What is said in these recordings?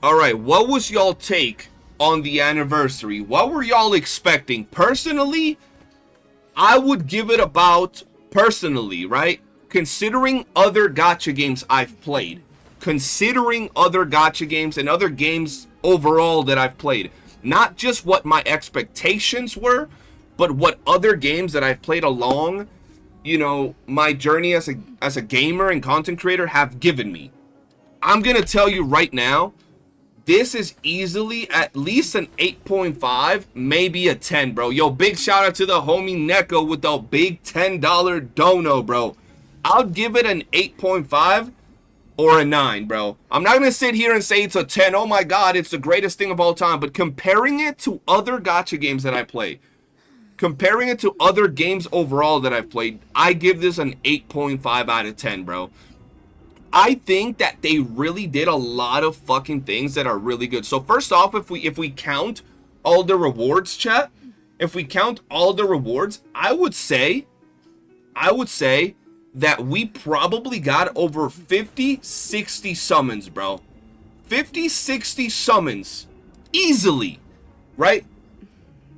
Alright, what was y'all take on the anniversary? What were y'all expecting? Personally, I would give it about, right? Considering other gacha games I've played. Considering other gacha games and other games overall that I've played. Not just what my expectations were, but what other games that I've played along, you know, my journey as a gamer and content creator have given me. I'm gonna tell you right now, this is easily at least an 8.5, maybe a 10, bro. Yo, big shout out to the homie Neko with the big $10 dono, bro. I'll give it an 8.5 or a 9, bro. I'm not gonna sit here and say it's a 10. Oh my god, it's the greatest thing of all time. But comparing it to other gacha games that I play, comparing it to other games overall that I've played, I give this an 8.5 out of 10, bro. I think that they really did a lot of fucking things that are really good. So first off, if we count all the rewards, chat, if we count all the rewards, I would say that we probably got over 50, 60 summons, bro. 50, 60 summons easily, right?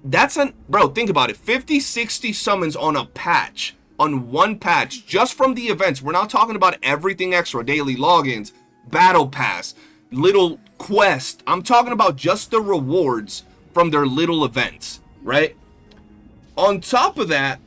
Bro, think about it. 50, 60 summons on a patch. On one patch, just from the events. We're not talking about everything extra. Daily logins, battle pass, little quest. I'm talking about just the rewards from their little events, right? On top of that,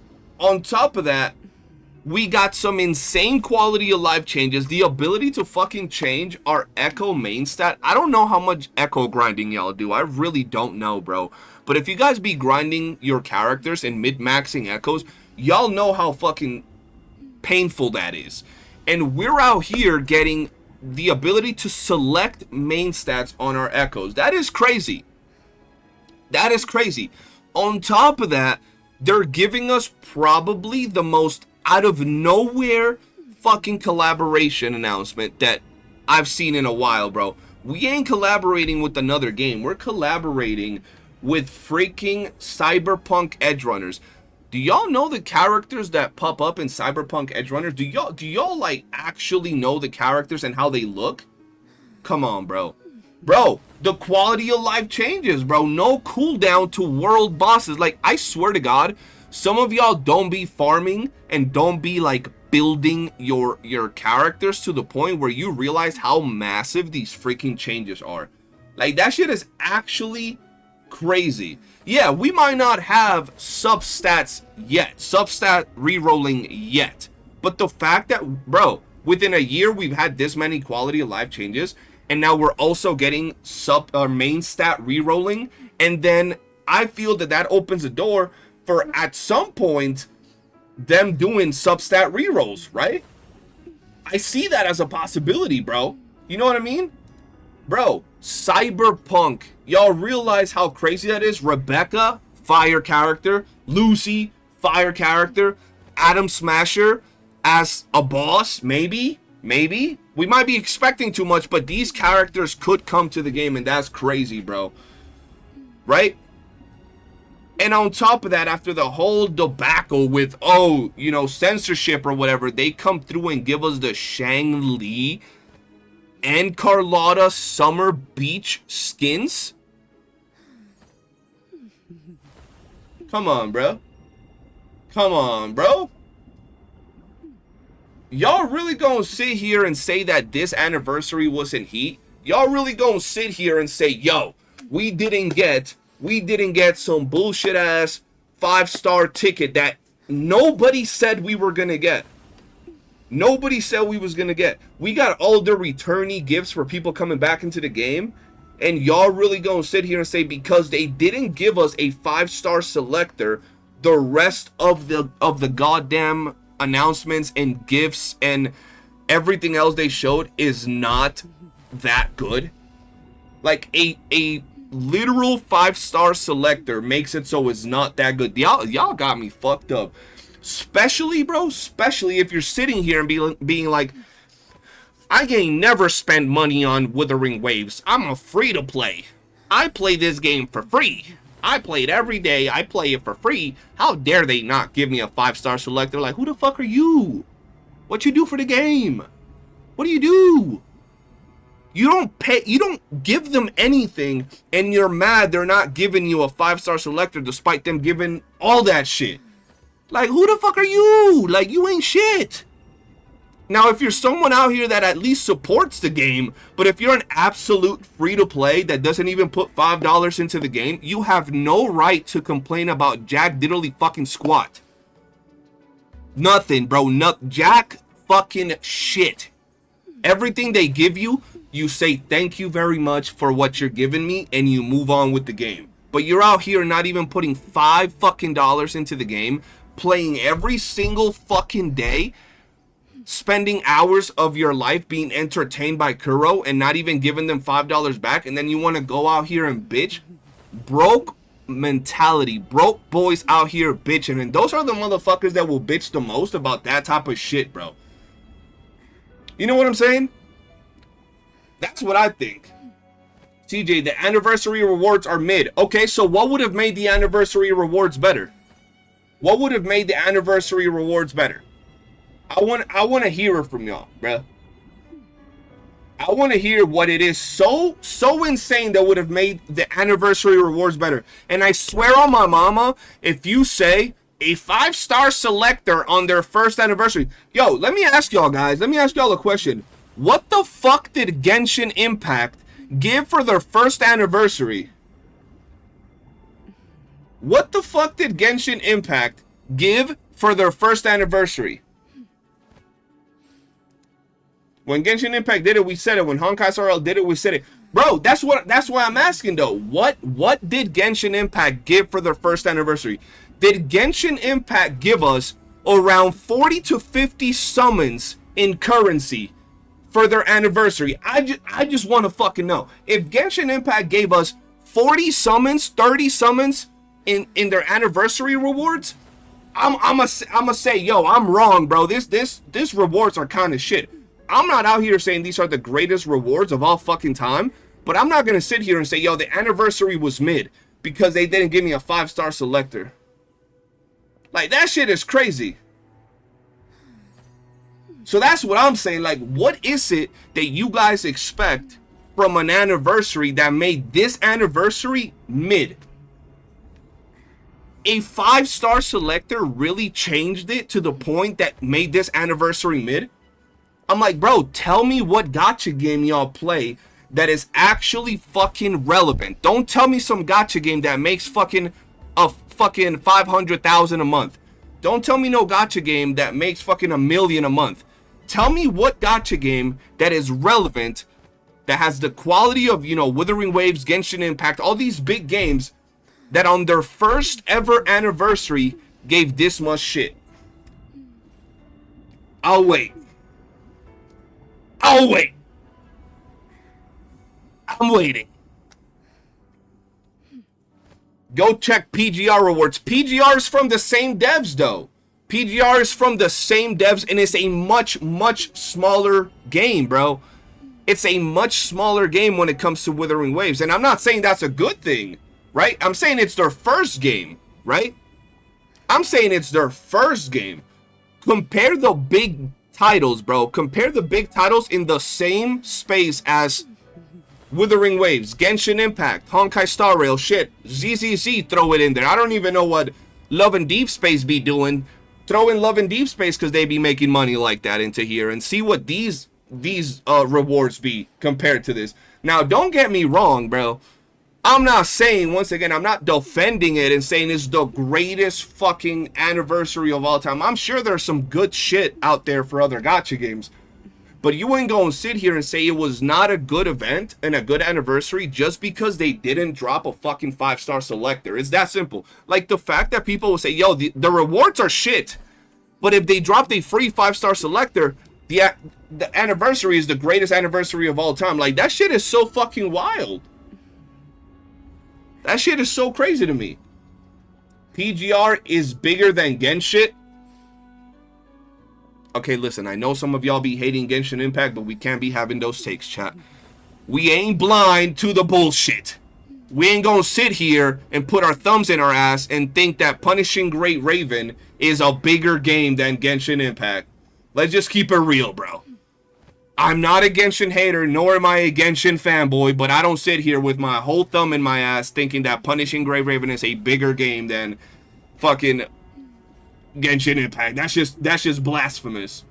we got some insane quality of life changes. The ability to fucking change our echo main stat. I don't know how much echo grinding y'all do. I really don't know, bro. But if you guys be grinding your characters and mid-maxing echoes, y'all know how fucking painful that is. And we're out here getting the ability to select main stats on our echoes. That is crazy. That is crazy. On top of that, they're giving us probably the most out of nowhere fucking collaboration announcement that I've seen in a while, bro. We ain't collaborating with another game. We're collaborating with freaking Cyberpunk Edgerunners. Do y'all know the characters that pop up in Cyberpunk Edgerunners? Do y'all like actually know the characters and how they look? Come on, bro. Bro, the quality of life changes, bro. No cooldown to world bosses. Like, I swear to God, some of y'all don't be farming and don't be like building your characters to the point where you realize how massive these freaking changes are. Like, that shit is actually crazy. Yeah, we might not have substats yet, substat rerolling yet, but the fact that, bro, within a year we've had this many quality of life changes, and now we're also getting main stat rerolling, and then I feel that that opens the door for at some point them doing substat rerolls, right? I see that as a possibility, bro. You know what I mean? Bro, Cyberpunk. Y'all realize how crazy that is? Rebecca, fire character. Lucy, fire character. Atom Smasher as a boss, maybe. Maybe. We might be expecting too much, but these characters could come to the game, and that's crazy, bro. Right? And on top of that, after the whole debacle with, oh, you know, censorship or whatever, they come through and give us the Shang-Li and Carlotta Summer Beach skins? Come on, bro. Come on, bro. Y'all really gonna sit here and say that this anniversary wasn't heat? Y'all really gonna sit here and say, yo, we didn't get some bullshit ass 5-star ticket that nobody said we were gonna get. Nobody said we was gonna get. We got all the returnee gifts for people coming back into the game, and y'all really gonna sit here and say because they didn't give us a 5-star selector, the rest of the goddamn announcements and gifts and everything else they showed is not that good? Like a literal 5-star selector makes it so it's not that good. Y'all got me fucked up. Especially, bro, especially if you're sitting here and being like, I ain't never spent money on Wuthering Waves. I'm a free-to-play. I play this game for free. I play it every day. I play it for free. How dare they not give me a 5-star selector? Like, who the fuck are you? What you do for the game? What do you do? You don't give them anything, and you're mad they're not giving you a 5-star selector despite them giving all that shit. Like, who the fuck are you? Like, you ain't shit. Now, if you're someone out here that at least supports the game, but if you're an absolute free-to-play that doesn't even put $5 into the game, you have no right to complain about jack diddly fucking squat. Nothing, bro. Jack fucking shit. Everything they give you, you say thank you very much for what you're giving me, and you move on with the game. But you're out here not even putting $5 fucking into the game, playing every single fucking day, spending hours of your life being entertained by Kuro and not even giving them $5 back, and then you want to go out here and bitch. Broke mentality. Broke boys out here bitching, and those are the motherfuckers that will bitch the most about that type of shit, bro. You know what I'm saying? That's what I think. TJ, the anniversary rewards are mid. Okay, so what would have made the anniversary rewards better? What would have made the anniversary rewards better? I want to hear it from y'all, bruh. I want to hear what it is so insane that would have made the anniversary rewards better. And I swear on my mama, if you say a 5-star selector on their first anniversary. Yo, let me ask y'all guys. Let me ask y'all a question. What the fuck did Genshin Impact give for their first anniversary? What the fuck did Genshin Impact give for their first anniversary? When Genshin Impact did it, we said it. When Honkai Star Rail did it, we said it. Bro, that's why I'm asking though. What did Genshin Impact give for their first anniversary? Did Genshin Impact give us around 40 to 50 summons in currency for their anniversary? I just want to fucking know. If Genshin Impact gave us 40 summons, 30 summons in their anniversary rewards, I'ma say, yo, I'm wrong, bro. This rewards are kind of shit. I'm not out here saying these are the greatest rewards of all fucking time, but I'm not gonna sit here and say, yo, the anniversary was mid because they didn't give me a 5-star selector. Like, that shit is crazy. So that's what I'm saying. Like, what is it that you guys expect from an anniversary that made this anniversary mid? A 5-star selector really changed it to the point that made this anniversary mid? I'm like, bro, tell me what gacha game y'all play that is actually fucking relevant. Don't tell me some gacha game that makes fucking 500,000 a month. Don't tell me no gacha game that makes fucking $1 million a month. Tell me what gacha game that is relevant, that has the quality of, you know, Wuthering Waves, Genshin Impact, all these big games that on their first ever anniversary gave this much shit. I'll wait. I'm waiting. Go check PGR rewards. PGR is from the same devs, though. PGR is from the same devs, and it's a much smaller game, bro. It's a much smaller game when it comes to Wuthering Waves. And I'm not saying that's a good thing, right? I'm saying it's their first game, right? I'm saying it's their first game. Compare the big titles, bro. Compare the big titles in the same space as Wuthering Waves, Genshin Impact, Honkai Star Rail, shit, ZZZ, throw it in there. I don't even know what Love and Deep Space be doing. Throw in Love and Deep Space because they be making money like that into here, and see what these rewards be compared to this. Now, don't get me wrong, bro. I'm not saying, once again, I'm not defending it and saying it's the greatest fucking anniversary of all time. I'm sure there's some good shit out there for other gacha games. But you ain't gonna sit here and say it was not a good event and a good anniversary just because they didn't drop a fucking 5-star selector. It's that simple. Like, the fact that people will say, yo, the rewards are shit, but if they dropped a free 5-star selector, the anniversary is the greatest anniversary of all time. Like, that shit is so fucking wild. That shit is so crazy to me. PGR is bigger than Genshin. Okay, listen, I know some of y'all be hating Genshin Impact, but we can't be having those takes, chat. We ain't blind to the bullshit. We ain't gonna sit here and put our thumbs in our ass and think that Punishing Great Raven is a bigger game than Genshin Impact. Let's just keep it real, bro. I'm not a Genshin hater, nor am I a Genshin fanboy, but I don't sit here with my whole thumb in my ass thinking that Punishing Grave Raven is a bigger game than fucking Genshin Impact. That's just blasphemous.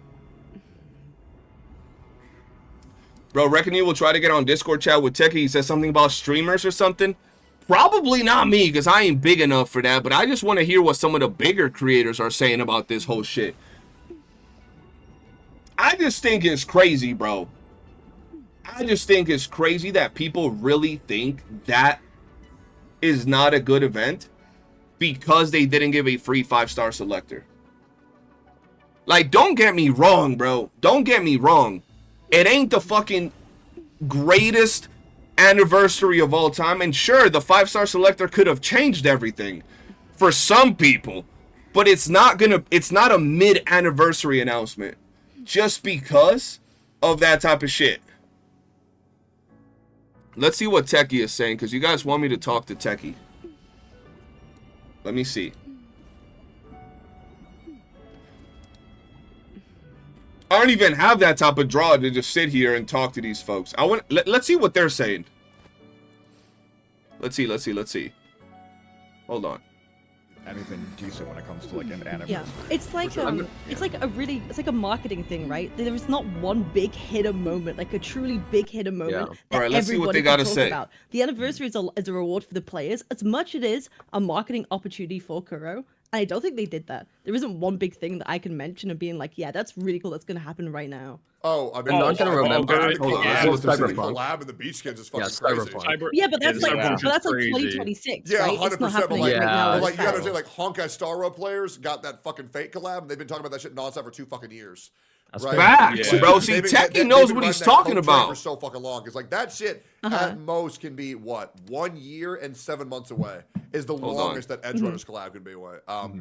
Bro, reckon you will try to get on Discord chat with Techie. He says something about streamers or something. Probably not me, because I ain't big enough for that, but I just want to hear what some of the bigger creators are saying about this whole shit. I just think it's crazy, bro. I just think it's crazy that people really think that is not a good event because they didn't give a free 5-star selector. Like, don't get me wrong, bro. Don't get me wrong. It ain't the fucking greatest anniversary of all time. And sure, the 5-star selector could have changed everything for some people. But it's not a mid-anniversary announcement just because of that type of shit. Let's see what Techie is saying, because you guys want me to talk to Techie. Let me see. I don't even have that type of draw to just sit here and talk to these folks. Let's see what they're saying. Let's see. Hold on. Anything decent when it comes to like an anniversary. Yeah, it's like a marketing thing, right? There is not one big hitter moment, like a truly big hitter moment. Yeah. All right, let's see what they gotta say. About. The anniversary is a reward for the players as much as it is a marketing opportunity for Kuro. I don't think they did that. There isn't one big thing that I can mention of being like, yeah, that's really cool. That's gonna happen right now. Oh, I mean, I'm not gonna remember. The collab and the beach skins is fucking crazy. Yeah, but that's like 2026. Yeah, right? 100%. It's not happening Like, right now. but like, you gotta say, like, Honkai Star Rail players got that fucking Fate collab, and they've been talking about that shit nonstop for 2 fucking years. That's right? Facts, bro. See, Techie knows what he's talking about. For so fucking long, because like that shit at most can be what 1 year and 7 months away is the longest that Edge Runners collab could be away.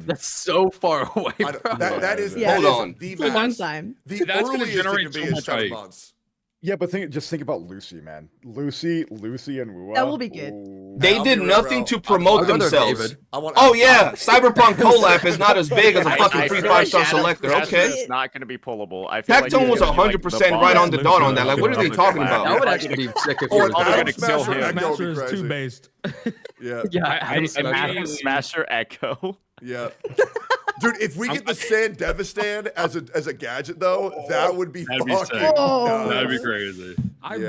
That's so far away. Bro. That is hold on. It's a long time. The earliest it can be is 7 months. Yeah, but just think about Lucy, man. Lucy, and Wuwa. That will be good. They did nothing to promote themselves. Oh yeah, Cyberpunk collab is not as big as a fucking free 5-star selector. Okay, it's not going to be pullable. I feel Tectone was 100% right on the dot on that. Like, what are they talking about? That would actually be sick if Or you were an Smasher is too based. Yeah. Yeah, Smasher Echo. Yeah. Dude, if we get the Sandevistan as a gadget though, that would be fucking That'd be crazy.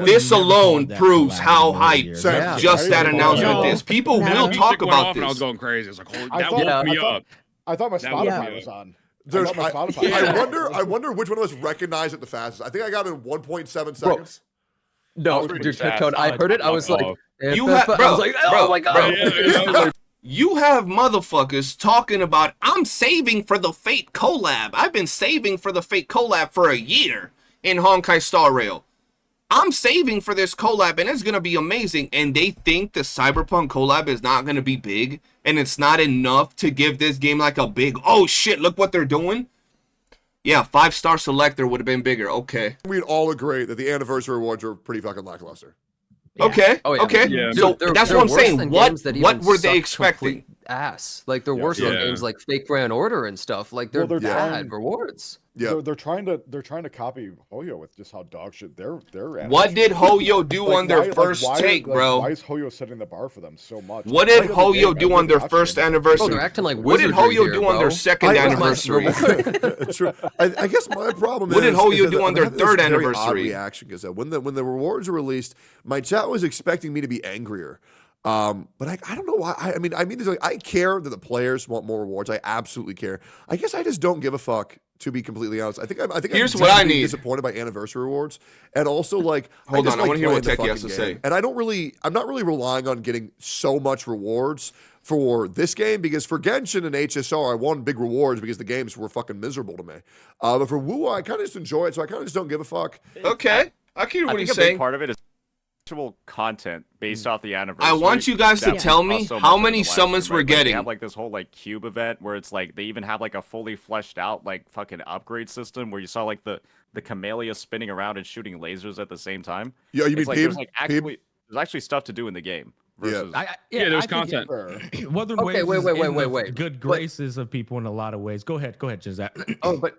This alone proves how hyped just that announcement is. People will talk about this. I was going crazy. It's like, that woke me up. I thought my Spotify was on. I wonder which one of us recognized it the fastest. I think I got it in 1.7 seconds. No, dude, Tectone, I heard it. I was like, oh my god. You have motherfuckers talking about, I'm saving for the Fate collab. I've been saving for the Fate collab for a year in Honkai Star Rail. I'm saving for this collab and it's going to be amazing. And they think the Cyberpunk collab is not going to be big and it's not enough to give this game like a big, oh shit, look what they're doing. Yeah, 5-star selector would have been bigger. Okay. We'd all agree that the anniversary awards are pretty fucking lackluster. Yeah. Okay. Oh, yeah. Okay. Yeah. So that's what I'm saying. What were they expecting? Ass. Like they're worse than games like Fake Grand Order and stuff. Like they're bad rewards. Yeah. They're trying to copy Hoyo with just how dog shit they're What did Hoyo do on their first take, bro? Why is Hoyo setting the bar for them so much? What did Hoyo do on their first anniversary? They're acting like what did Hoyo do on their second anniversary? True. I guess my problem is what did Hoyo do on their third anniversary? Reaction is that when the rewards are released, my chat was expecting me to be angrier. But I don't know why. I mean, I care that the players want more rewards. I absolutely care. I guess I just don't give a fuck. To be completely honest, I think here's what I need. Disappointed by anniversary rewards, and also like hold on, I want to hear what Techie has to say. And I'm not really relying on getting so much rewards for this game because for Genshin and HSR, I won big rewards because the games were fucking miserable to me. But for Wuwa, I kind of just enjoy it, so I kind of just don't give a fuck. Okay, I hear what he's saying. saying. Big part of it is actual content based off the anniversary. I want you guys to tell me how many summons we're getting. They have like this whole like cube event where it's like they even have like a fully fleshed out like fucking upgrade system where you saw like the camellia spinning around and shooting lasers at the same time. Yeah, you mean like, there's actually stuff to do in the game. Versus... there's content. Wait. Good graces of people in a lot of ways. Go ahead, Jazette. But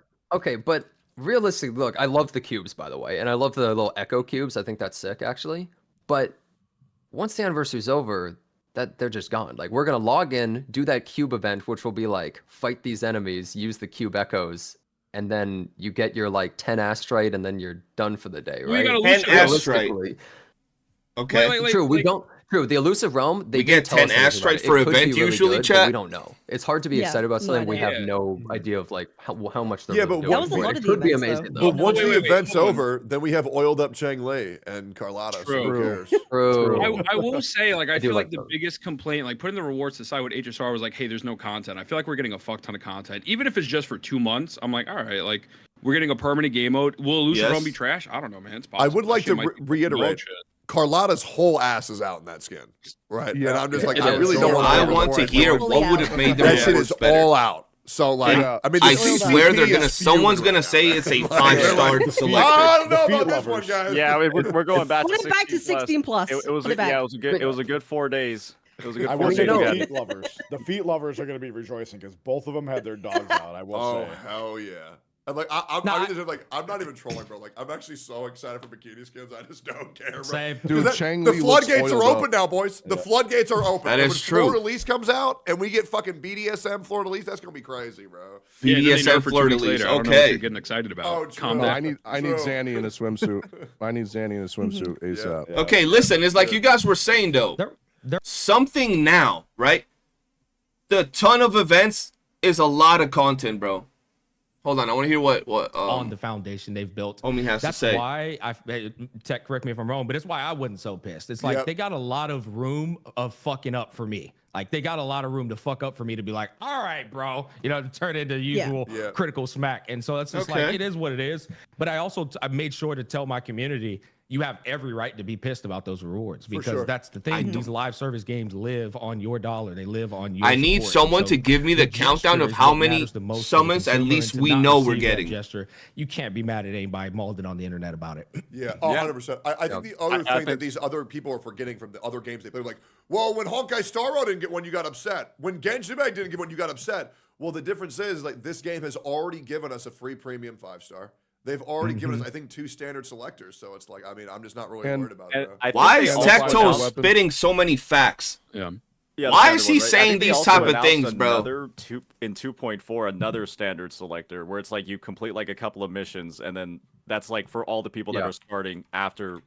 realistically, look, I love the cubes, by the way, and I love the little echo cubes. I think that's sick, actually. But once the anniversary's over, that they're just gone. Like, we're gonna log in, do that cube event, which will be like fight these enemies, use the cube echoes, and then you get your like 10 astrite, and then you're done for the day, We right? got a 10 Lucifer. astrite. Okay. Wait, True, we like- don't. True, the elusive realm. They We get didn't tell 10 us anything about astrite it. for It could be event really usually, good, but chat? we don't know. It's hard to be Yeah, excited about no something we have idea. no idea of like how much they're Yeah, really but doing. That was a for it. lot It of the could be events, amazing though. though. But once wait, the wait, event's hold on. over, then we have oiled up Chang Lei and Carlotta. So who True. cares? True. I will say, like, I do feel like like the those. biggest complaint, like putting the rewards aside with HSR was like, hey, there's no content. I feel like we're getting a fuck ton of content. Even if it's just for 2 months, I'm like, all right, like, we're getting a permanent game mode. Will Elusive Realm be Yes. trash? I don't know, man. It's I possible. would like That to shit might be reiterate, bullshit. Carlotta's whole ass is out in that skin, right? Yeah. And I'm just like, It I is. really don't want. I want to hear Fully what would out. have made the that shit rewards is better. all out. So like, Yeah. I mean, I the swear they're CCP gonna. is Someone's fuming gonna right say now. it's a Like, 5-star the feet- selector. I don't know The about feet this one, lovers. guys. Yeah, we're going back Put to it back to 16 plus. It was Put it back. yeah, it was a good 4 days. It was a good I 4 will say days. the Yeah. feet lovers. The feet lovers are going to be rejoicing because both of them had their dogs out. I will Oh say. hell yeah! And like I'm not even trolling, bro. Like I'm actually so excited for bikini skins. I just don't care, bro. Same. 'Cause Dude, that- Chang the Li looks floodgates are oiled open up. now, boys. The floodgates are open. That And is when true. Fleur de Lis comes out and we get fucking BDSM Fleur de Lis, that's gonna be crazy, bro. Yeah, and then they BDSM nerf for 2 Fleur de weeks Lis. later. I don't know what Okay. you're getting excited about. Oh, Calm true. No, down. I need True. Zanny in a swimsuit. I need Zanny in a swimsuit ASAP. Yeah. Okay, listen. It's like you guys were saying though. Something now, right? The ton of events is a lot of content, bro. Hold on, I want to hear what On the foundation they've built. Homie has to That's say. why Tech, correct me if I'm wrong, but it's why I wasn't so pissed. It's like Yep. they got a lot of room of fucking up for me. Like they got a lot of room to fuck up for me to be like, all right, bro, to turn into usual Yeah. critical smack. And so that's just Okay. like, it is what it is. But I also, I made sure to tell my community, you have every right to be pissed about those rewards because sure. that's the thing. These live service games live on your dollar. They live on your I need support. someone So to give me the countdown gesture of is how what many matters the most to the summons at consumer, least and to we not know we're receive that getting. gesture, you can't be mad at anybody molding on the internet about it. Yeah, 100%. I think the other I thing that think- these other people are forgetting from the other games they play, like, well, when Honkai Star Rail didn't get one, you got upset. When Genshin Impact didn't get one, you got upset. Well, the difference is, like, this game has already given us a free premium 5-star. They've already given us, I think, 2 standard selectors. So it's like, I mean, I'm just not really And- worried about And it. Bro. I think Why they is also Tectone announced- weapons. spitting so many facts? Yeah. Yeah, the Why standard is he one, right? I saying think they these also type of announced things, bro? Another in 2.4, another standard selector where it's like you complete like a couple of missions, and then that's like for all the people that Yeah. are starting after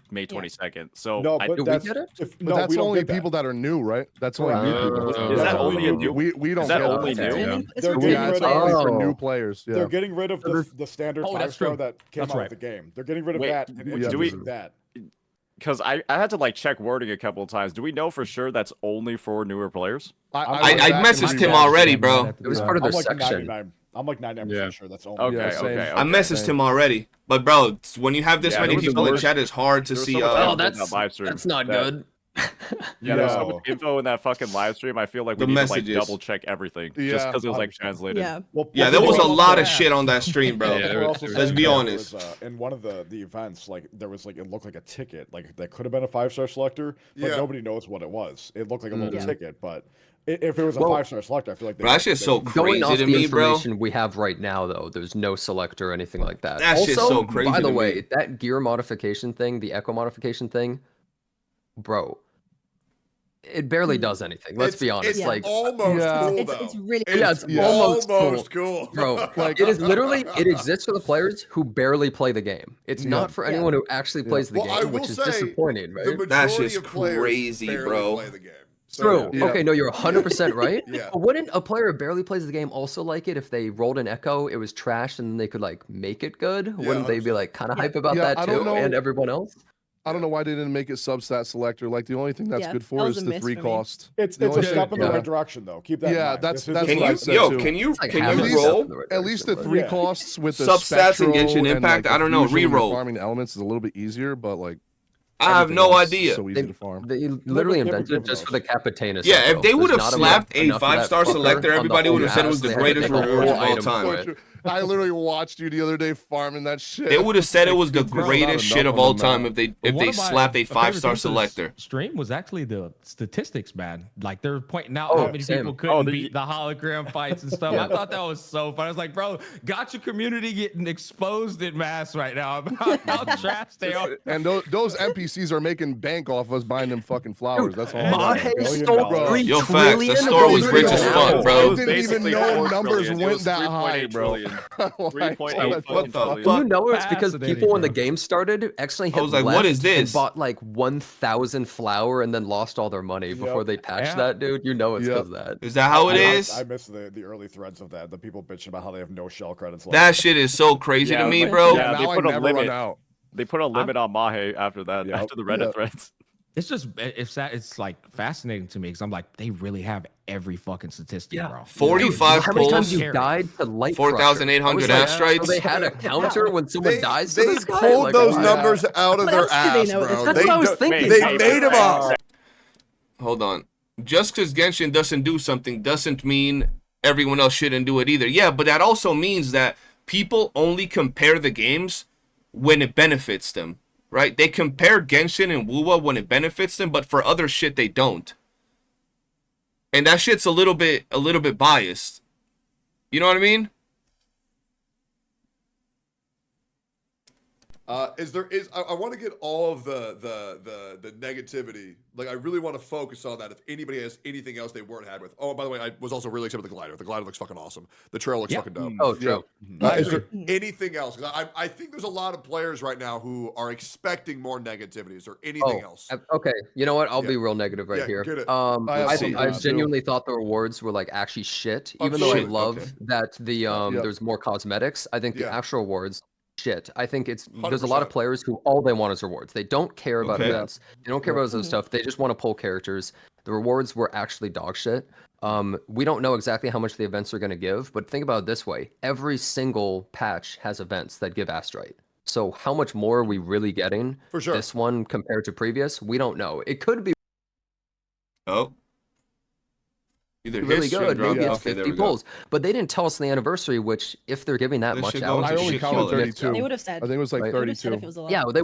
May 22nd. So No, I, but Do we that's get it? if, But no, that's we don't only get that. people that are new, right? That's only new people. Is that Yeah. only a new? We don't Is that get only that. new? It's They're for getting Yeah, rid it's of. only for Oh. new players. Yeah. They're getting rid of the standard Oh, that's 5-star true. that came That's out right. of the game. They're getting rid of Wait, that and do we- introducing that. Because I had to like check wording a couple of times. Do we know for sure that's only for newer players? I went back and messaged him rewatched already, it, bro. man, It was part of I'm their like section. 99. I'm like 99% Yeah. sure that's only. Okay, Yeah, same. okay, I okay. messaged him already. But bro, when you have this Yeah, many there was people in some- chat, it's hard to there was see. so much Oh, info in that's that live stream not that- good. Yeah, there's so No. much info in that fucking live stream. I feel like we The need messages. to like double check everything just Yeah. because it was like translated. Yeah. Well, Yeah, well, there was a people lot also- of shit on that stream, bro. Yeah, people were also Let's saying be that honest. there was, in one of the events, like there was like it looked like a ticket, like that could have been a 5-star selector, but Yeah. nobody knows what it was. It looked like a little Yeah. ticket, but if it was a Well- 5-star selector, I feel like Bro, that shit's so Going crazy off to the me, bro. information we have right now, though, there's no selector or anything like that. That shit's also, so crazy by the to way, me. that gear modification thing, the echo modification thing, bro, it barely does anything. Let's be honest. It's Like, almost Yeah. cool, It's, though. it's really Yeah, it's Yeah. almost cool. bro, Like- it is literally, it exists for the players who barely play the game. It's not for Yeah. anyone who actually plays the Well, I game, will which is say, disappointing, The right? That majority shit's of players crazy, barely bro. play the game. So, True. Yeah. Okay, no, you're 100% right. Yeah. But wouldn't a player who barely plays the game also like it if they rolled an echo, it was trash, and then they could like make it good? Wouldn't they be 100%. like kind of hype about Yeah, that I too? don't know. And everyone else? I don't know why they didn't make it substat selector. Like the only thing that's Yeah, good that for was is a the miss 3 for me. cost. It's The a only step thing- in the yeah. right direction, though. Keep that. in Yeah, mind. that's- This is that's just Can what I you, said yo, too. can you, It's like can half you a least- step roll? in the right At least the direction, 3 Yeah. costs with the Substats and spectral Genshin Impact, the I don't know, fusion when you're reroll. farming elements is a little bit easier, but like I have everything no else is idea. So easy to farm. They literally never invented it given just those. for the Capitana. Yeah, if they would have slapped a enough of that 5-star fucker selector, on the everybody would whole have said it was ass, the they had to greatest make a whole reward of all item time. for So it. true. I literally watched you the other day farming that shit. They would have said it was the Bro, greatest shit of all time if they One of my slapped a favorite 5-star things to selector. Stream was actually the statistics, man. Like they're pointing out how many same. people couldn't beat the hologram fights and stuff. I thought that was so fun. I was like, bro, gacha community getting exposed in mass right now about how trash they are. And those NPCs are making bank off us buying them fucking flowers. That's all. Mahe $1 stole billion. 3 Yo, facts. trillion. That store was rich as fuck, bro. I didn't even know numbers went that high, bro. Like, 3.8 what the trillion. Do you know it's because Fascinating, people when the bro. game started actually hit I was like, left what is this? and bought like 1,000 flour and then lost all their money before they patched Yeah. that, dude? You know it's because of that. Is that how it is? I miss the early threads of that. The people bitching about how they have no shell credits left. That shit is so crazy Yeah, to me, like- bro. yeah, they now put I a never run limit. out. They put a limit on Mahe after that, Yep. after the Reddit Yeah. threads. It's just it's like fascinating to me because I'm like, they really have every fucking statistic, bro. 45 How many times pulls, you died to light 4,800 Crusher? asteroids. So they had a counter when someone dies to They this guy? pulled Like, those wow. numbers out of What their else do they ass, know? bro. That's what I was don't- thinking. They made them up. Hold on. Just because Genshin doesn't do something doesn't mean everyone else shouldn't do it either. Yeah, but that also means that people only compare the games when it benefits them, right? They compare Genshin and Wuwa when it benefits them, but for other shit they don't. And that shit's a little bit biased. You know what I mean? I want to get all of the negativity. Like, I really want to focus on that. If anybody has anything else they weren't happy with. Oh, by the way, I was also really excited with the glider. The glider looks fucking awesome. The trail looks fucking dope. Oh, true. Is there anything else? Because I think there's a lot of players right now who are expecting more negativity. Is there anything else? Okay, you know what? I'll be Yeah. real negative right Yeah, here. get it. I genuinely thought the rewards were like actually shit. Even though I shit, love okay. that the there's more cosmetics, I think the Yeah. actual rewards shit. I think there's a lot of 100%. players who all they want is rewards. They don't care about Okay. events. They don't care about those stuff. They just want to pull characters. The rewards were actually dog shit. We don't know exactly how much the events are going to give, but think about it this way. Every single patch has events that give Astrite. So how much more are we really getting For sure. this one compared to previous? We don't know. It could be Oh. Either really history good. dropped. Maybe it's Okay, there 50 we go. pulls. But they didn't tell us the anniversary, which if they're giving that This much should go out, into I only shit counted quality. 32. They would have said. I think it was like Right. They would have said if 32. it was a lot. yeah, they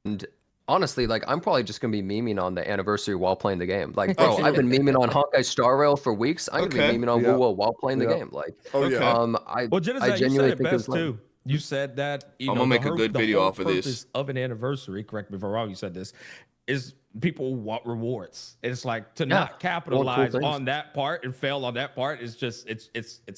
and honestly, like I'm probably just gonna be memeing on the anniversary while playing the game. Like, bro, I've been memeing on Hawkeye Star Rail for weeks. I'm gonna Okay. be memeing on Yeah. Wuwa while playing the Yeah. game. Like, Oh yeah. Okay. Well, Genesis, I you said genuinely it think best it's too. You said that I'm gonna make a good the video whole off of this. purpose of an anniversary. Correct me if I'm wrong. You said this is people want rewards. It's like to not capitalize things. on that part and fail on that part is just it's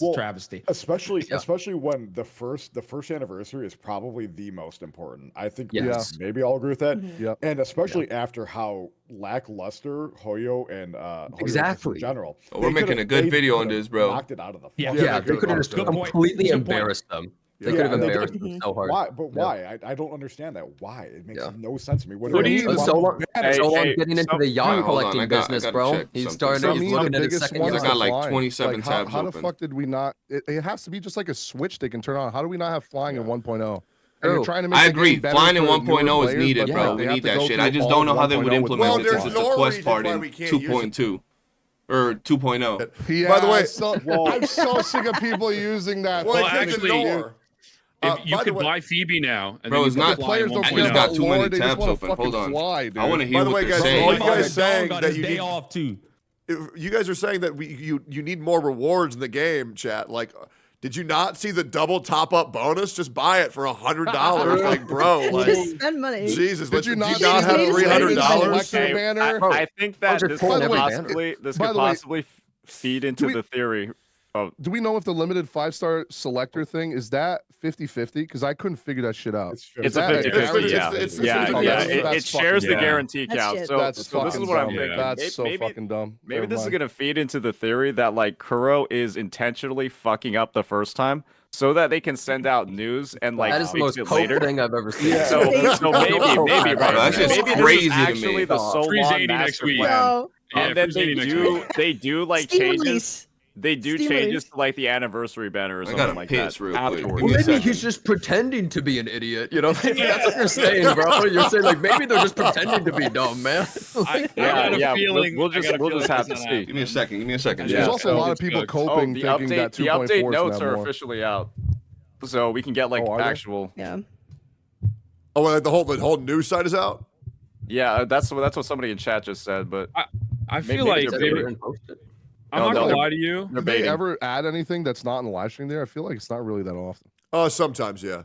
Well, a travesty. Especially when the first anniversary is probably the most important. I think Yes. maybe I'll agree with that. Yeah. And especially after how lackluster Hoyo and Hoyo was Exactly. in general. Oh, we're They making could've- a good they video on could've this, bro. Knocked it out of the Yeah. fucking yeah, park. they could have just Good point. completely Good point. embarrassed them. They Yeah, could have and they embarrassed did. them so hard. Why? But Yeah. why? I don't understand that. Why? It makes Yeah. no sense to me. What What do it you- is So long, Hey, so long hey, getting into so- the yacht Hold on, collecting I gotta business, check bro. something. He started. For He's me, looking the at his biggest second one I is yacht. got like flying. 27 Like, how, tabs how the open. fuck did we not? It has to be just like a switch they can turn on. How do we not have flying in 1.0? And True. you're trying to make I the agree. game better Flying in for 1.0 newer is players, needed, but bro. they We have need to that go shit. through I just all don't of know how they would 1.0 with implement Well, it there's since it's the no quest reason part why in we can't use 2.2 or 2.0. Yeah, By the way- I'm so sick of people using that. Well, Well, fucking actually, excuse. If you by the could way- buy Phoebe now, and Bro, then it's you can not- fly players in don't I care just 1.0. got about too lore, many they just tabs wanna open. fucking Hold on. fly, dude. I want to hear By the what way, they're guys, saying. all you guys Dog saying on that his you day need- off too. You guys are saying that you need more rewards in the game, chat. Like, did you not see the double top up bonus? Just buy it for $100. Like, bro, like, Just spend money. Jesus, Did you not not have see the $300? Hey, banner? I think that just this pull could every possibly By the way, feed into we- the theory. Oh, Do we know if the limited 5-star selector thing is that 50-50? Because I couldn't figure that shit out. It's it's a that- 50-50, it's- yeah. it's- Yeah, it's- yeah. that's It shares the fucking- guarantee That's count. shit. So That's this is fucking what I'm dumb. thinking. That's so Maybe- fucking dumb. Maybe Never this is mind. gonna feed into the theory that like Kuro is intentionally fucking up the first time so that they can send out news and like That is the fix most it cope later. thing I've ever seen. So maybe right. That's just maybe crazy this to is actually me. the Stop. Solon 380 next master week. plan. No. Yeah, And then Frizzini next week. they do like Steam changes. release. They do Steelers. changes to like the anniversary banner or I something gotta like piss that real quick. afterwards. Give me a Maybe second. he's just pretending to be an idiot. You know, maybe that's what you're saying, bro. You're saying like maybe they're just pretending to be dumb, man. I Yeah, got a yeah, feeling. we'll just have to see. Give me a second. Give me a second. Yeah, There's also a lot of it's people cooked. coping the thinking update, that the 2.4 update is notes now are more. officially out, so we can get like are they? actual. Yeah. Oh, like the whole news site is out. Yeah, that's what somebody in chat just said. But I feel maybe like they're They baiting. didn't post it. I'm No, not no, gonna they're- lie to you. They're Did they baiting. ever add anything that's not in the live stream there? I feel like it's not really that often. Sometimes, yeah.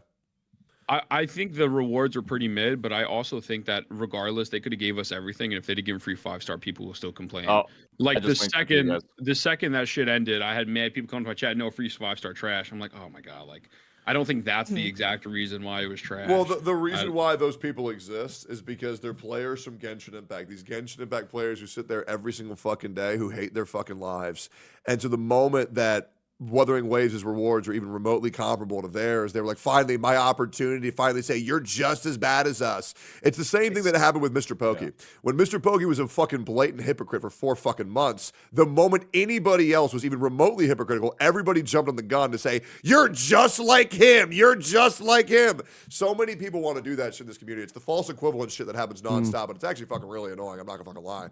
I think the rewards are pretty mid, but I also think that regardless, they could have gave us everything, and if they'd have given free 5-star, people will still complain. Oh, like I the just linked it to you guys. second that shit ended, I had mad people come to my chat, no free 5-star trash. I'm like, oh my god, like I don't think that's the exact reason why it was trash. Well, the reason why those people exist is because they're players from Genshin Impact. These Genshin Impact players who sit there every single fucking day, who hate their fucking lives. And so the moment that Wuthering Waves' rewards are even remotely comparable to theirs, they were like, finally, my opportunity to finally say, you're just as bad as us. It's the same thing that happened with Mr. Pokey. Yeah. When Mr. Pokey was a fucking blatant hypocrite for 4 fucking months, the moment anybody else was even remotely hypocritical, everybody jumped on the gun to say, you're just like him. You're just like him. So many people want to do that shit in this community. It's the false equivalent shit that happens nonstop, but it's actually fucking really annoying. I'm not gonna fucking lie.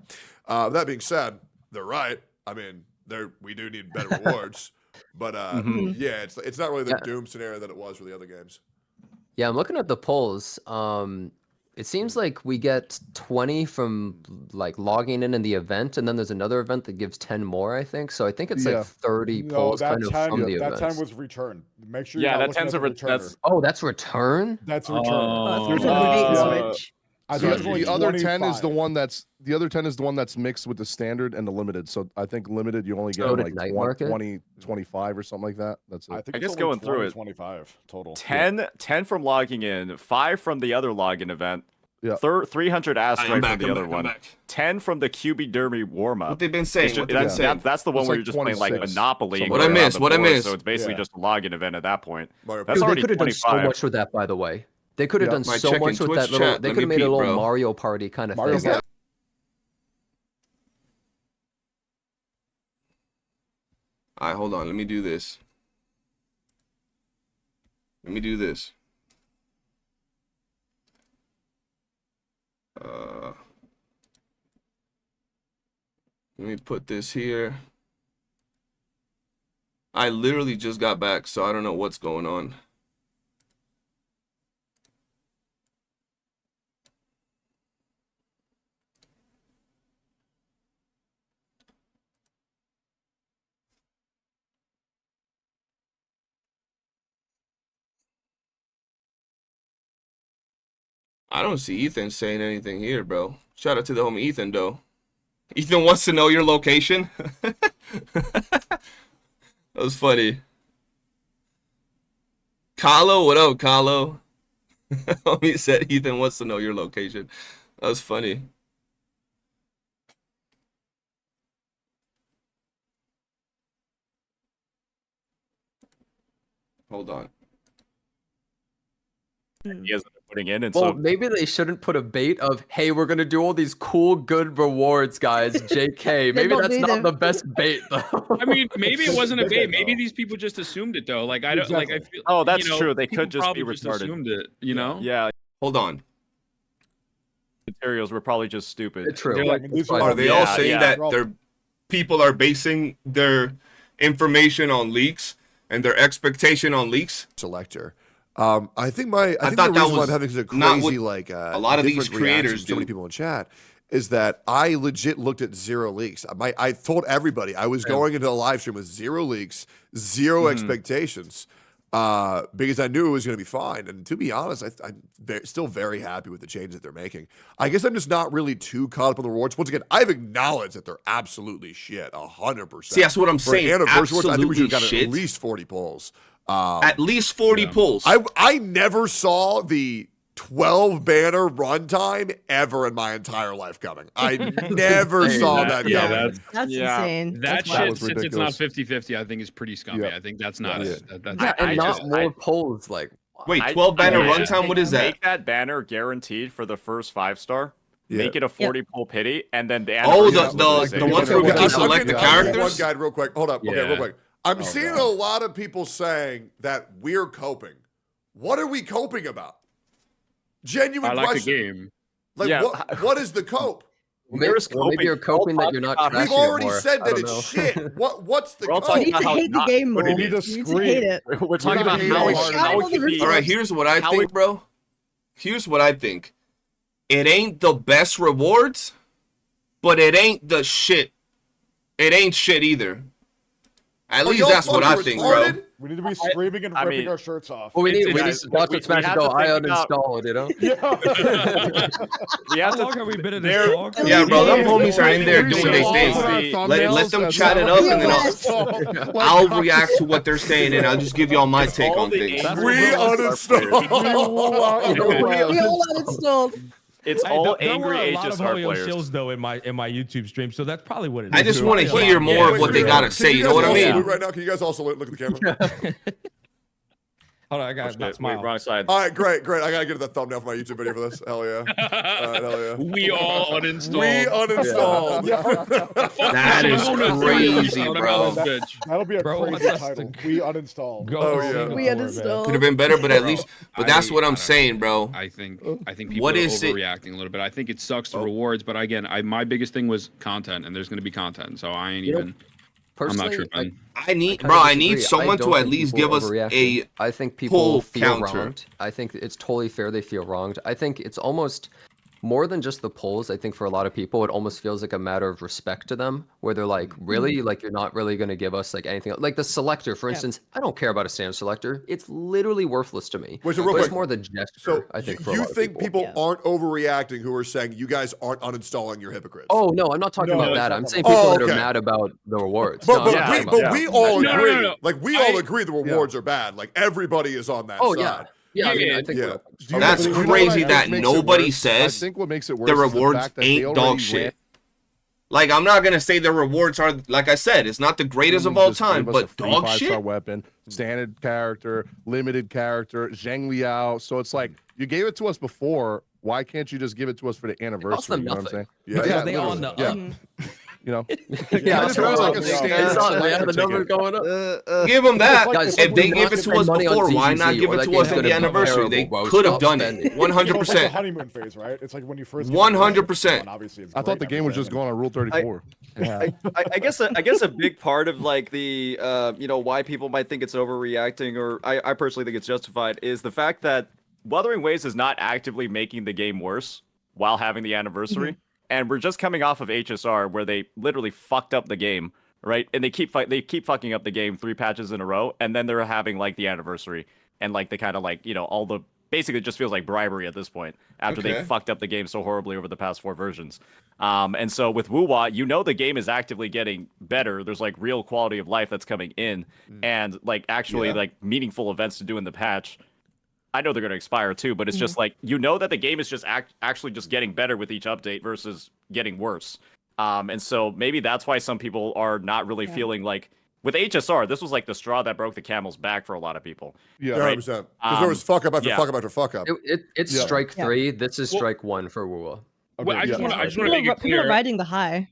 That being said, they're right. I mean, we do need better rewards. But yeah, it's not really the doom scenario that it was for the other games. Yeah, I'm looking at the polls. It seems like we get 20 from like logging in the event, and then there's another event that gives 10 more, I think. So I think it's like 30 polls kind of from the event. That 10 was return. Make sure. Yeah, you're that 10's a return. Oh, that's return. That's return. Oh, There's The only other 10 is the 25. one that's mixed with the standard and the limited. So I think limited you only get So did like Night 20, Market? 20, 25 or something like that. That's it. I think I it's guess only going through 20, it, 25 total. 10 from logging in, 5 from the other login event, Yeah. 300 Asteroid I'm from back, the I'm other back, I'm one, back. 10 from the QB Derby warm up. What they've been saying? What they've been saying? That's the one It's where like you're just playing like 26. Monopoly. and What I going around missed, the what I board, missed. So it's basically Yeah. just a login event at that point. Mario That's Dude, they already could have done so 25. much with that, by the way. They could have Yeah. done Might so check much in with Twitch that little. chat. They Let could have me made a peep, little bro. Mario Party kind of Mario thing. Kart. All right, hold on. Let me do this. Let me do this. Let me put this here. I literally just got back, so I don't know what's going on. I don't see Ethan saying anything here, bro. Shout out to the homie Ethan, though. Ethan wants to know your location. That was funny. Carlo, what up, Carlo? Homie said Ethan wants to know your location. That was funny. Hold on. He hasn't been putting in, and Well, so maybe they shouldn't put a bait of, hey, we're gonna do all these cool, good rewards, guys. JK. Maybe don't that's do not them. the best bait, though. I mean, maybe it wasn't a Did bait. they, Maybe though? these people just assumed it though. Like I don't like. I Exactly. feel. Oh, that's you know, true. They people could just be probably retarded. assumed it. You know. yeah, Hold on. materials were probably just stupid. True. They're like, these Are Are they all Yeah, saying yeah. that They're all- their people are basing their information on leaks and their expectation on leaks? Selector. I think the thought that reason why was I'm having such a not crazy what a lot of these different creators reactions from so many do. people in chat is that I legit looked at 0 leaks. I told everybody I was going into a live stream with 0 leaks, 0 expectations, because I knew it was going to be fine. And to be honest, I'm still very happy with the changes that they're making. I guess I'm just not really too caught up on the rewards. Once again, I've acknowledged that they're absolutely shit, 100%. See, that's what I'm For an saying. anniversary awards, I think we should Absolutely have gotten shit. at least 40 polls. At least 40 pulls. I never saw the 12 banner runtime ever in my entire life coming. I never saw that yeah, coming. That's Yeah. insane. That That's shit, was since it's not ridiculous. 50-50, I think is pretty scummy. Yeah. I think that's not. Yeah. That's Yeah, and I not just- more polls. Like, Wait, I- 12 banner I- runtime? What is that? Make that banner guaranteed for the first 5-star. make it a 40 pull pity, and then the Oh, anniversary the ones where we can select the characters. One guide real quick. Hold up. Okay, real Yeah. quick. I'm seeing a lot of people saying that we're coping. What are we coping about? Genuine I like question. the game. Like, Yeah. what is the cope? Maybe you're coping that you're not. We've trashing already it more. said I that don't it's know. shit. What's the We're all cope? You talking need to about how hate the not game more. good it You need is. to You need to hate it. We're talking about hate how it it hard. can be. All right, here's what I think, bro. Here's what I think. It ain't the best rewards, but it ain't the shit. It ain't shit either. At Are least y'all that's what I fucking think, retarded? bro. We need to be screaming and I ripping mean- our shirts off. Well, we need It's- to watch we- it smash we have and go. to I think about- uninstalled, you know. We have How to. long have we been in There- this talk? Yeah, bro, them homies are in there We're doing so their awesome. thing. Let them chat it up, and then I'll react to what they're saying, and I'll just give y'all my take all on the things. angry We uninstalled. We all uninstalled. It's Hey, all there were angry a lot of HSR Hoyo players. shills though in my YouTube stream, so that's probably what it is. I just want to Probably a hear lot. more of what they gotta say. You know what I Can you guys mean? also right now? Can you guys also look at the camera? Hold on, I got Wait, smile. wrong side. All right, great. I gotta get the thumbnail for my YouTube video for this. Hell yeah. All right, hell yeah. We all uninstalled. We uninstalled. That is crazy, bro. That'll be a Bro, crazy what's that title. thing? We uninstalled. Go Oh, see yeah. the We floor, man. uninstalled. Could have been better, but at Bro, least. But that's what I I'm don't saying, know. bro. I think people What are is it? overreacting a little bit. I think it sucks the rewards, but again, my biggest thing was content, and there's going to be content, so I ain't even. I'm not Personally, tripping. I need, kinda bro. I disagree. need someone don't to at think least people give us overreacting. a. I think people pull feel counter. wronged. I think it's totally fair they feel wronged. I think it's almost more than just the polls. I think for a lot of people, it almost feels like a matter of respect to them, where they're like, really, like you're not really going to give us like anything. Like the selector, for instance, I don't care about a standard selector. It's literally worthless to me. Wait, so real But it's quick. more the gesture. So I think for a you lot of think people Yeah. aren't overreacting who are saying you guys aren't uninstalling your hypocrites? Oh no, I'm not talking No, about it's that. not I'm about saying that. people Oh, that are okay. mad about the rewards. But, No, I'm but, not we, talking but about we that. all No, no, agree. no, no. Like we all agree the rewards are bad. Like everybody is on that Oh side. yeah, yeah. I mean, I think Yeah. we're- That's You know what crazy I that think makes it nobody worse? says I think what makes it worse the is rewards fact that they ain't already dog ran- shit. Like, I'm not gonna say the rewards are, like I said, it's not the greatest of all Just time, gave us a but free dog 5-star shit. weapon, standard character, limited character, Zheng Liao. So it's like you gave it to us before. Why can't you just give it to us for the anniversary? them You know what I'm nothing. saying? Yeah. Because they literally. on the yeah. You know, Yeah, It feels like a it's standard It's on, they have selector the number ticket. going up. Give them that. like- Guys, it's If they do gave not it to spend us money on before, why TGZ, not give or it that to game's us on gonna the be anniversary? They terrible, bro. could have Stop done spending. it. 100%. It's like the honeymoon phase, right? It's like when you first. 100%. Obviously, it's I thought great the and game was just everything, going on Rule 34. I guess a big part of like the why people might think it's overreacting, or I personally think it's justified, is the fact that Wuthering Waves is not actively making the game worse while having the anniversary, and we're just coming off of HSR where they literally fucked up the game, right? And they keep fucking up the game 3 patches in a row, and then they're having like the anniversary and like the kind of like all the basically it just feels like bribery at this point after they Okay. fucked up the game so horribly over the past 4 versions. And so with Wuwa, the game is actively getting better. There's like real quality of life that's coming in, and like actually like meaningful events to do in the patch. I know they're going to expire too, but it's just like, that the game is just actually just getting better with each update versus getting worse. And so maybe that's why some people are not really feeling like, with HSR, this was like the straw that broke the camel's back for a lot of people. Yeah, Right. 100%. Because there was fuck up after yeah. fuck up after fuck up. It's Yeah. strike Yeah. 3. This is strike 1 for Wuwa. Well, I just yeah. want to make it People are clear. riding the high.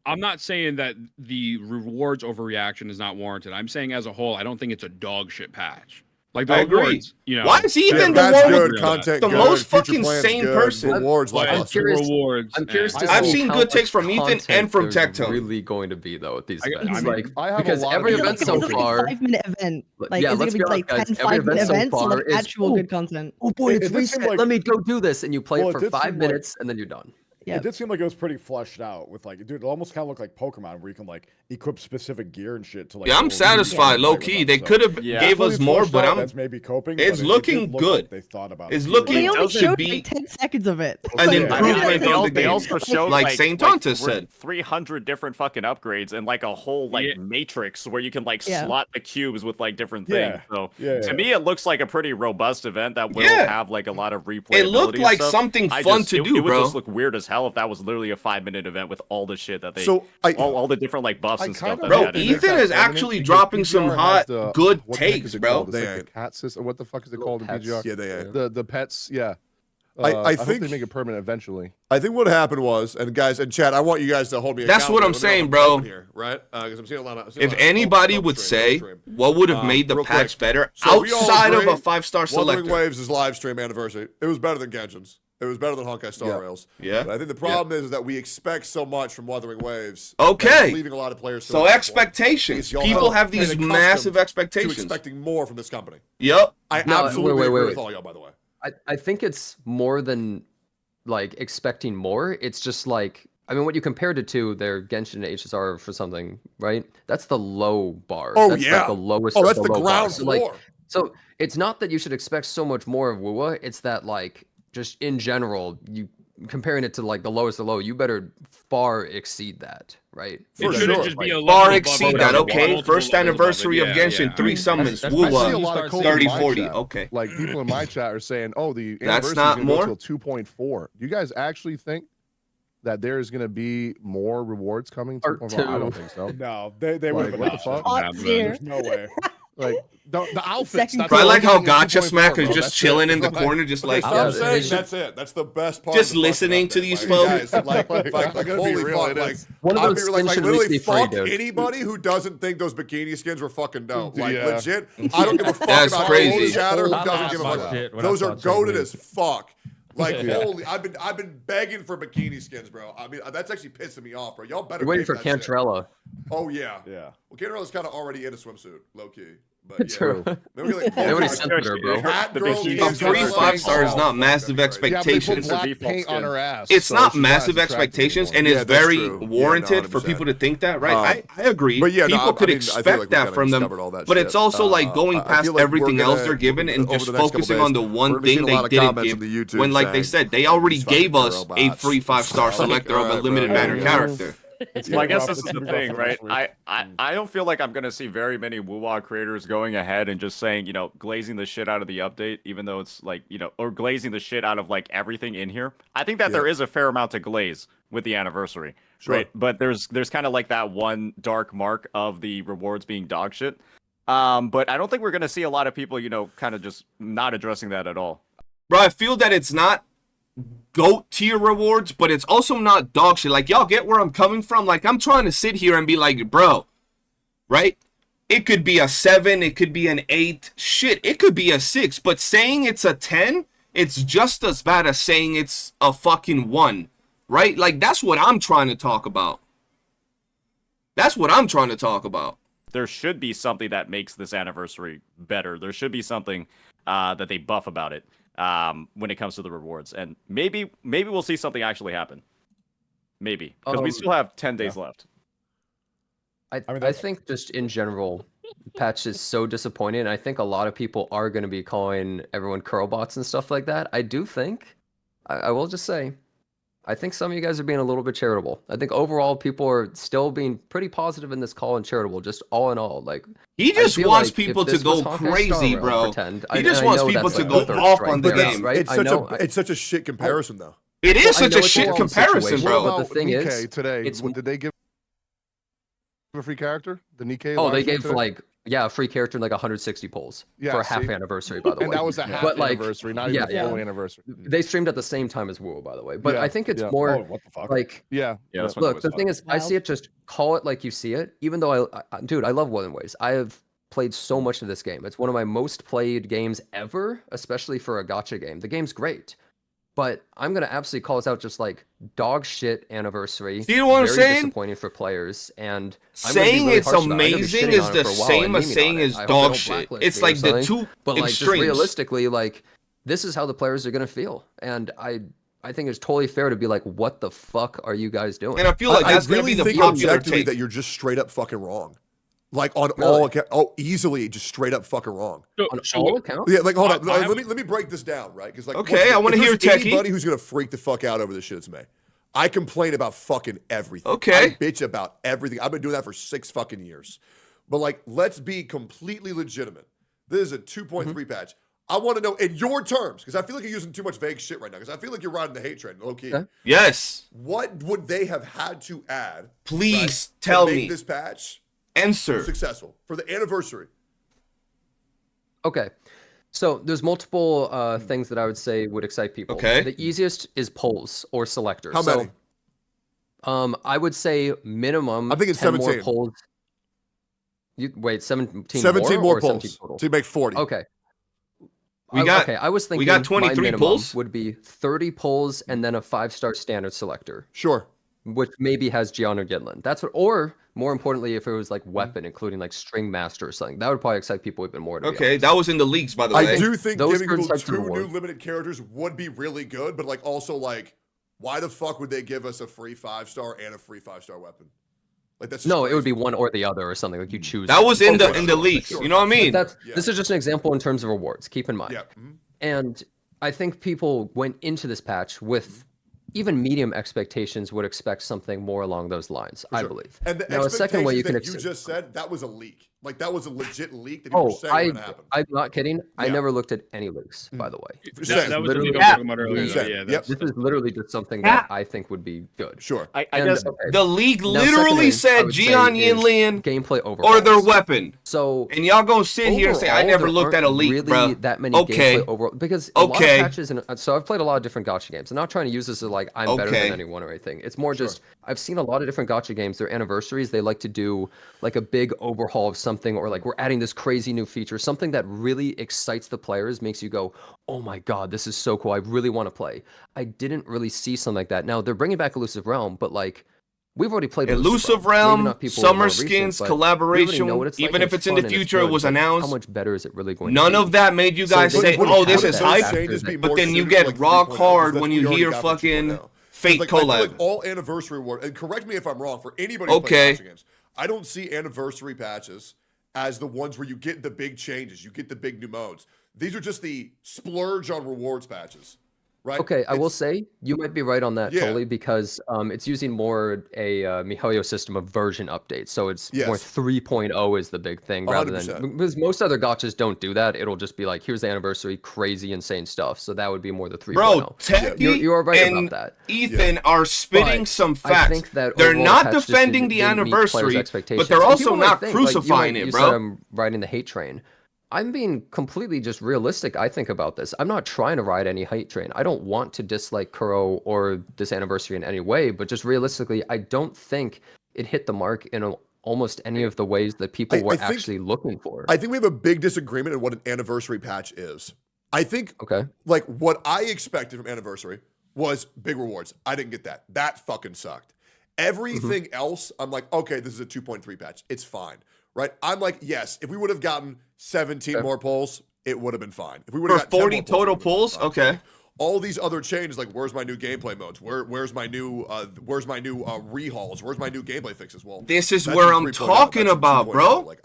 I'm not saying that the rewards overreaction is not warranted. I'm saying as a whole, I don't think it's a dog shit patch. Like the I agree. rewards, Why is he even the That's one good, with content the good, most future fucking plans sane good, person? Rewards like But us. curious- rewards. I'm curious to I've see seen how good much takes from Ethan and content from there's Tectone. really going to be though at these I events. mean, Like I have because a lot every of event Is so it like far. a 5-minute event? Like, yeah, is it let's gonna be be like honest, 10 guys. Every 5-minute event so events or far like is actual good content? oh boy, It it's did seem reset. like- Let me go do this, and you play Well, it it for did 5 seem like- minutes, and then you're done. Yeah. It did seem like it was pretty fleshed out with like, dude, it almost kind of looked like Pokemon where you can like equip specific gear and shit to like. Yeah, I'm go satisfied, and low fight with key. them, They so- could have Yeah. gave Fully us more, fleshed but out, I'm. that's maybe coping. It's but looking did look good. like they thought about It's it. looking- They it only doesn't showed be like 10 seconds of it. an Like, improvement they, of the they game. also showed Like Saint Tonta we're said. 300 different fucking upgrades and like a whole like matrix where you can like Yeah. slot the cubes with like different Yeah. things. So Yeah, to yeah. me, it looks like a pretty robust event that will Yeah. have like a lot of replayability. It looked and like stuff. something I fun just- to it, do, it would bro. just look weird as hell if that was literally a 5-minute event with all the shit that they, So, all the different like buffs I and stuff kinda that Bro, they like had to in make Ethan that is evident actually because dropping some PGR has hot, the- good what the heck takes, is it bro. called? It's They like ain't. the cat system. What the fuck is it Little called in pets. PGR? Yeah, they ain't. The pets, yeah. I hope think they make it permanent eventually. I think what happened was, and guys and Chad, I want you guys to hold me. That's what I'm accountable. saying, I'm bro. typing here, right? Because I'm seeing a lot of. If anybody would say what would have made the real patch quick. better So we all outside of agree a 5-star Wuthering selector, Waves' live stream anniversary. It was better than Genshin's. It was better than Honkai Star Rails. Yeah. But I think the problem is that we expect so much from Wuthering Waves. Okay. that it's leaving a lot of players. So expectations. Because y'all People have been these accustomed massive to expectations. expecting more from this company. Yep. I No, absolutely agree wait. with all y'all, by the way. I think it's more than like expecting more. It's just like, I mean, what you compared it to, their Genshin HSR for something, right? That's the low bar. Oh, That's yeah. like the lowest. Oh, of that's the low ground bars. So, like, floor. so it's not that you should expect so much more of Wuwa. It's that like just in general, you comparing it to like the lowest of low, you better far exceed that, right? It shouldn't just be a level Far above exceed it, that, but okay? multiple First levels above anniversary it. of Yeah, Genshin, yeah. 3 summons, I see a Wuwa, lot of cool 30, in my 40. chat. Okay. Like people in my chat are saying, "Oh, the That's anniversary not is more? going to go till 2.4." Do you guys actually think that there is going to be more rewards coming? Part 2.4? I don't two. think so. No, they would Like, have what the fuck? Part zero. There's no way. Like the outfits. Second That's Bro, I all like how I'm getting in Gacha 2.4, Smack is bro. just That's chilling it. in the Like, corner, just Okay, like, stop yeah, saying they should- that's it. That's the best part. Just of the fucking listening to update. these Like, folks. guys, like, Like, I'm gonna be holy real, fuck, it like, is. One of I'll those be like skins should literally be free, fuck dude. anybody who doesn't think those bikini skins were fucking dope. Like Yeah. legit, I don't give a fuck That's about crazy. old chatter who I'm doesn't not give a my fuck. shit when Those I are saw goated Chinese. as fuck. Like Yeah. holy, I've been begging for bikini skins, bro. I mean, that's actually pissing me off, bro. Y'all better. You're waiting make for that shit. Cantrella. Oh yeah. Yeah. Well, Cantarella's kind of already in a swimsuit, low key. But yeah. True. Maybe like, Nobody like, censored her, bro. Cat The girl bikini A skins skins free are are 5-star is fucking not crazy. massive Yeah, but they put expectations. black default paint on skin. her ass. It's so not she's not massive as attractive expectations, anymore. and Yeah, it's that's very true. Yeah, no, warranted for 100%. people to think that, right? I agree. But yeah, no, people could I mean, I feel expect like we that kinda from just them, covered all that but shit. it's also like going I past feel like everything we're else gonna- they're given and over just the next couple focusing days, on the we're one gonna be seeing thing a they lot of didn't comments give. on the YouTube When, like they saying, said, they already "These fucking gave us a robots." free 5-star Like, selector of all a right, limited bro. banner Yeah. character. It's Well, I gonna guess go this up- is the it's gonna go thing, up right? next week. I don't feel like I'm gonna see very many Wuwa creators going ahead and just saying, glazing the shit out of the update, even though it's like, or glazing the shit out of like everything in here. I think that there is a fair amount to glaze with the anniversary, Sure. right? But there's kind of like that one dark mark of the rewards being dog shit. But I don't think we're gonna see a lot of people, kind of just not addressing that at all. Bro, I feel that it's not GOAT tier rewards, but it's also not dog shit. Like, y'all get where I'm coming from? Like, I'm trying to sit here and be like, bro, right? It could be a 7, it could be an 8. Shit, it could be a 6. But saying it's a 10, it's just as bad as saying it's a fucking 1. Right? Like, that's what I'm trying to talk about. That's what I'm trying to talk about. There should be something that makes this anniversary better. There should be something that they buff about it when it comes to the rewards, and maybe we'll see something actually happen. Maybe because we still have 10 days left. I think just in general, the patch is so disappointing. I think a lot of people are going to be calling everyone curlbots and stuff like that. I do think, I will just say, I think some of you guys are being a little bit charitable. I think overall people are still being pretty positive in this call and charitable, just all in all. Like He just feel wants like people if to this was go Honkai Star crazy, Rail, bro. pretend, He I just know wants that's people like to a go third off strike on the there, game. right? It's I such know, it's such a shit comparison though. It is Well, I such know a it's a shit wrong comparison, situation, bro. but the thing Nikkei is, today, it's- did they give a free character? The Nikkei? oh, live they stream gave today? like a free character and like 160 polls Yeah, for a half see? anniversary, by the way. And that was a half But, like, anniversary, not even a yeah. full anniversary. They streamed at the same time as Wuwa, by the way. But Yeah, I think it's yeah. more Oh, what the fuck? like, Yeah. Yeah, that's what it look, was. the thing is, I see Wild. it, just call it like you see it. Even though dude, I love Wuthering Waves. I have played so much of this game. It's one of my most played games ever, especially for a gacha game. The game's great. But I'm gonna absolutely call this out, just like dog shit anniversary. See what I'm very saying? disappointing for players, and I'm gonna be Saying really it's harsh about it. I'm gonna be amazing shitting is on it the for a while same and as memeing saying on it. it's I hope dog they don't shit. blacklist It's me or like the something. two But like, just extremes. realistically, like, this is how the players are gonna feel, and I think it's totally fair to be like, what the fuck are you guys doing? And I feel like that's I really gonna be the think popular objectively take. that you're just straight up fucking wrong. Like on Really? all accounts, easily just straight up fucking wrong. On all accounts? Yeah, like hold on, I have- let me break this down, right? Because like, Okay, once I wanna if hear there's Techie. anybody who's gonna freak the fuck out over this shit, it's me. I complain about fucking everything. Okay. I bitch about everything. I've been doing that for 6 fucking years. But like, let's be completely legitimate. This is a 2.3 patch. I want to know in your terms, because I feel like you're using too much vague shit right now. Because I feel like you're riding the hate train, low key. Okay. Yes. What would they have had to add? Please to tell make me. this patch Answer. successful for the anniversary. Okay. So there's multiple things that I would say would excite people. Okay. The easiest is polls or selectors. How many? I would say minimum. I think it's 10 more 17. polls. Wait, 17 more or polls. 17 total? So you make 40. Okay. Okay, I was thinking we got my 23 minimum polls? would be 30 polls and then a 5-star standard selector, Sure. which maybe has Gian or Gidlin. That's what, or more importantly, if it was like weapon, including like string master or something, that would probably excite people even more. To be Okay, honest. that was in the leaks, by the way. I do think Those giving turns people out to 2 reward. new limited characters would be really good, but like also like, why the fuck would they give us a free 5-star and a free 5-star weapon? Like that's just No, it crazy. would be one or the other or something. Like you choose. That was in Okay, the sure, leaks. sure. You know what I mean? But Yeah. This is just an example in terms of rewards. Keep in mind. Yeah. And I think people went into this patch with even medium expectations would expect something more along those lines, I Sure. believe. And the Now, a second way you can expectations that you just said, that was a leak. Like that was a legit leak that people were saying was gonna happen. I'm not kidding. I Yeah. neiterally looked at any leaks, by the way. Same. That was the literally- thing I was talking about earlier. Same. though. Yeah, Yep. that's, This is literally just something that I think would be good. Sure. I And, guess okay, The leak now, literally secondly, I said would say Gian is Yinlian gameplay or overhauls. their weapon. So And y'all gonna sit here and say, I overall, never there looked at a aren't leak, really bro. that many Okay. gameplay overall because a lot of Okay. patches and so I've played a lot of different gacha games. I'm not trying to use this as like I'm better Okay. than anyone or anything. It's more just I've seen a lot of different gacha games. Their anniversaries, they like to do like a big overhaul of something or like we're adding this crazy new feature, something that really excites the players, makes you go, oh my god, this is so cool. I really want to play. I didn't really see something like that. Now they're bringing back Elusive Realm, but like we've already played Elusive Maybe Realm, not people who are Summer more recent, Skins, but we already collaboration, know what it's like, even and if it's in the fun and it's future, it good, was but announced. How much better is it really going None to be? of that made you So guys they say, wouldn't oh, this have is that hype. after changes be that. more But then you suited get to, like, rock 3.0, hard because when that's you what we hear already got for fucking 2.0. Fate Like, I feel collab. like all anniversary reward, and correct me if I'm wrong, for anybody who Okay. plays gacha games, I don't see anniversary patches as the ones where you get the big changes, you get the big new modes. These are just the splurge on rewards patches, right? Okay, I will It's- say you might be right on that Yeah. totally because it's using more a MiHoYo system of version updates. So it's more Yes. 3.0 is the big thing rather 100%. than because most other gachas don't do that. It'll just be like, here's the anniversary, crazy insane stuff. So that would be more the 3.0. Bro, Techie You are right and about that. Ethan are spitting But some I facts. think that They're overall not patch just defending the didn't meet players' anniversary, but expectations. they're And also people might not think, like, crucifying you it, said bro. I'm riding the hate train. I'm being completely just realistic, I think, about this. I'm not trying to ride any hate train. I don't want to dislike Kuro or this anniversary in any way, but just realistically, I don't think it hit the mark in almost any of the ways that people were I think- actually looking for. I think we have a big disagreement in what an anniversary patch is. I think Okay. like what I expected from anniversary was big rewards. I didn't get that. That fucking sucked. Everything else, I'm like, okay, this is a 2.3 patch. It's fine. Right? I'm like, yes, if we would have gotten 17 more polls, it would have been fine. If we would For have got 10 40 more total it would have been polls? fine. Okay. All these other changes, like where's my new gameplay modes? Where's my new rehauls? Where's my new gameplay fixes? Well, This is that's where in I'm 3.0, talking that's in about, 2.0. bro. Like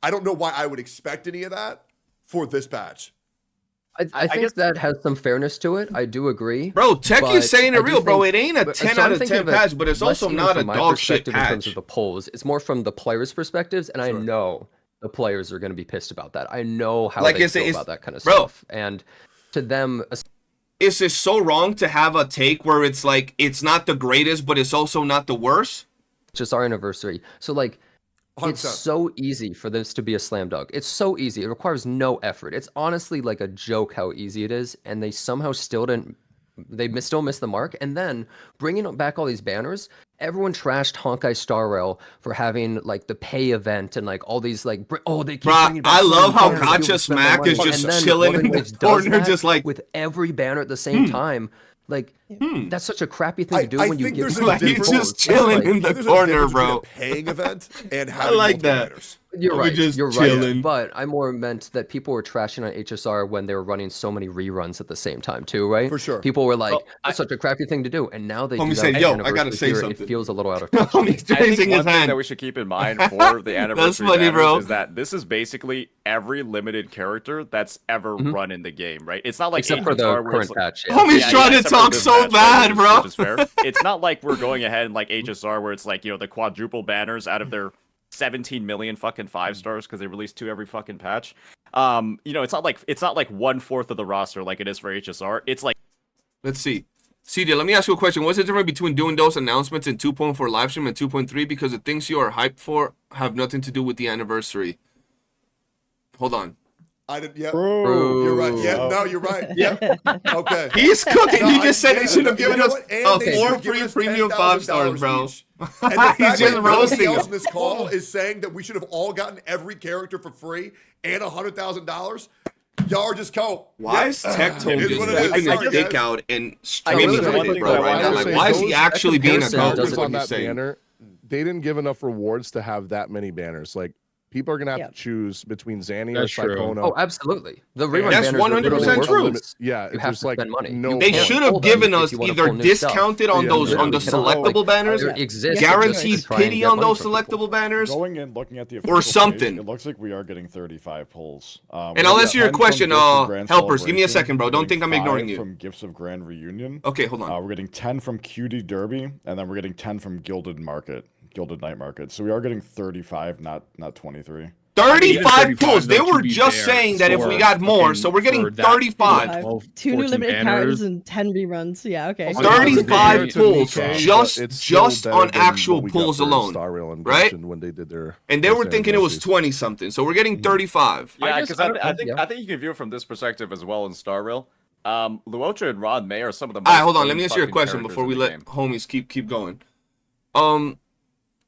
I don't know why I would expect any of that for this patch. I think guess- that has some fairness to it. I do agree. Bro, Tech but is saying I it do real, bro. think- It ain't a but- 10 so out I'm of thinking 10 it patch, but it's less also even not a from my dog shit perspective in terms patch. of the polls. It's more from the players' perspectives, and I Sure. know the players are going to be pissed about that. I know how Like, they it's- feel it's- about that kind of bro. stuff. And to them, Is it so wrong to have a take where it's like, it's not the greatest, but it's also not the worst? just our anniversary. So like, 100%. it's so easy for this to be a slam dunk. It's so easy. It requires no effort. It's honestly like a joke how easy it is, and they somehow still didn't. Still missed the mark. And then bringing back all these banners, everyone trashed Honkai Star Rail for having like the pay event and like all these like they keep Bruh, bringing back I so love many how banners, people Gacha spend their Smack money. is just And then chilling Northern in the Lights does corner, that just like, with every banner at the same time. Like that's such a crappy thing to do I when you think give there's a people like he's difference. just polls. That's chilling like- in the There's a corner, difference between bro. a paying event and having like multiple that. banners. You're We're right. just You're chilling. right. But I more meant that people were trashing on HSR when they were running so many reruns at the same time too, right? For sure. People were like, Well, that's such a crappy thing to do, and now they Homie do said, that "Yo, with I gotta anniversary say here, something." It feels a little out of touch. Homie's I think raising one his thing hand. that we should keep in mind for the anniversary funny, banners bro. is that this is basically every limited character that's ever run in the game, right? It's not like Except for the HSR where current it's patch. Yeah. Homie's trying to except for talk this so patch, bad, bro. which is fair. It's not like we're going ahead and like HSR where it's like, you know, the quadruple banners out of their 17 million fucking 5-stars because they release 2 every fucking patch. You know, it's not like 1/4 of the roster like it is for HSR. It's like Let's see. CJ, let me ask you a question. What's the difference between doing those announcements in 2.4 live stream and 2.3? Because the things you are hyped for have nothing to do with the anniversary. Hold on. I did. Yeah, True. you're right. Yeah, Yep. no, you're right. Yeah. Okay. He's cooking. No, He just said yeah, they should have you given know us what? And they should 4 have given free us premium 5 stars, $10,000 bro. each. And the fact He's that just nobody roasting else him. in this call is saying that we should have all gotten every character for free and $100,000. Y'all are just cold. Why is Tectone It is just what it is. whipping his Sorry, dick guys. out and I streaming really with think it, that bro, I right will now? Like, say why is he those actually being a comparison goat? Is doesn't what on he's that saying. banner, they didn't give enough rewards to have that many banners. Like people are gonna have Yep. to choose between Zanny That's or true. Psychona. Oh, absolutely. The rerun That's banners are literally 100% true. worthless. Yeah, You it's have just to like spend money. no. You They can't should pull have them given if us you wanna either pull new stuff. discounted on Yeah, those literally on the cannot. selectable banners, There exists guaranteed just to try and pity get on money those from people. selectable banners. Going in, looking at the Or official page, something. it looks like we are getting 35 pulls. And I'll answer your question, helpers. Give me a second, bro. We're Don't think getting I'm ignoring 5 you. From Gifts of Grand Reunion. Okay, hold on. We're getting 10 from QD Derby, and then we're getting 10 from Gilded Night Market. So we are getting 35, not 23. 35 pulls. They though, to were be just fair, saying that if we for got more, fucking- so we're getting for that, 35. 12, 2 new 14 limited characters banners. and 10 reruns. Yeah, okay. Also, 35 compared to pulls Nikkei, but just it's still just better on than actual what we got pulls for alone, Star Rail and right? Genshin when they did their And they were first thinking it was anniversaries. 20 something. So we're getting 35. Yeah, I because just- I think yeah. I think you can view it from this perspective as well in Star Rail. Luocha and Rod May are some of the most. All right, hold on. Let me fun answer your fucking question characters before in we the let game. homies keep going.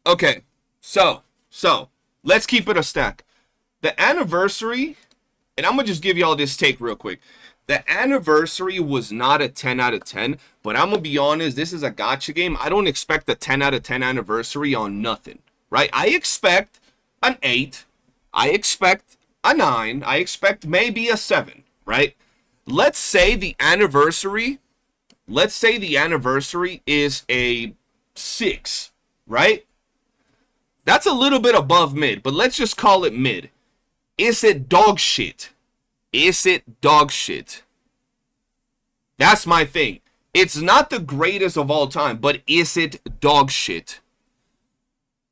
Okay. So let's keep it a stack. The anniversary, and I'm gonna just give y'all this take real quick. The anniversary was not a 10 out of 10, but I'm gonna be honest, this is a gacha game. I don't expect a 10 out of 10 anniversary on nothing, right? I expect an 8, I expect a 9, I expect maybe a 7, right? Let's say the anniversary is a 6, right? That's a little bit above mid, but let's just call it mid. Is it dog shit? Is it dog shit? That's my thing. It's not the greatest of all time, but is it dog shit?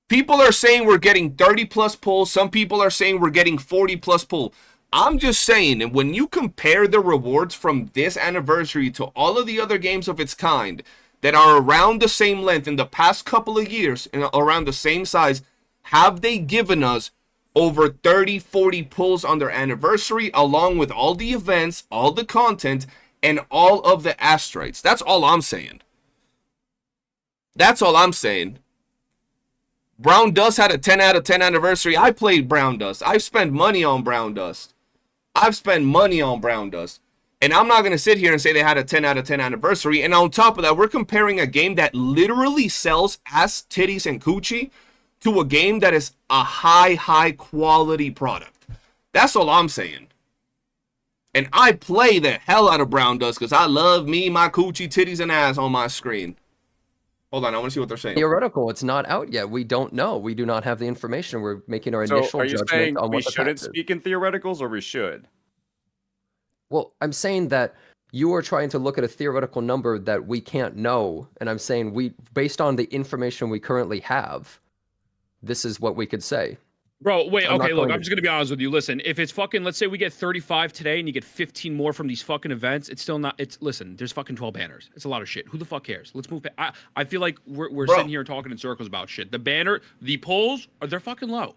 People are saying we're getting 30 plus pulls. Some people are saying we're getting 40 plus pull. I'm just saying, and when you compare the rewards from this anniversary to all of the other games of its kind that are around the same length in the past couple of years and around the same size, have they given us over 30, 40 pulls on their anniversary, along with all the events, all the content, and all of the asteroids? That's all I'm saying. That's all I'm saying. Brown Dust had a 10 out of 10 anniversary. I played Brown Dust. I've spent money on Brown Dust. And I'm not going to sit here and say they had a 10 out of 10 anniversary. And on top of that, we're comparing a game that literally sells ass, titties, and coochie to a game that is a high quality product. That's all I'm saying. And I play the hell out of Brown Dust because I love me, my coochie, titties, and ass on my screen. Hold on, I want to see what they're saying. Theoretical, it's not out yet. We don't know. We do not have the information. We're making our So initial are you judgment saying on we what the shouldn't fact is. speak in theoreticals, or we should? Well, I'm saying that you are trying to look at a theoretical number that we can't know, and I'm saying based on the information we currently have, this is what we could say. Bro, wait, I'm not okay, look, going I'm to- just gonna be honest with you. Listen, if it's fucking, let's say we get 35 today and you get 15 more from these fucking events, it's still not, listen, there's fucking 12 banners. It's a lot of shit. Who the fuck cares? Let's move. I feel like we're Bro. sitting here talking in circles about shit. The polls, they're fucking low.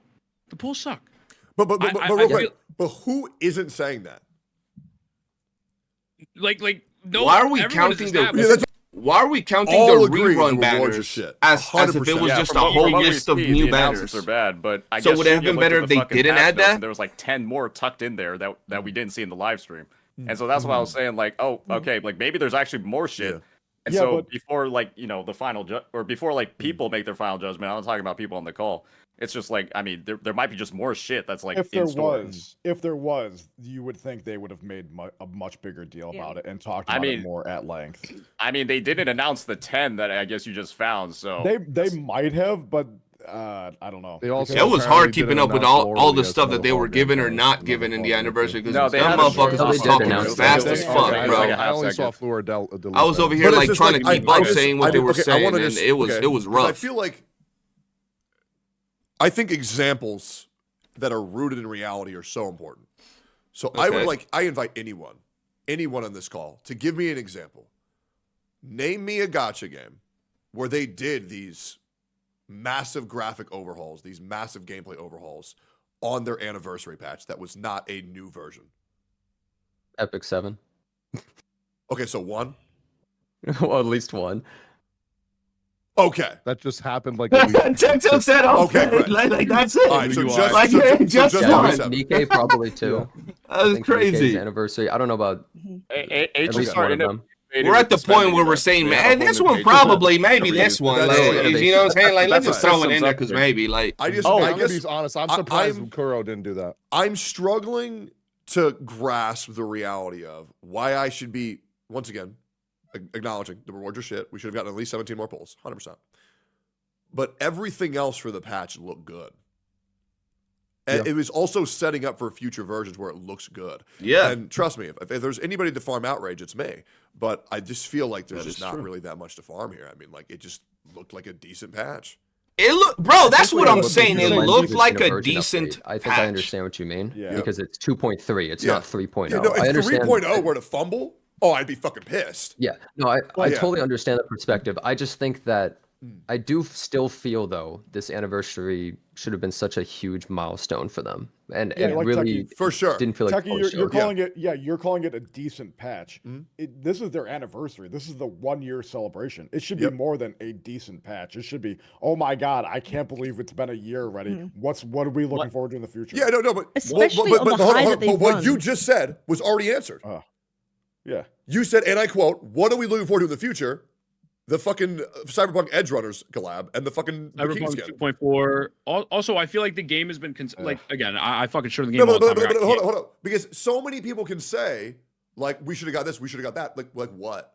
The polls suck. But real quick, feel- but who isn't saying that? Like, no. Why are we everyone is counting the? established. Yeah, that's Why are we counting All the agree rerun the rewards are banners shit. as if it 100%. was Yeah, just a From whole what we list of see, new the announcements banners? are bad, but I So guess would it have you been looked better at if the they fucking didn't patch add notes that? and there was like 10 more tucked in there that we didn't see in the live stream. And so that's why I was saying, like, oh, okay, like maybe there's actually more shit. Yeah. And Yeah, so but- before, like, you know, the final or before like people make their final judgment, I'm not talking about people on the call. It's just like, I mean, there might be just more shit that's like If in there store. was, you would think they would have made a much bigger deal Yeah. about it and talked I about it mean- more at length. I mean, they didn't announce the 10 that I guess you just found. So They might have, but I don't know. They also It was apparently hard didn't keeping up with announce all Lord the as stuff one that of they the were ball given or games. not given in the anniversary because No, them they had a motherfuckers short was announcement. talking They as did fast announce as it. fuck, Yeah, bro. like a I half only saw second. Fleur I was over here But it's like just trying to like, keep I up just- saying what I they mean, were okay, I saying, wanna and just- it was okay, 'cause rough. I feel like I think examples that are rooted in reality are so important. So I invite anyone on this call to give me an example. Name me a gacha game where they did these massive graphic overhauls, these massive gameplay overhauls on their anniversary patch that was not a new version? Epic 7. Okay, so 1. Well, at least 1. Okay. That just happened like a week. Tecto said, Okay, okay, great. like that's it. All right, so You just, are. Like, so, yeah, so just just one. one. seven. Nikkei probably too. That was I think Nikkei's crazy. anniversary. I don't know about at least HSR one of them. We're at the point where we're saying, man, this one probably, maybe this one. That's Like, true. you know what I'm saying? Like, let's That's just what throw it in systems there because upgrade. maybe, like, I just, I'm I gonna guess be honest. I'm I- surprised I'm- Kuro didn't do that. I'm struggling to grasp the reality of why I should be, once again, acknowledging the rewards are shit. We should have gotten at least 17 more pulls, 100%. But everything else for the patch looked good. And it was also setting up for future versions where it looks good. yeah. And trust me, if there's anybody to farm outrage, it's me. But I just feel like there's That just is not true. really that much to farm here. I mean, like, it just looked like a decent patch. It look, bro. That's what I'm What saying. the It Legends looked is like in a version decent update. I think patch. I understand what you mean. Yeah. Because it's 2.3. It's Yeah. not 3.0. Yeah, no, I if understand. 3.0 were to fumble, oh, I'd be fucking pissed. Yeah. No, I yeah. totally understand that perspective. I just think that Hmm. I do still feel though this anniversary should have been such a huge milestone for them, and Yeah, it like really Techie- For sure. didn't feel like Techie, you're showed. calling it, you're calling it a decent patch. Mhm. This is their anniversary. This is the 1-year celebration. It should Yep. be more than a decent patch. It should be, oh my god, I can't believe it's been a year already. What are we looking forward to in the future? Yeah, no, but Especially on the hold high hold that they've but what run. you just said was already answered. Yeah. You said, and I quote, "What are we looking forward to in the future?" The fucking Cyberpunk Edge Runners collab and the fucking the King Cyberpunk skin. 2.4. Also, I feel like the game has been like again. I fucking showed the game No, all the time. but I got hold hit. on, because so many people can say like we should have got this, we should have got that. Like what?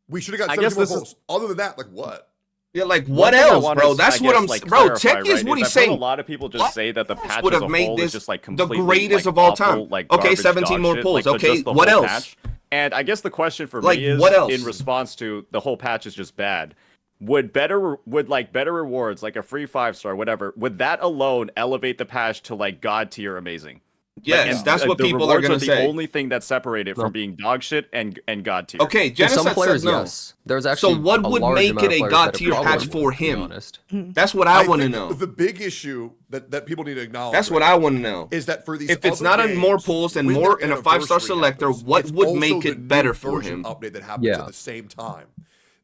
We should have got I 17 guess more this is- polls. Other than that, like what? Yeah, like One what thing I else, wanna, bro? That's I what guess, I'm. like, Bro, clarify, Tech is right, what is he's I've heard saying. A lot of people just What say that the patch would as have a made whole this is just like the completely greatest like, of all awful, time. like, Okay, garbage 17 dog more shit, pulls. like, but Okay, just the what whole else? patch. And I guess the question for Like, me is, what else? in response to the whole patch is just bad. Would better rewards, like a free 5-star, whatever, would that alone elevate the patch to like god tier amazing? Yes, and that's what the people are rewards gonna the say. only thing that separate it No. from being dog shit and god tier. Okay, For Genesis some players, said no. yes. There's actually So what a would large make amount it of a players god that tier have patch problems for with it, to be him? honest. That's what I want to think know. The big issue that people need to acknowledge. That's what I want to know. is that for these If it's other not on more games, pulls and when more their in a 5-star anniversary selector, happens, what it's would also make the it new better for version him? update that happens Yeah. at the same time.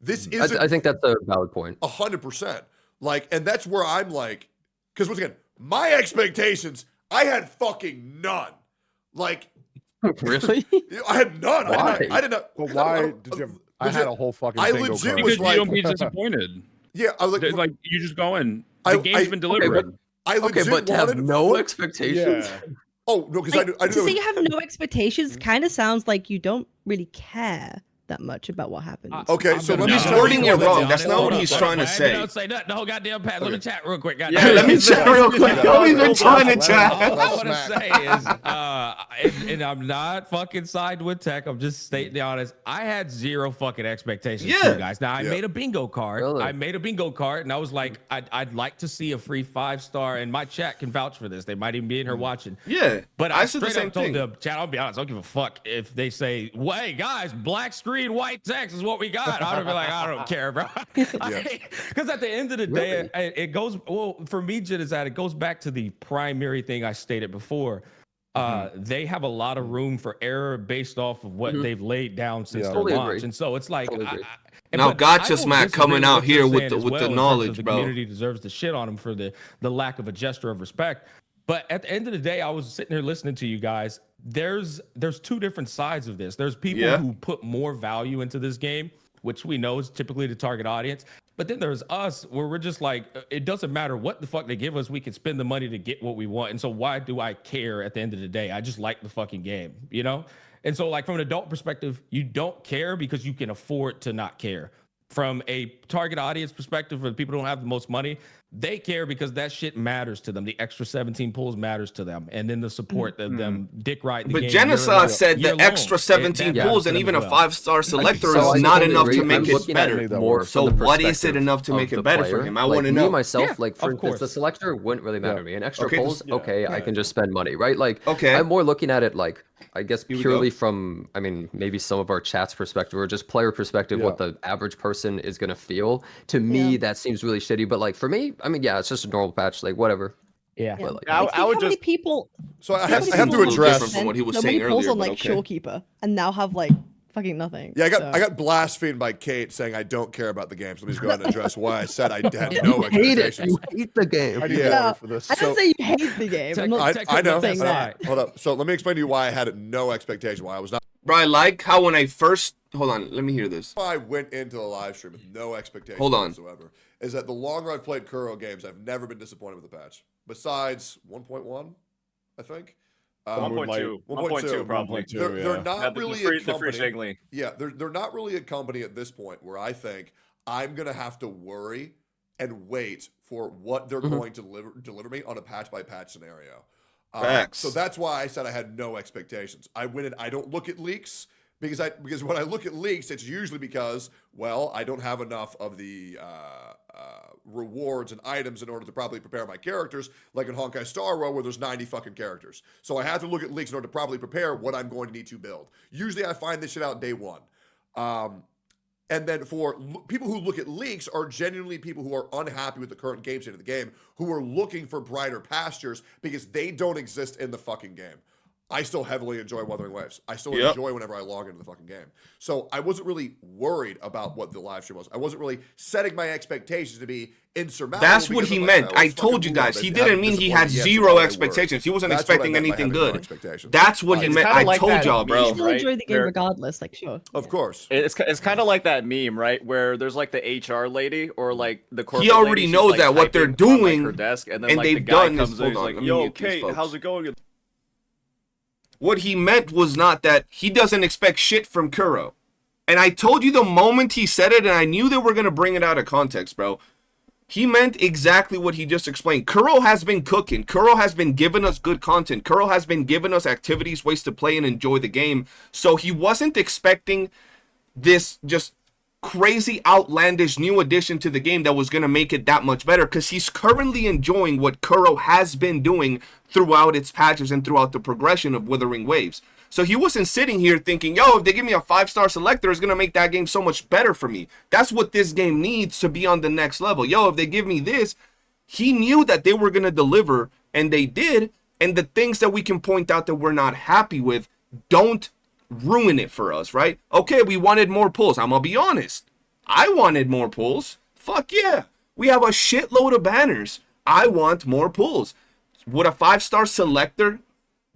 This I isn't think that's a valid point. 100%. Like, and that's where I'm like, because once again, my expectations, I had fucking none. Like, Really? I had none. Why? I did not. But because I why don't- did you have- I had a whole fucking I bingo legit card. was Because like- you don't be disappointed. Yeah, I was like, Like you just go in. I- The game's I- been Okay, delivered. I Okay, legit but to have wanted no full- expectations. Yeah. Oh no, because Like, I to knew. say you have no expectations kind of sounds like you don't really care that much about what happens. Okay, so let me He's tell you wording it what wrong. that's That's not what Hold he's up, trying to man. say. Don't say nothing. The whole goddamn pass. Let me chat real quick. Yeah, goddamn. let me chat real quick. Kobe's been trying to chat. All I want to say is, and I'm not fucking siding with Tech. I'm just stating the honest. I had zero fucking expectations for Yeah. you guys. Now I Yeah. made a bingo card. Really? I made a bingo card, and I was like, I'd like to see a free 5-star. And my chat can vouch for this. They might even be in here watching. Yeah, But I I said the straight same up told thing. the chat, I'll be honest, I don't give a fuck if they say, "Hey guys, black screen, white text is what we got." I'd be like, I don't care, bro. Because at the end of the day, it goes. Well, for me, Jit, is that it goes back to the primary thing I stated before. They have a lot of room for error based off of what they've laid down since Yeah. their Totally launch, agree. and so it's like. Totally agree. Now, but I Gotcha don't Smack disagree coming with out what you're here with saying the as with the well in terms knowledge, of the bro. community deserves to shit on them for the lack of a gesture of respect. But at the end of the day, I was sitting here listening to you guys. There's two different sides of this. There's people Yeah. who put more value into this game, which we know is typically the target audience. But then there's us where we're just like, it doesn't matter what the fuck they give us. We can spend the money to get what we want. And so why do I care at the end of the day? I just like the fucking game, you know? And so like from an adult perspective, you don't care because you can afford to not care. From a target audience perspective, for the people who don't have the most money, they care because that shit matters to them. The extra 17 pulls matters to them. And then the support of them dick right. But Genesis said the extra 17 pulls and even a 5-star selector So I is not totally enough agree. to I'm make it looking at better. it more So from the what is it perspective enough to of make the it better for player. him? I Like, want to me know. myself, Yeah, like for of instance, the course. selector wouldn't really matter to me. An extra Okay, pulls, just- yeah, okay, I right. can just spend money, right? Like, Okay. I'm more looking at it like, I guess we purely go. from, I mean, maybe some of our chat's perspective or just player perspective, what the average person is gonna feel. To me, Yeah. that seems really shitty. But like for me, I mean, yeah, it's just a normal patch, like whatever. Yeah. But, like, I Like, think would how many just people. So I think have, how I many have to people different address. from what he was so saying many polls earlier, on but like okay. Shorekeeper and now have like fucking nothing. Yeah, so. I got blasphemed by Kate saying I don't care about the game. So let me just go ahead and address why I said I had no Hate it. expectations. You hate the game. I need Yeah. water No, for this. I didn't So- say you hate the game. I'm not I know. saying that. Hold up. So let me explain to you why I had no expectation. Why I was not. Bro, I like how when I first hold on, let me hear this. Why I went into the live stream with no expectations Hold on. whatsoever is that the longer I've played Kuro games, I've never been disappointed with the patch. Besides 1.1, I think. 1.2, 1.2 probably. 1.2, They're yeah. not really a the free company. Jiggly. Yeah, they're not really a company at this point where I think I'm gonna have to worry and wait for what they're going to deliver me on a patch by patch scenario. Facts. So that's why I said I had no expectations. I went in, I don't look at leaks because when I look at leaks, it's usually because, well, I don't have enough of the rewards and items in order to properly prepare my characters, like in Honkai Star Rail, where there's 90 fucking characters. So I have to look at leaks in order to properly prepare what I'm going to need to build. Usually I find this shit out day one. And then for people who look at leaks are genuinely people who are unhappy with the current game state of the game, who are looking for brighter pastures because they don't exist in the fucking game. I still heavily enjoy Wuthering Waves. I still enjoy whenever I log into the fucking game. So I wasn't really worried about what the live stream was. I wasn't really setting my expectations to be insurmountable. That's what because he I'm like, meant. "Oh, I it's told fucking you cool, guys. but He haven't didn't mean he had disappointed yet, so zero why would I expectations. He wasn't That's what I expecting meant by anything having no good. expectations. That's what he It's meant. kinda I like told that y'all, meme, bro. You still right? enjoy the game They're- regardless, like sure. Of course. It's kind of like that meme, right? Where there's like the HR lady or like the corporate. He already lady, she's, knows like, that what they're typing on, like, doing, her desk, and then and like the they've guy done this- comes in, hold he's on, like, let me "Yo, mute these Kate, folks. how's it going?" What he meant was not that he doesn't expect shit from Kuro. And I told you the moment he said it, and I knew they were going to bring it out of context, bro. He meant exactly what he just explained. Kuro has been cooking. Kuro has been giving us good content. Kuro has been giving us activities, ways to play and enjoy the game. So he wasn't expecting this just crazy, outlandish new addition to the game that was going to make it that much better, because he's currently enjoying what Kuro has been doing throughout its patches and throughout the progression of Wuthering Waves. So he wasn't sitting here thinking, yo, if they give me a 5-star selector, it's going to make that game so much better for me. That's what this game needs to be on the next level. Yo, if they give me this, he knew that they were going to deliver, and they did. And the things that we can point out that we're not happy with don't ruin it for us, right? Okay, we wanted more pulls. I'm going to be honest. I wanted more pulls. Fuck yeah. We have a shitload of banners. I want more pulls. Would a 5-star selector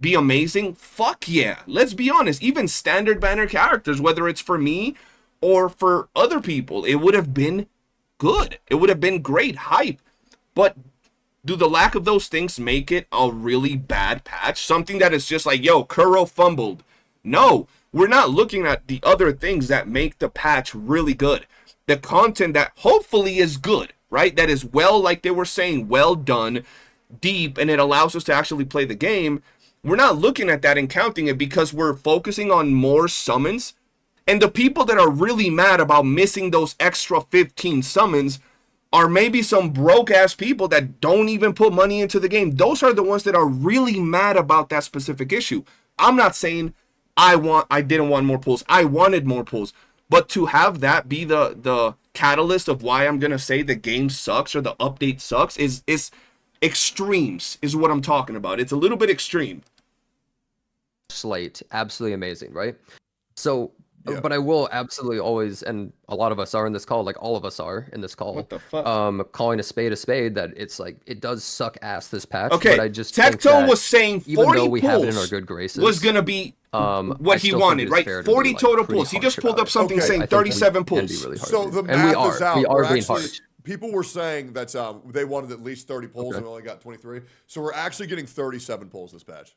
be amazing? Fuck yeah. Let's be honest. Even standard banner characters, whether it's for me or for other people, it would have been good. It would have been great hype. But do the lack of those things make it a really bad patch? Something that is just like, yo, Kuro fumbled. No, we're not looking at the other things that make the patch really good. The content that hopefully is good, right? That is well, like they were saying, well done, deep, and it allows us to actually play the game. We're not looking at that and counting it because we're focusing on more summons. And the people that are really mad about missing those extra 15 summons are maybe some broke-ass people that don't even put money into the game. Those are the ones that are really mad about that specific issue. I'm not saying I didn't want more pulls. I wanted more pulls. But to have that be the catalyst of why I'm going to say the game sucks or the update sucks is extremes is what I'm talking about. It's a little bit extreme. Slate, absolutely amazing, right? So, Yeah. but I will absolutely always, and a lot of us are in this call, like all of us are in this call. What the fuck? Calling a spade, that it's like it does suck ass this patch. Okay, but I just think Tecto that was saying 40 even though we have it in pulls our good graces, was going to be I what he still think wanted, it's right? fair to be, 40 like, total pretty pulls. He harsh just pulled about up it. something Okay. saying I think we 37 can be pulls. really hard So to the do. math And we is out. We are We're being actually, harsh. people were saying that they wanted at least 30 pulls Okay. and we only got 23. So we're actually getting 37 pulls this patch.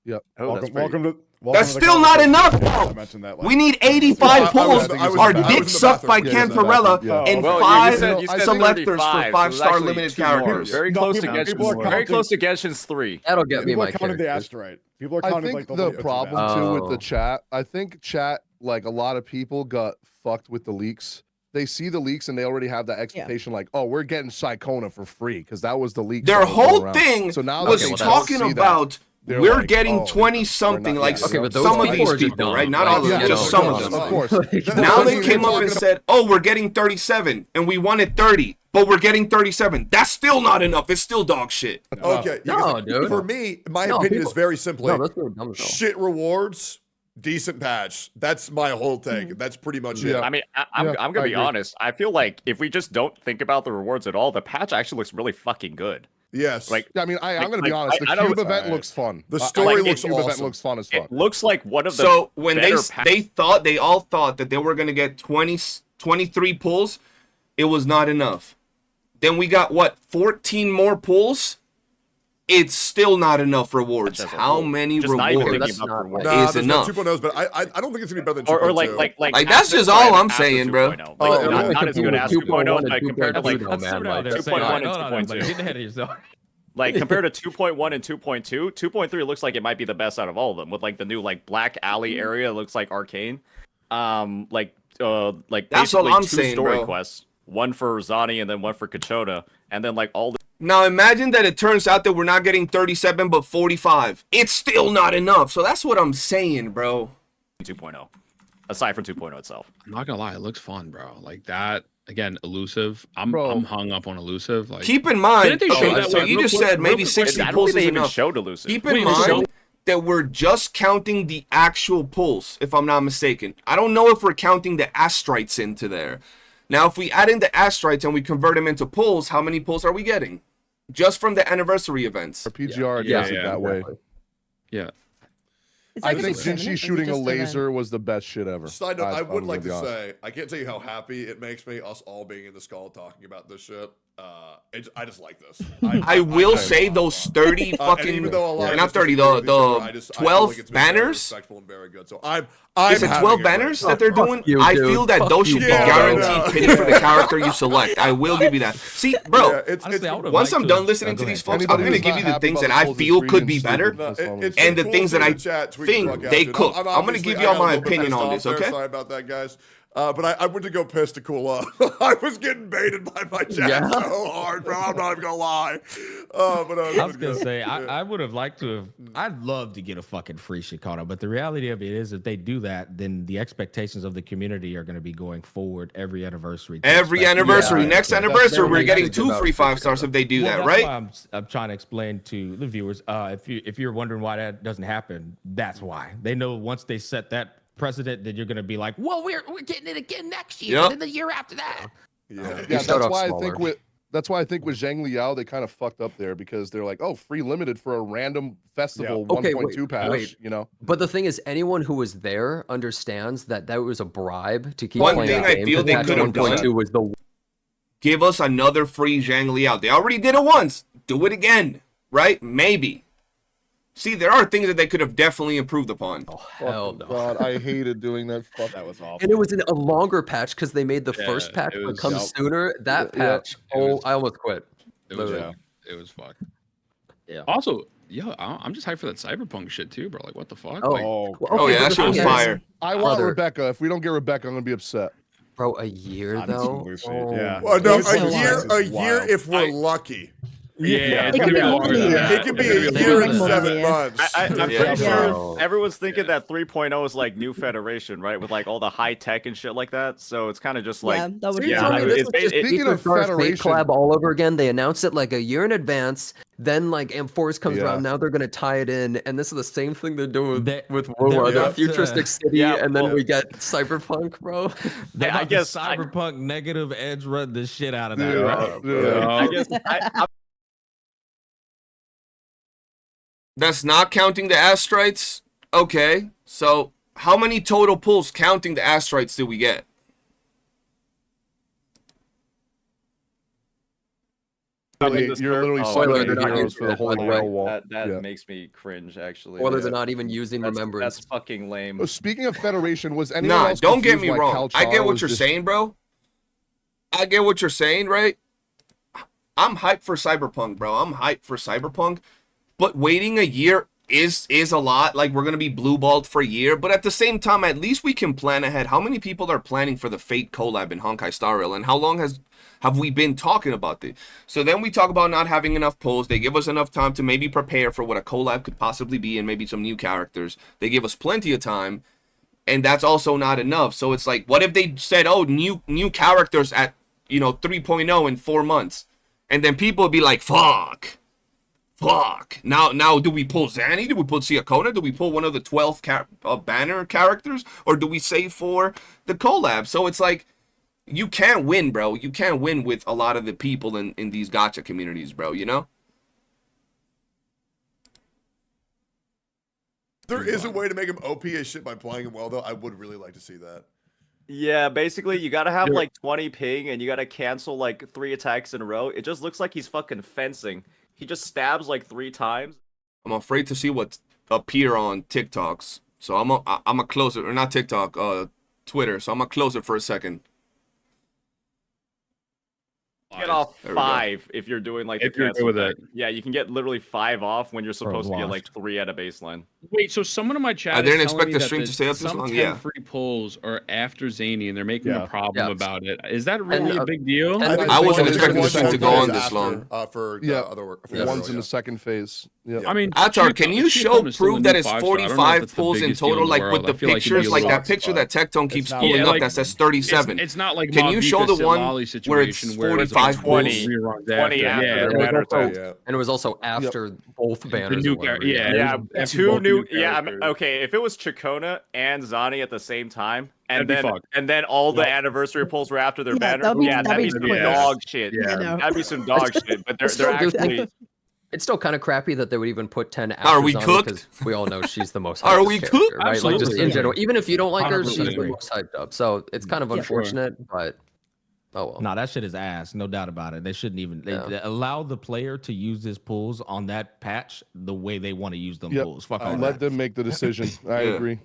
Yep. Oh, that's welcome pretty- to That's the still not conversation. enough, I bro. mentioned that We last need time. 85 I was- pulls. I was in Our the- I was in dick the sucked by bathroom. Yeah, he's in the Cantarella bathroom, yeah. and Well, five you said selectors 35, for so 5-star there's actually limited 2 more. characters. Very No, close to people are Genshin's. Very counting- close to Genshin's 3. That'll get me People my are counting the character. asteroid. People are I counting think like the the problem too with the Oh. chat, I think chat, like a lot of people got fucked with the leaks. They see the leaks and they already have that expectation, like, oh, we're getting Psychona for free because that was the leak. Their that was going whole around. thing so now was that they don't talking see that, about they're we're like, getting oh, 20 something, we're not- like yeah, Okay, but those some of people these are just people, dumb. right? Not Like, all of them, yeah, just no, some no, of no, them. Of course. Now they That's came what up we're and talking said, oh, we're getting 37, and we wanted 30. but we're getting 37. That's still not enough. It's still dog shit. Okay. No, dude. For me, my No, opinion people- is very simply No, that's what dumb as hell. shit rewards, decent patch. That's my whole take. That's pretty much it. I mean, I'm Yeah, gonna I be agree. honest. I feel like if we just don't think about the rewards at all, the patch actually looks really fucking good. Yes. Like, Yeah, I mean, I'm gonna be like, honest. The I don't- cube event looks fun. The I story think looks the cube event awesome. looks fun as fuck. it looks like one of the So when better they all thought that they were gonna get 23 pulls, it was not enough. Then we got what, 14 more pulls? It's still not enough rewards. That's a How whole- many just not even rewards? thinking about rewards. Nah, is there's enough. no 2.0s, but I don't think it's gonna be better than 2.2. Or like Like, that's just all I'm saying, bro. Like, Oh, not as good as 2.0, 2.1 but and compared to like 2.2 That's man, what like, they're that's saying. 2.1 and Hold on, 2.2. everybody. Get ahead of yourself. Like compared to 2.1 and 2.2, 2.3 looks like it might be the best out of all of them. With like the new like Black Alley area, it looks like Arcane. Like That's all basically I'm two saying, story bro. quests, one for Zani and then one for Kachota, and then like all the Now imagine that it turns out that we're not getting 37 but 45. It's still not enough. So that's what I'm saying, bro. 2.0, aside from 2.0 itself. I'm not gonna lie, it looks fun, bro. Like that again, elusive. I'm Bro. hung up on elusive. Like Keep in mind, Didn't they show okay, that so one? you Real just quick- said real maybe quick 60 question. I don't pulls think they is even enough. showed elusive. Keep in Wait, mind so- that we're just counting the actual pulls, if I'm not mistaken. I don't know if we're counting the astrites into there. Now, if we add in the astrites and we convert them into pulls, how many pulls are we getting? Just from the anniversary events. Our PGR Yeah, does it yeah, that way. yeah. It's I like think a tournament, or Jinchi is it shooting a just an event? laser was the best shit ever. Side note, I would I'm like gonna to be honest. say, I can't tell you how happy it makes me, us all being in the skull talking about this shit. I just like this. I will say have those fun. 30 And fucking, even though a lot of not us 30, disagree with each other, the I feel 12 like it's been very banners. respectful and very good. So I'm Is it having 12 a great banners time. that they're doing? you, I dude. feel that Fuck those you, should be Bob. guaranteed Yeah, pity for the character you select. I will give you that. See, bro, Yeah, it's Honestly, I would've once liked I'm to done have- listening go to these ahead. folks, I'm Anybody going to who's give not you the happy things about that I Cold feel could be Ingredients, better. stupid. No, That's fine. it's And been the cool things that seeing I the chat tweet the think fuck out, they dude. cook. I'm gonna obviously- give I y'all got a my little bit opinion pissed on off this, there, okay? Sorry about that, guys. But I went to go piss to cool off. I was getting baited by my chat Yeah. so hard, bro. I'm not even gonna lie. But I was gonna say yeah. I would have liked to have. I'd love to get a fucking free Shikana, but the reality of it is, if they do that, then the expectations of the community are going to be going forward every anniversary. to Every expect- anniversary, Yeah, next that's anniversary, very we're nice getting to 2 give out free free 5-stars if they do Well, that, that's right? why I'm trying to explain to the viewers. If you're wondering why that doesn't happen, that's why. They know once they set that precedent, that you're going to be like, well, we're getting it again next year, Yep. and then the year after that. Yeah. Yeah, start that's off why I smaller. think with Zhang Liao they kind of fucked up there because they're like, oh, free limited for a random festival Yeah. Okay, 1.2 wait, patch, wait. you know. But the thing is, anyone who was there understands that that was a bribe to keep One playing thing the I game. feel they Patch could have done- 1.2 was the Give us another free Zhang Liao. They already did it once. Do it again, right? Maybe. See, there are things that they could have definitely improved upon. hell no. God, I hated doing that. Fuck. That was awful. And it was a longer patch because they made the Yeah, first patch it was- become Yep. sooner. That Yeah, patch, it was- I almost quit. It was Literally. it was fucked. Yeah. Also, I'm just hyped for that cyberpunk shit too, bro. Like, what the fuck? Oh, Like, Oh, Oh, yeah, but that the shit was thing is, fire. I want Other- Rebecca. If we don't get Rebecca, I'm gonna be upset. Bro, a year Honestly, though. Lucy, Oh, yeah. Well, no, It's a so year, wild. a It's year wild. if we're lucky. yeah, It could be more than a year. It could be It's a gonna year like and more than a 7 year. months. I'm Yeah. pretty Yeah. sure everyone's thinking that 3.0 is like new Federation, right? With like all the high tech and shit like that. So it's kind of just like Yeah, that would So you're be telling me fine. this it's is just it- Speaking of Fate Federation- collab all over again. They announced it like a year in advance. Then like AMP4 comes Yeah. around. Now they're gonna tie it in, and this is the same thing they're doing They- with they're WUWA, the about to- futuristic city, Yeah, and then well- we get Cyberpunk, bro. They I about guess to I- cyberpunk negative edge run the shit out of that. Yeah. bro. I guess I'm That's not counting the astrites. Okay, so how many total pulls counting the astrites did we get? You're literally Oh, Spoiler, summoning they're not heroes using for the that, whole by the way. narrow wall. That Yeah. makes me cringe, actually. Or they're That's- not even using remembrance. That's fucking lame. Oh, speaking of Federation, was anyone Nah, else don't get confused me why wrong. I Kalchar get what was you're just- saying, bro. I get what you're saying, right? I'm hyped for Cyberpunk, bro. I'm hyped for Cyberpunk. But waiting a year is a lot. Like, we're going to be blue-balled for a year. But at the same time, at least we can plan ahead. How many people are planning for the Fate collab in Honkai Star Rail? And how long have we been talking about this? So then we talk about not having enough polls. They give us enough time to maybe prepare for what a collab could possibly be and maybe some new characters. They give us plenty of time. And that's also not enough. So it's like, what if they said, oh, new characters at, you know, 3.0 in 4 months. And then people would be like, fuck. Now do we pull Zanny? Do we pull Siakona? Do we pull one of the 12 banner characters? Or do we save for the collab? So it's like, you can't win, bro. You can't win with a lot of the people in these gacha communities, bro, you know? There is a way to make him OP as shit by playing him well, though. I would really like to see that. Yeah, basically, you gotta have like 20 ping, and you gotta cancel like 3 attacks in a row. It just looks like he's fucking fencing. He just stabs like 3 times. I'm afraid to see what appear on TikToks. So I'm a close it, or not TikTok, Twitter. So I'm gonna close it for a second. Get off 5 if you're doing like If the you're cancel good with attack. Yeah, you can get literally 5 off when you're supposed to get like lost. 3 at a baseline. Wait, so someone in my chat I didn't is telling expect me the that stream to stay up this some long, 10 yeah. free pulls are after Zany, and they're making Yeah. a problem Yeah. about it. Is that really And, a big deal? and- think I wasn't one- expecting one the stream to phase go on this after, long. For Yeah. other work. For Yeah. One's in yeah. the second phase. Yeah. I mean, Atar, can you show proof that it's I don't know if 45 that's the pulls in biggest deal total, the like world. with the I feel like it'd be pictures, a like little- that picture that Tectone keeps not pulling Yeah, up like, that says 37. It's not like Can you show the one where it's situation 45 it's pulls? 20 after yeah, their and banner also- attack. Yeah. And it was also after both banners. new or whatever, char- yeah. Yeah, It was 2 both new. new Yeah, characters. okay. If it was Chacona and Zani at the same time, and That'd be then fucked. all the anniversary pulls were after their Yeah, banner, that'd be- yeah, that'd be some quick. dog shit. Yeah, no. That'd be some dog shit. But they're still do actually. It's still kind of crappy that they would even put 10 Are we actors on cooked? because we all know she's the most. Are hyped we character, cooked? Right? Like just Absolutely. in general, even if you don't like her, she's 100% the agree. most hyped up. So it's kind of Yeah. unfortunate, but oh well. No, that shit is ass. No doubt about it. They shouldn't even they allow the player to use his pulls on that patch the way they want to use them Yep. pulls. Fuck all Let that. them make the decision. I Yeah. agree.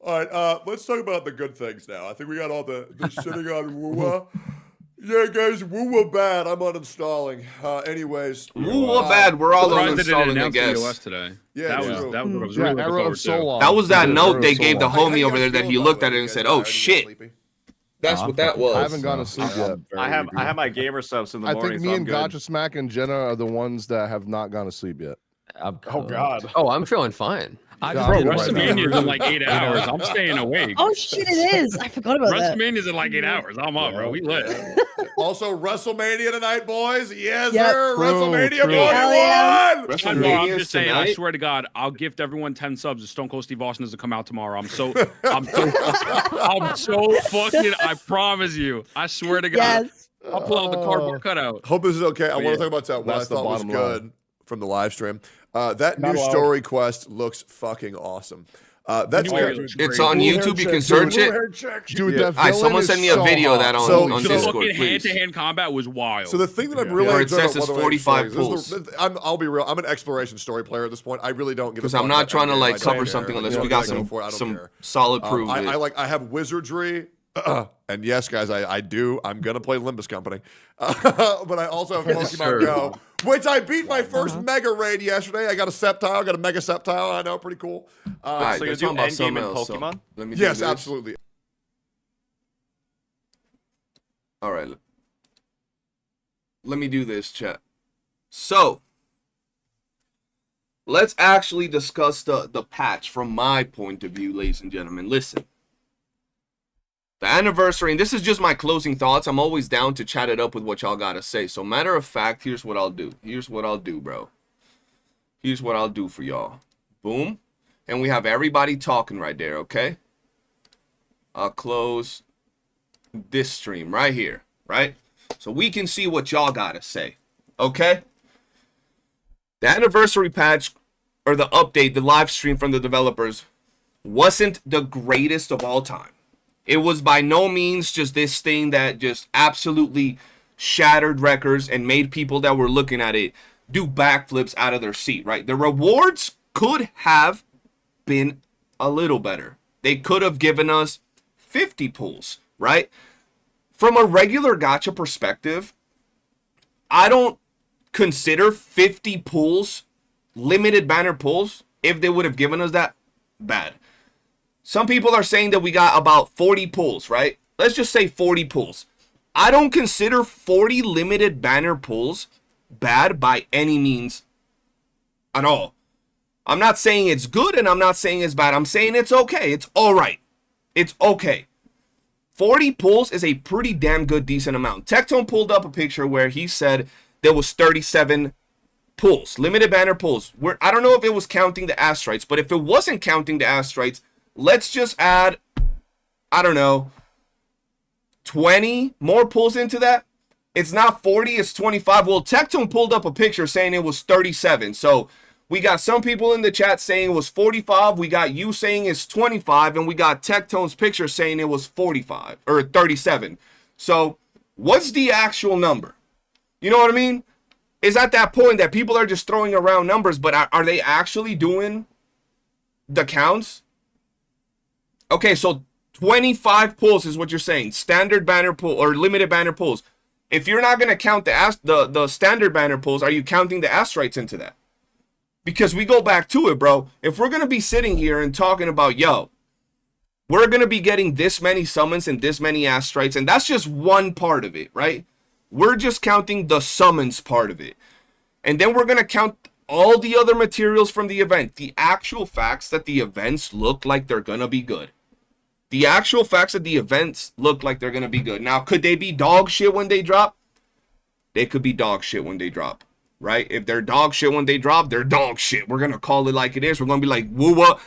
All right, let's talk about the good things now. I think we got all the shitting on Wuwa. Yeah, guys, Wuwa bad. I'm uninstalling. Anyways. Wuwa bad. We're all Surprised they didn't uninstalling, I announce the guess. OS today. Yeah, that true. was what I was Yeah, really looking Era forward of to. Solon. That was that Yeah, note Era they of gave the Solon. homie over there that he looked at it and said, "Oh shit." That's what that was. I haven't gone to sleep yet. I have my gamer subs in the I morning. think so me I'm and good. Gacha Smack and Jenna are the ones that have not gone to sleep yet. I'm Oh cooked. God. Oh, I'm feeling fine. I Yeah, just bro, did right now. WrestleMania's in like 8 hours. I'm staying awake. Oh shit, it is. I forgot about that. WrestleMania's in like 8 hours. I'm up, bro. We lit. Also, WrestleMania tonight, boys. Yes, Yep. sir. True, WrestleMania true. 41. Hell yeah. I'm WrestleMania's just saying, I tonight? swear to God, I'll gift everyone 10 subs if Stone Cold Steve Austin doesn't come out tomorrow. I'm so fucking, I promise you. I swear to God. Yes. I'll pull out the cardboard cutout. Hope this is okay. I want yeah, to talk about what I that's the thought was bottom good line. from the live stream. That Not new allowed. story quest looks fucking awesome. That's New good. area looks It's great. on YouTube. You can search it. Dude, Yeah. that Alright, someone villain send is me a so video of hot. that on, So, on so- The Discord, fucking please. hand-to-hand combat was wild. So the thing that I'm really Where it enjoying says about it's Wuthering 45 Stories, I'll be real. I'm an exploration story player at this point. I really don't give a Because fuck I'm not about trying to any like game. I don't cover care. something Like, unless you we know, got you guys go some for it, I don't some care. solid proof. I have wizardry, and yes, guys, I do. I'm gonna play Limbus Company, but I also have Yes, Pokemon sir. Go, which I beat my first Mega Raid yesterday. I got a Sceptile, I got a Mega Sceptile. I know, pretty cool. Alright, So they're you do talking about endgame something in else, so Pokemon? let me do Yes, this. absolutely. All right. Let me do this, chat. So, let's actually discuss the patch from my point of view, ladies and gentlemen. Listen. The anniversary, and this is just my closing thoughts. I'm always down to chat it up with what y'all got to say. So, matter of fact, here's what I'll do. Here's what I'll do, bro. Here's what I'll do for y'all. Boom. And we have everybody talking right there, okay? I'll close this stream right here, right? So we can see what y'all gotta say, okay? The anniversary patch, or the update, the live stream from the developers, wasn't the greatest of all time. It was by no means just this thing that just absolutely shattered records and made people that were looking at it do backflips out of their seat, right? The rewards could have been a little better. They could have given us 50 pulls, right? From a regular gacha perspective, I don't consider 50 pulls, limited banner pulls, if they would have given us that, bad. Some people are saying that we got about 40 pulls, right? Let's just say 40 pulls. I don't consider 40 limited banner pulls bad by any means at all. I'm not saying it's good and I'm not saying it's bad. I'm saying it's okay. It's all right. It's okay. 40 pulls is a pretty damn good, decent amount. Tectone pulled up a picture where he said there was 37 pulls, limited banner pulls. I don't know if it was counting the asteroids, but if it wasn't counting the asteroids, let's just add, I don't know, 20 more pulls into that. It's not 40, it's 25. Well, Tectone pulled up a picture saying it was 37. So we got some people in the chat saying it was 45. We got you saying it's 25. And we got Tectone's picture saying it was 45 or 37. So what's the actual number? You know what I mean? Is at that point that people are just throwing around numbers, but are they actually doing the counts? Okay, so 25 pulls is what you're saying. Standard banner pull or limited banner pulls. If you're not going to count the standard banner pulls, are you counting the asteroids into that? Because we go back to it, bro. If we're going to be sitting here and talking about, yo, we're going to be getting this many summons and this many asteroids, and that's just one part of it, right? We're just counting the summons part of it. And then we're going to count all the other materials from the event. The actual facts that the events look like they're going to be good. The actual facts of the events look like they're going to be good. Now, could they be dog shit when they drop? They could be dog shit when they drop, right? If they're dog shit when they drop, they're dog shit. We're going to call it like it is. We're going to be like, Wuwa,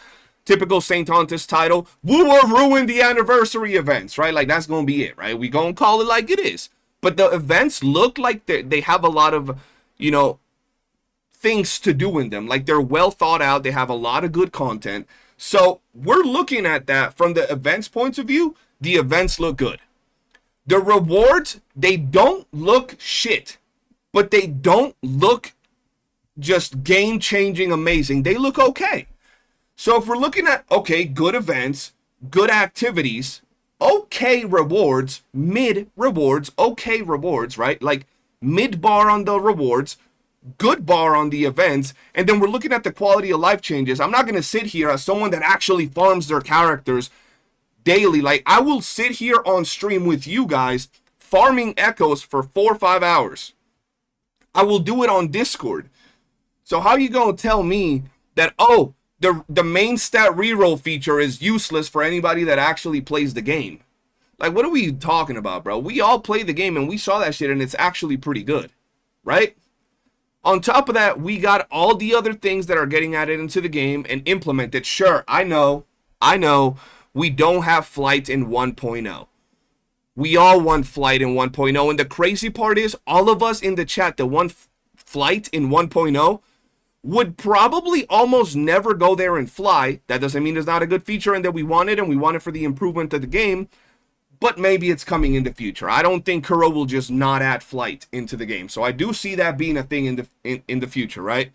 typical St. Tontis title. Wuwa ruined the anniversary events, right? Like, that's going to be it, right? We going to call it like it is. But the events look like they have a lot of, you know, things to do in them. Like, they're well thought out. They have a lot of good content. So we're looking at that from the events points of view. The events look good. The rewards, they don't look shit, but they don't look just game-changing amazing. They look okay. So if we're looking at, okay, good events, good activities, okay rewards, mid rewards, okay rewards, right? Like mid bar on the rewards, good bar on the events, and then we're looking at the quality of life changes. I'm not going to sit here as someone that actually farms their characters daily. Like, I will sit here on stream with you guys farming echoes for 4 or 5 hours. I will do it on Discord. So how you going to tell me that, oh, the main stat reroll feature is useless for anybody that actually plays the game? Like, what are we talking about, bro? We all play the game and we saw that shit and it's actually pretty good, right? On top of that, we got all the other things that are getting added into the game and implemented. Sure, I know, we don't have flight in 1.0. We all want flight in 1.0. And the crazy part is, all of us in the chat that want flight in 1.0 would probably almost never go there and fly. That doesn't mean it's not a good feature and that we want it, and we want it for the improvement of the game. But maybe it's coming in the future. I don't think Kuro will just not add flight into the game. So I do see that being a thing in the future, right?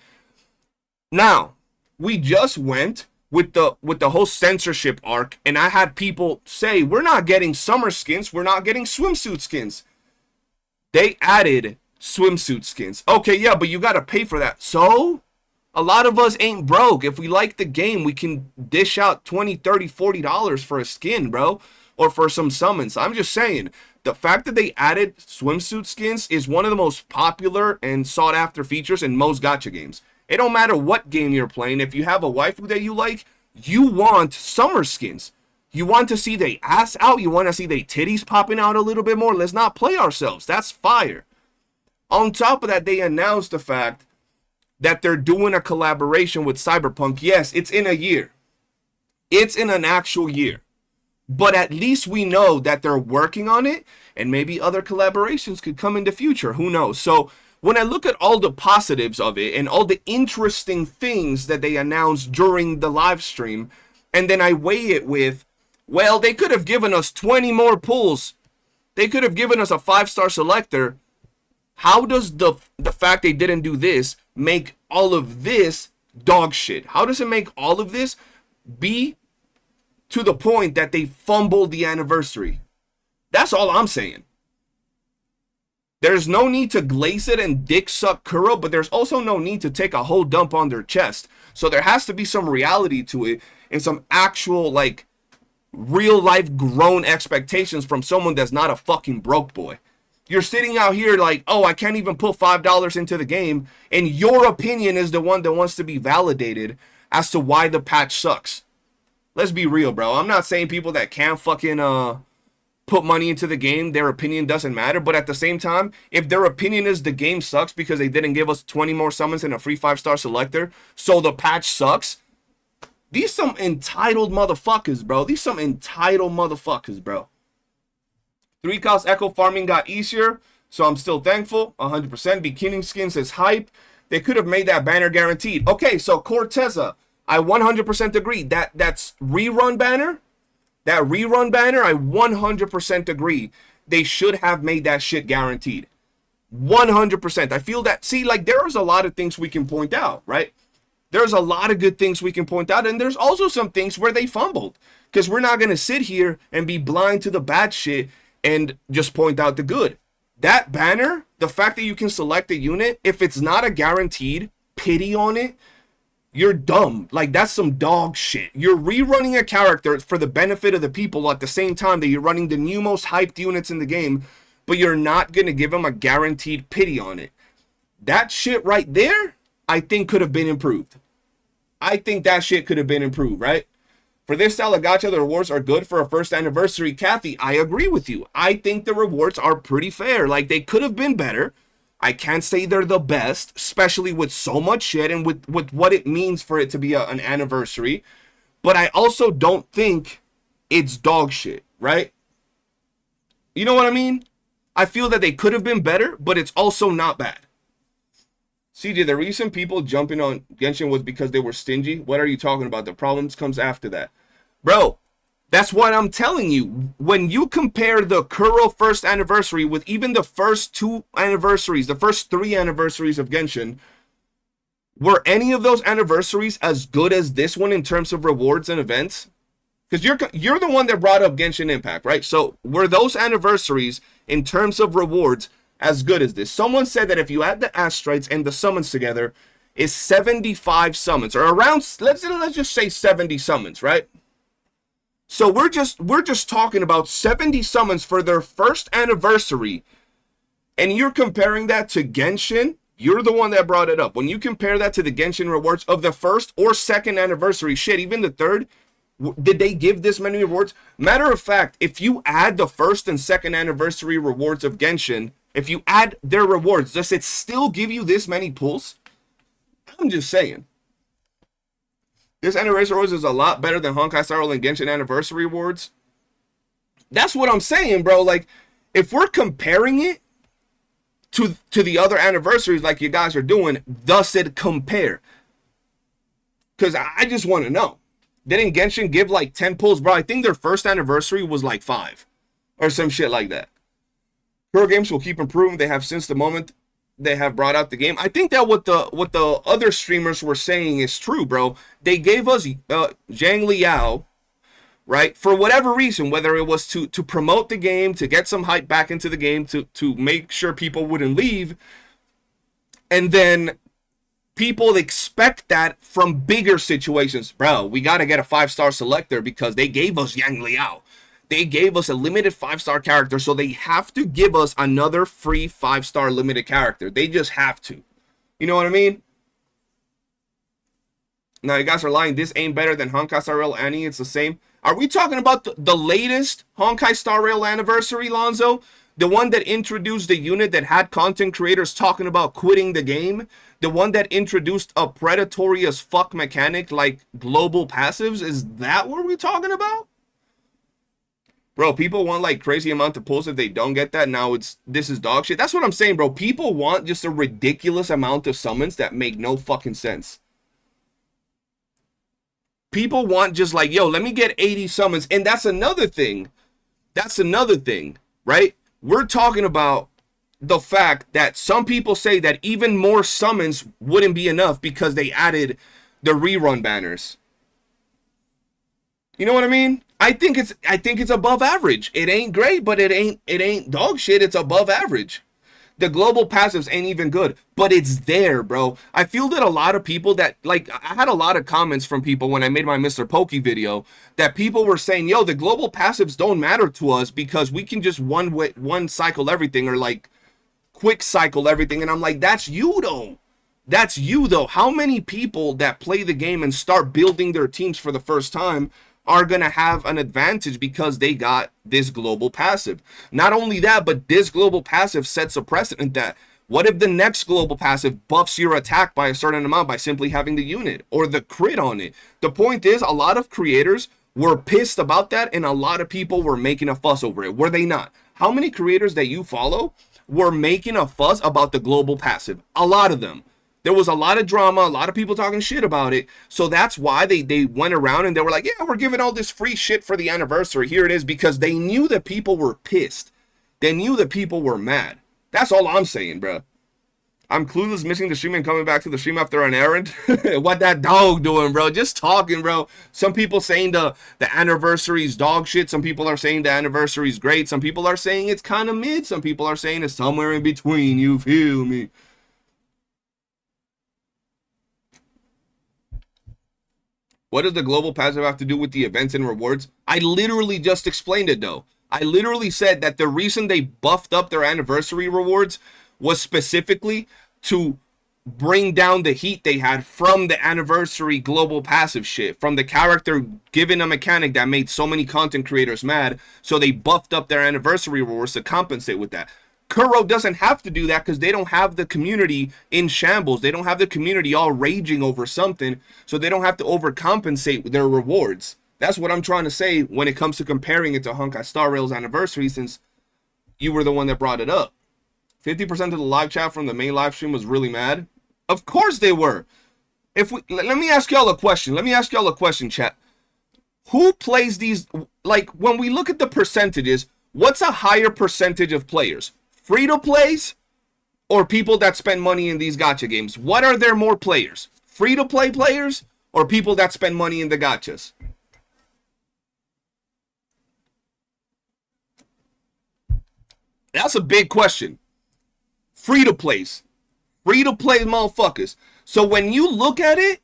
Now, we just went with the whole censorship arc, and I had people say, we're not getting summer skins, we're not getting swimsuit skins. They added swimsuit skins. Okay, yeah, but you gotta pay for that. So, a lot of us ain't broke. If we like the game, we can dish out $20, $30, $40 for a skin, bro. Or for some summons. I'm just saying, the fact that they added swimsuit skins is one of the most popular and sought after features in most gacha games. It don't matter what game you're playing. If you have a waifu that you like, you want summer skins. You want to see their ass out. You want to see their titties popping out a little bit more. Let's not play ourselves. That's fire. On top of that, they announced the fact that they're doing a collaboration with Cyberpunk. Yes, it's in a year. It's in an actual year. But at least we know that they're working on it, and maybe other collaborations could come in the future. Who knows? So when I look at all the positives of it and all the interesting things that they announced during the live stream, and then I weigh it with, well, they could have given us 20 more pulls. They could have given us a 5-star selector. How does the fact they didn't do this make all of this dog shit? How does it make all of this be to the point that they fumbled the anniversary? That's all I'm saying. There's no need to glaze it and dick suck Kuro, but there's also no need to take a whole dump on their chest. So there has to be some reality to it and some actual, like, real life grown expectations from someone that's not a fucking broke boy. You're sitting out here like, oh, I can't even put $5 into the game, and your opinion is the one that wants to be validated as to why the patch sucks. Let's be real, bro. I'm not saying people that can't fucking put money into the game, their opinion doesn't matter. But at the same time, if their opinion is the game sucks because they didn't give us 20 more summons and a free 5-star selector, so the patch sucks, these some entitled motherfuckers, bro. These some entitled motherfuckers, bro. 3-cost echo farming got easier, so I'm still thankful. 100%. Bikini skins is hype. They could have made that banner guaranteed. Okay, so Corteza, I 100% agree. That's rerun banner. That rerun banner, I 100% agree. They should have made that shit guaranteed. 100%. I feel that, see, like, there's a lot of things we can point out, right? There's a lot of good things we can point out, and there's also some things where they fumbled. Because we're not going to sit here and be blind to the bad shit and just point out the good. That banner, the fact that you can select a unit, if it's not a guaranteed pity on it, you're dumb. Like, that's some dog shit. You're rerunning a character for the benefit of the people at the same time that you're running the new most hyped units in the game, but you're not going to give them a guaranteed pity on it. That shit right there, I think could have been improved. I think that shit could have been improved, right? For this style of gacha, the rewards are good for a first anniversary. Kathy, I agree with you. I think the rewards are pretty fair. Like, they could have been better. I can't say they're the best, especially with so much shit and with what it means for it to be an anniversary. But I also don't think it's dog shit, right? You know what I mean? I feel that they could have been better, but it's also not bad. CJ, the reason people jumping on Genshin was because they were stingy. What are you talking about? The problems comes after that. Bro, that's what I'm telling you. When you compare the Kuro first anniversary with even the first 2 anniversaries, the first 3 anniversaries of Genshin, were any of those anniversaries as good as this one in terms of rewards and events? Because you're the one that brought up Genshin Impact, right? So were those anniversaries in terms of rewards as good as this? Someone said that if you add the astrites and the summons together, is 75 summons, or around, let's just say 70 summons, right? So we're just talking about 70 summons for their first anniversary, and you're comparing that to Genshin. You're the one that brought it up. When you compare that to the Genshin rewards of the first or second anniversary, shit, even the third, did they give this many rewards? Matter of fact, if you add the first and second anniversary rewards of Genshin, if you add their rewards, does it still give you this many pulls? I'm just saying. This anniversary rewards is a lot better than Honkai Star Rail and Genshin anniversary rewards. That's what I'm saying, bro. Like, if we're comparing it to the other anniversaries like you guys are doing, does it compare? Because I just want to know. Didn't Genshin give like 10 pulls, bro? I think their first anniversary was like 5 or some shit like that. Pro games will keep improving. They have since the moment they have brought out the game. I think that what the other streamers were saying is true, bro. They gave us Zhang Liao, right? For whatever reason, whether it was to promote the game, to get some hype back into the game, to make sure people wouldn't leave. And then people expect that from bigger situations. Bro, we got to get a 5-star selector because they gave us Yang Liao. They gave us a limited 5-star character, so they have to give us another free 5-star limited character. They just have to. You know what I mean? Now, you guys are lying. This ain't better than Honkai Star Rail Annie. It's the same. Are we talking about the latest Honkai Star Rail anniversary, Lonzo? The one that introduced the unit that had content creators talking about quitting the game? The one that introduced a predatory as fuck mechanic like global passives? Is that what we're talking about? Bro, people want like crazy amount of pulls if they don't get that. Now this is dog shit. That's what I'm saying, bro. People want just a ridiculous amount of summons that make no fucking sense. People want just like, yo, let me get 80 summons. And that's another thing. That's another thing, right? We're talking about the fact that some people say that even more summons wouldn't be enough because they added the rerun banners. You know what I mean? I think it's above average. It ain't great, but it ain't dog shit. It's above average. The global passives ain't even good, but it's there, bro. I feel that a lot of people that, like, I had a lot of comments from people when I made my Mr. Pokey video that people were saying, yo, the global passives don't matter to us because we can just one cycle everything, or like quick cycle everything. And I'm like, that's you though. That's you though. How many people that play the game and start building their teams for the first time are going to have an advantage because they got this global passive. Not only that, but this global passive sets a precedent that what if the next global passive buffs your attack by a certain amount by simply having the unit or the crit on it? The point is, a lot of creators were pissed about that, and a lot of people were making a fuss over it. Were they not? How many creators that you follow were making a fuss about the global passive? A lot of them. There was a lot of drama, a lot of people talking shit about it. So that's why they went around and they were like, yeah, we're giving all this free shit for the anniversary. Here it is, because they knew that people were pissed. They knew that people were mad. That's all I'm saying, bro. I'm clueless, missing the stream and coming back to the stream after an errand. What that dog doing, bro? Just talking, bro. Some people saying the anniversary's dog shit. Some people are saying the anniversary's great. Some people are saying it's kind of mid. Some people are saying it's somewhere in between. You feel me? What does the global passive have to do with the events and rewards? I literally just explained it, though. I literally said that the reason they buffed up their anniversary rewards was specifically to bring down the heat they had from the anniversary global passive shit, from the character giving a mechanic that made so many content creators mad. So they buffed up their anniversary rewards to compensate with that. Kuro doesn't have to do that because they don't have the community in shambles. They don't have the community all raging over something, so they don't have to overcompensate with their rewards. That's what I'm trying to say when it comes to comparing it to Honkai Star Rail's anniversary, since you were the one that brought it up. 50% of the live chat from the main live stream was really mad. Of course they were. Let me ask y'all a question. Let me ask y'all a question, chat. Who plays these? Like, when we look at the percentages, what's a higher percentage of players? Free-to-plays or people that spend money in these gacha games? What are there more players? Free-to-play players or people that spend money in the gachas? That's a big question. Free-to-plays. Free-to-play motherfuckers. So when you look at it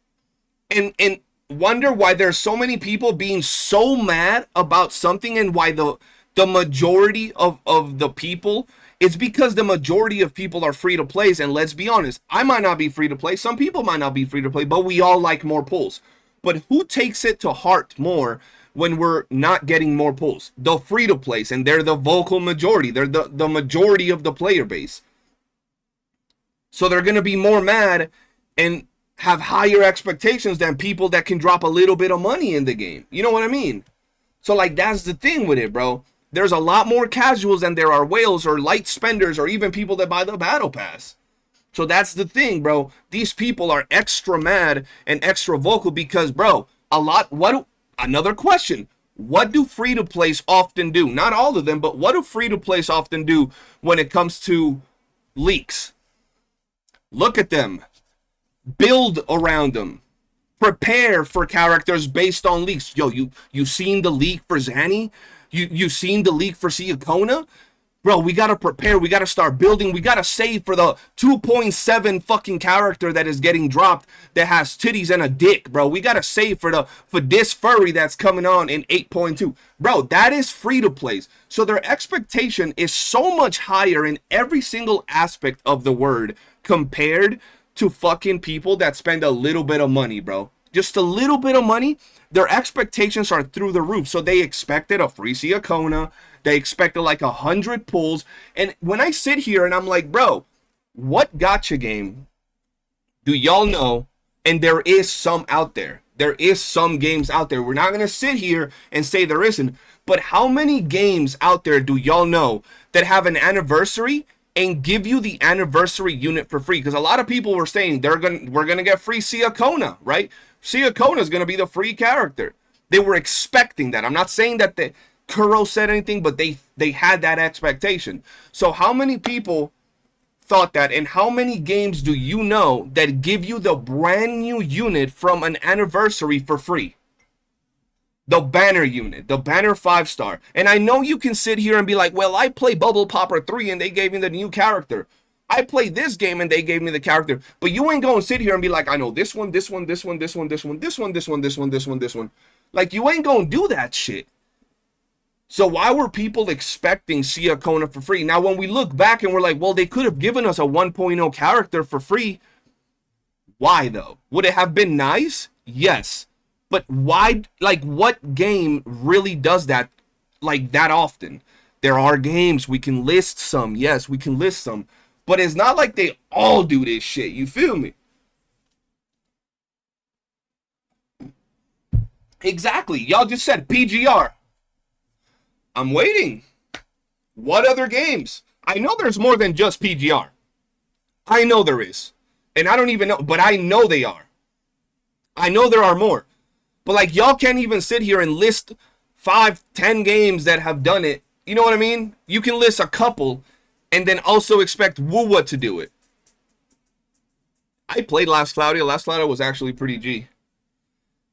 and wonder why there's so many people being so mad about something and why the majority of the people, it's because the majority of people are free to play. And let's be honest, I might not be free to play. Some people might not be free to play, but we all like more pulls. But who takes it to heart more when we're not getting more pulls? The free to plays, and they're the vocal majority. They're the majority of the player base. So they're going to be more mad and have higher expectations than people that can drop a little bit of money in the game. You know what I mean? So like, that's the thing with it, bro. There's a lot more casuals than there are whales or light spenders or even people that buy the battle pass. So that's the thing, bro. These people are extra mad and extra vocal because, bro, another question. What do free-to-plays often do? Not all of them, but what do free-to-plays often do when it comes to leaks? Look at them. Build around them. Prepare for characters based on leaks. Yo, you seen the leak for Zanny? You seen the leak for Siakona? Bro, we gotta prepare. We gotta start building. We gotta save for the 2.7 fucking character that is getting dropped that has titties and a dick, bro. We gotta save for this furry that's coming on in 8.2. Bro, that is free to plays. So their expectation is so much higher in every single aspect of the word compared to fucking people that spend a little bit of money, bro. Just a little bit of money. Their expectations are through the roof. So they expected a free Siakona. They expected like 100 pulls. And when I sit here and I'm like, bro, what gacha game do y'all know? And there is some out there. There is some games out there. We're not going to sit here and say there isn't. But how many games out there do y'all know that have an anniversary and give you the anniversary unit for free? Because a lot of people were saying we're gonna get free Siakona, right? Siakona is gonna be the free character. They were expecting that. I'm not saying that the Kuro said anything, but they had that expectation. So how many people thought that, and how many games do you know that give you the brand new unit from an anniversary for free? The banner unit, the banner 5-star. And I know you can sit here and be like, well, I play Bubble Popper 3 and they gave me the new character. I played this game and they gave me the character. But you ain't gonna sit here and be like, I know this one, this one, this one, this one, this one, this one, this one, this one, this one, this one. Like, you ain't gonna do that shit. So why were people expecting Siakona for free? Now, when we look back and we're like, well, they could have given us a 1.0 character for free. Why, though? Would it have been nice? Yes. But why, like, what game really does that, like, that often? There are games, we can list some, yes, we can list some, but it's not like they all do this shit, you feel me? Exactly, y'all just said PGR. I'm waiting. What other games? I know there's more than just PGR. I know there is. And I don't even know, but I know they are. I know there are more. But like, y'all can't even sit here and list 5, 10 games that have done it. You know what I mean? You can list a couple and then also expect Wuwa to do it. I played Last Claudia. Last Claudia was actually pretty G.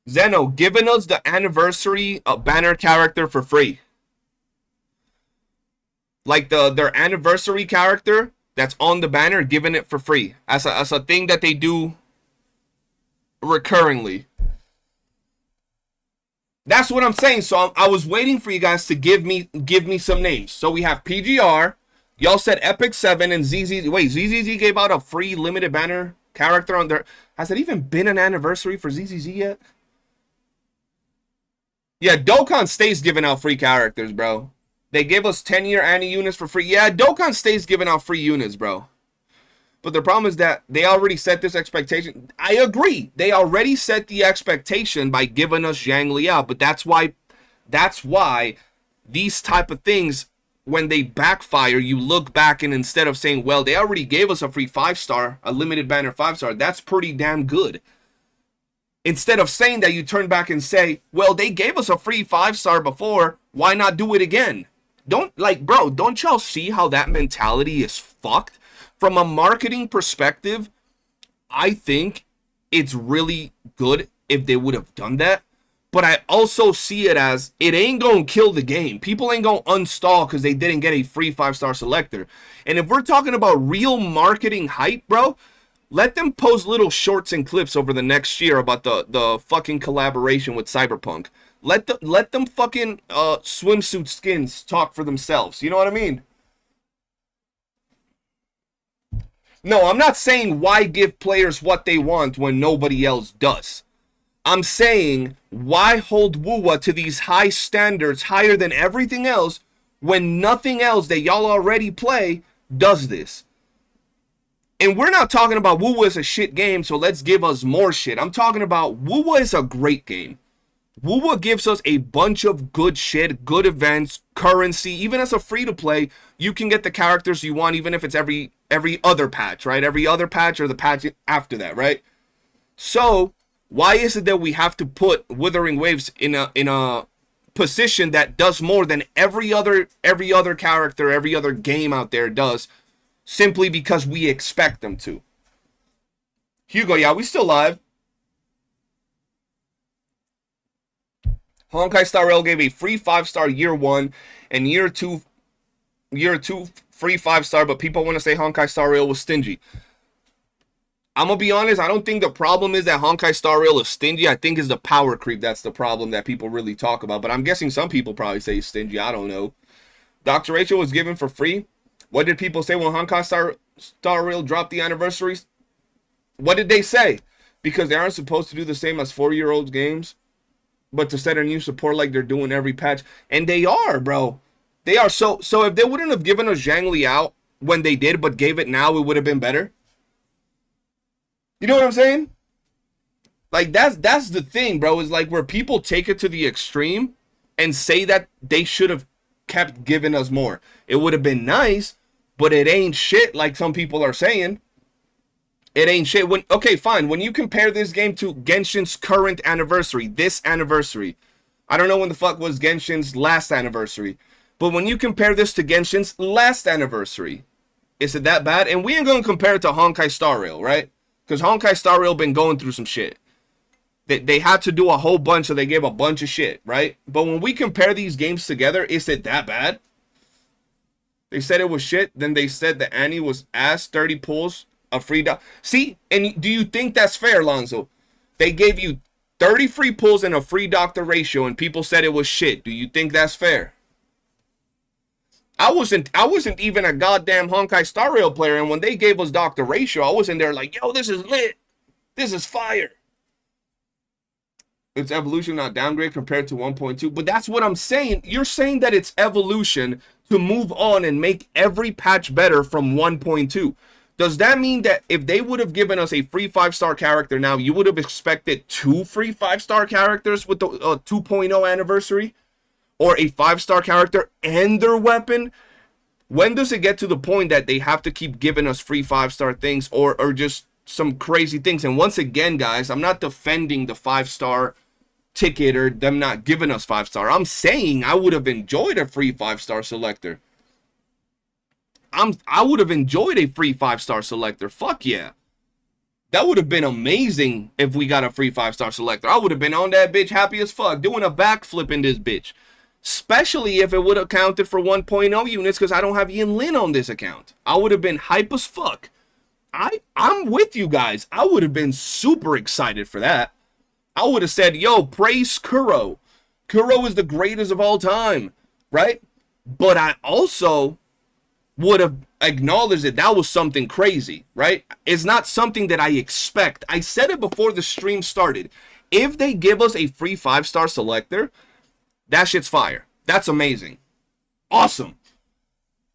Zeno, giving us the anniversary banner character for free. Like their anniversary character that's on the banner, giving it for free. As a thing that they do recurringly. That's what I'm saying. So I was waiting for you guys to give me some names. So we have PGR. Y'all said Epic 7 and ZZZ. Wait, ZZZ gave out a free limited banner character on their... Has it even been an anniversary for ZZZ yet? Yeah, Dokkan stays giving out free characters, bro. They gave us 10-year Annie units for free. Yeah, Dokkan stays giving out free units, bro. But the problem is that they already set this expectation. I agree. They already set the expectation by giving us Zhang Liao. But that's why these type of things, when they backfire, you look back and instead of saying, well, they already gave us a free 5-star, a limited banner 5-star, that's pretty damn good. Instead of saying that, you turn back and say, well, they gave us a free 5-star before, why not do it again? Bro, don't y'all see how that mentality is fucked? From a marketing perspective, I think it's really good if they would have done that. But I also see it as, it ain't gonna kill the game. People ain't gonna uninstall because they didn't get a free 5-star selector. And if we're talking about real marketing hype, bro, let them post little shorts and clips over the next year about the fucking collaboration with Cyberpunk. Let them fucking swimsuit skins talk for themselves. You know what I mean? No, I'm not saying why give players what they want when nobody else does. I'm saying why hold Wuwa to these high standards, higher than everything else, when nothing else that y'all already play does this. And we're not talking about Wuwa is a shit game, so let's give us more shit. I'm talking about Wuwa is a great game. Wuwa gives us a bunch of good shit, good events, currency. Even as a free-to-play, you can get the characters you want, even if it's every other patch, right? Every other patch or the patch after that, right? So, why is it that we have to put Withering Waves in a position that does more than every other character, every other game out there does, simply because we expect them to? Hugo, yeah, we still live. Honkai Star Rail gave a free 5-star year 1 and year 2 free 5-star, but people want to say Honkai Star Rail was stingy. I'm going to be honest, I don't think the problem is that Honkai Star Rail is stingy. I think it's the power creep that's the problem that people really talk about. But I'm guessing some people probably say stingy. I don't know. Dr. Rachel was given for free. What did people say when Honkai Star Rail dropped the anniversaries? What did they say? Because they aren't supposed to do the same as 4-year-old games, but to set a new support like they're doing every patch. And they are, bro. They are. So if they wouldn't have given us Zhang Liao when they did, but gave it now, it would have been better. You know what I'm saying? Like, that's the thing, bro. Is like where people take it to the extreme and say that they should have kept giving us more. It would have been nice, but it ain't shit like some people are saying. It ain't shit. Okay, fine. When you compare this game to Genshin's current anniversary, this anniversary, I don't know when the fuck was Genshin's last anniversary, but when you compare this to Genshin's last anniversary, is it that bad? And we ain't gonna compare it to Honkai Star Rail, right? Because Honkai Star Rail been going through some shit. They had to do a whole bunch, so they gave a bunch of shit, right? But when we compare these games together, is it that bad? They said it was shit, then they said the Annie was ass, 30 pulls, a free doc. See, and do you think that's fair, Lonzo? They gave you 30 free pulls and a free doctor ratio, and people said it was shit. Do you think that's fair? I wasn't even a goddamn Honkai Star Rail player, and when they gave us doctor ratio, I was in there like, yo, this is lit. This is fire. It's evolution, not downgrade compared to 1.2. But that's what I'm saying. You're saying that it's evolution to move on and make every patch better from 1.2. Does that mean that if they would have given us a free 5-star character now, you would have expected 2 free 5-star characters with the 2.0 anniversary? Or a 5-star character and their weapon? When does it get to the point that they have to keep giving us free 5-star things or just some crazy things? And once again, guys, I'm not defending the 5-star ticket or them not giving us 5-star. I'm saying I would have enjoyed a free 5-star selector. I would have enjoyed a free 5-star selector. Fuck yeah. That would have been amazing if we got a free 5-star selector. I would have been on that bitch happy as fuck, doing a backflip in this bitch. Especially if it would have counted for 1.0 units, because I don't have Yin Lin on this account. I would have been hype as fuck. I'm with you guys. I would have been super excited for that. I would have said, yo, praise Kuro. Kuro is the greatest of all time, right? But I also would have acknowledged that that was something crazy, right? It's not something that I expect. I said it before the stream started. If they give us a free 5-star selector, that shit's fire. That's amazing. Awesome.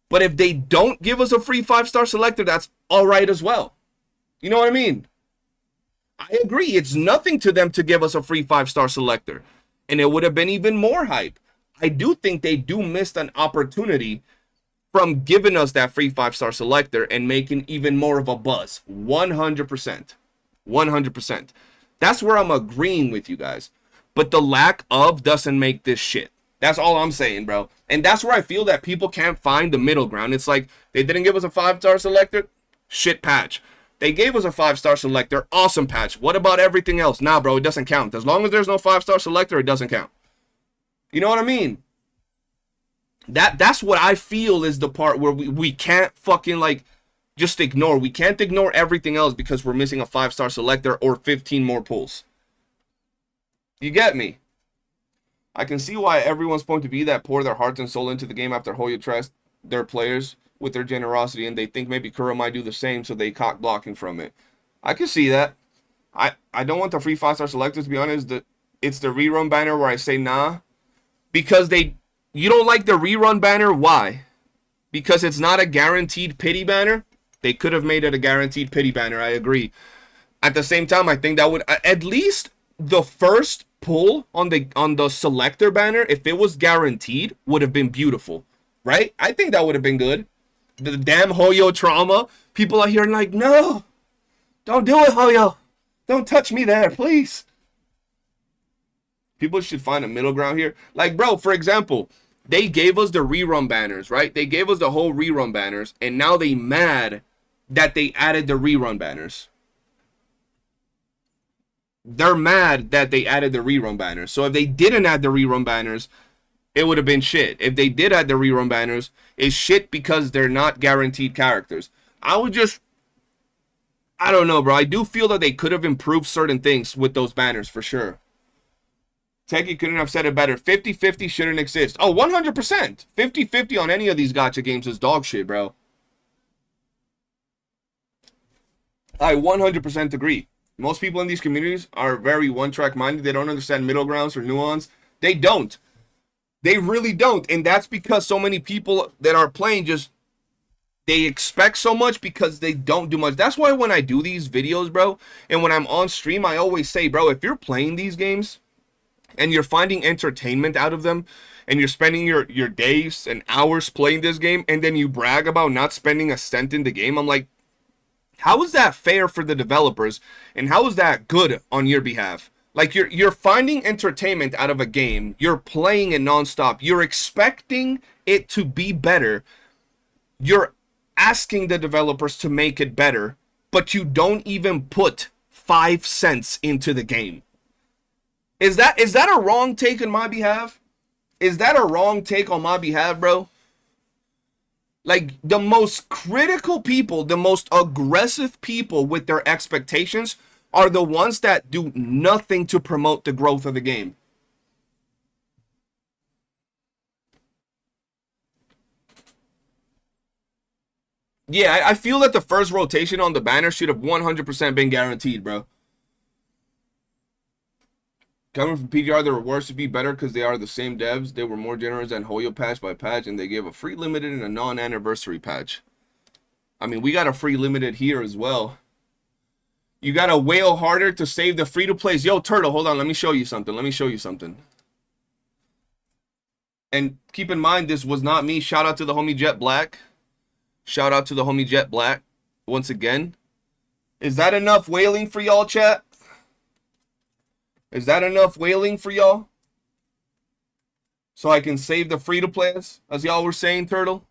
But if they don't give us a free 5-star selector, that's all right as well. You know what I mean? I agree. It's nothing to them to give us a free 5-star selector. And it would have been even more hype. I do think they do miss an opportunity from giving us that free 5-star selector and making even more of a buzz. 100%. 100%. That's where I'm agreeing with you guys. But the lack of doesn't make this shit. That's all I'm saying, bro. And that's where I feel that people can't find the middle ground. It's like, they didn't give us a 5-star selector? Shit patch. They gave us a 5-star selector. Awesome patch. What about everything else? Nah, bro, it doesn't count. As long as there's no 5-star selector, it doesn't count. You know what I mean? That's what I feel is the part where we can't fucking, like, just ignore. We can't ignore everything else because we're missing a 5-star selector or 15 more pulls. You get me? I can see why everyone's point to be that pour their hearts and soul into the game after Hoya trust their players with their generosity, and they think maybe Kuro might do the same, so they cock blocking from it. I can see that. I don't want the free 5-star selectors, to be honest. It's the rerun banner where I say nah. Because you don't like the rerun banner? Why? Because it's not a guaranteed pity banner? They could have made it a guaranteed pity banner, I agree. At the same time, I think that would, at least the first pull on the selector banner, if it was guaranteed, would have been beautiful, right? I think that would have been good. The damn Hoyo trauma. People are here like, no, don't do it, Hoyo. Don't touch me there, please. People should find a middle ground here. Like, bro, for example, they gave us the rerun banners, right? They gave us the whole rerun banners, and now they mad that they added the rerun banners. They're mad that they added the rerun banners. So if they didn't add the rerun banners, it would have been shit. If they did add the rerun banners, it's shit because they're not guaranteed characters. I don't know, bro. I do feel that they could have improved certain things with those banners for sure. Techie couldn't have said it better. 50-50 shouldn't exist. Oh, 100%. 50-50 on any of these gacha games is dog shit, bro. I 100% agree. Most people in these communities are very one-track minded. They don't understand middle grounds or nuance. They don't. They really don't. And that's because so many people that are playing they expect so much because they don't do much. That's why when I do these videos, bro, and when I'm on stream, I always say, bro, if you're playing these games and you're finding entertainment out of them, and you're spending your days and hours playing this game, and then you brag about not spending a cent in the game, I'm like, how is that fair for the developers? And how is that good on your behalf? Like, you're finding entertainment out of a game. You're playing it nonstop. You're expecting it to be better. You're asking the developers to make it better, but you don't even put 5 cents into the game. Is that a wrong take on my behalf? Is that a wrong take on my behalf, bro? Like, the most critical people, the most aggressive people with their expectations are the ones that do nothing to promote the growth of the game. Yeah, I feel that the first rotation on the banner should have 100% been guaranteed, bro. Coming from PGR, the rewards would be better because they are the same devs. They were more generous than Hoyo patch by patch, and they gave a free limited and a non-anniversary patch. I mean, we got a free limited here as well. You got to whale harder to save the free-to-plays. Yo, Turtle, hold on. Let me show you something. Let me show you something. And keep in mind, this was not me. Shout out to the homie Jet Black. Shout out to the homie Jet Black. Once again. Is that enough whaling for y'all, chat? Is that enough whaling for y'all? So I can save the free-to-plays, as y'all were saying, Turtle?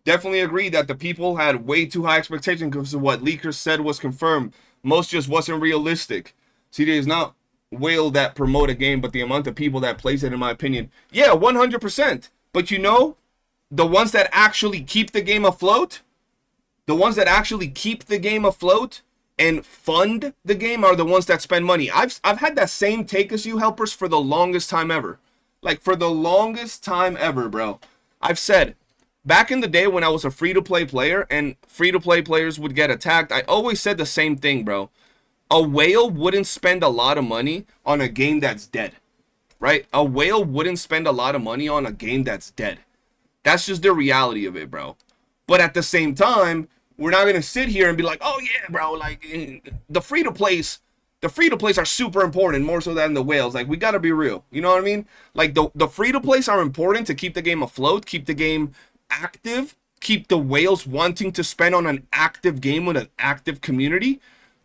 Definitely agree that the people had way too high expectations because of what leakers said was confirmed. Most just wasn't realistic. CJ is not whale that promote a game, but the amount of people that plays it, in my opinion. Yeah, 100%. But you know, the ones that actually keep the game afloat, the ones that actually keep the game afloat and fund the game are the ones that spend money. I've had that same take as you, helpers, for the longest time ever. Like, for the longest time ever, bro. I've said, back in the day when I was a free-to-play player and free-to-play players would get attacked, I always said the same thing, bro. A whale wouldn't spend a lot of money on a game that's dead, right? A whale wouldn't spend a lot of money on a game that's dead. That's just the reality of it, bro. But at the same time, we're not going to sit here and be like, oh yeah, bro, like the free-to-plays are super important, more so than the whales. Like, we got to be real. You know what I mean? Like, the free-to-plays are important to keep the game afloat, keep the game active, keep the whales wanting to spend on an active game with an active community.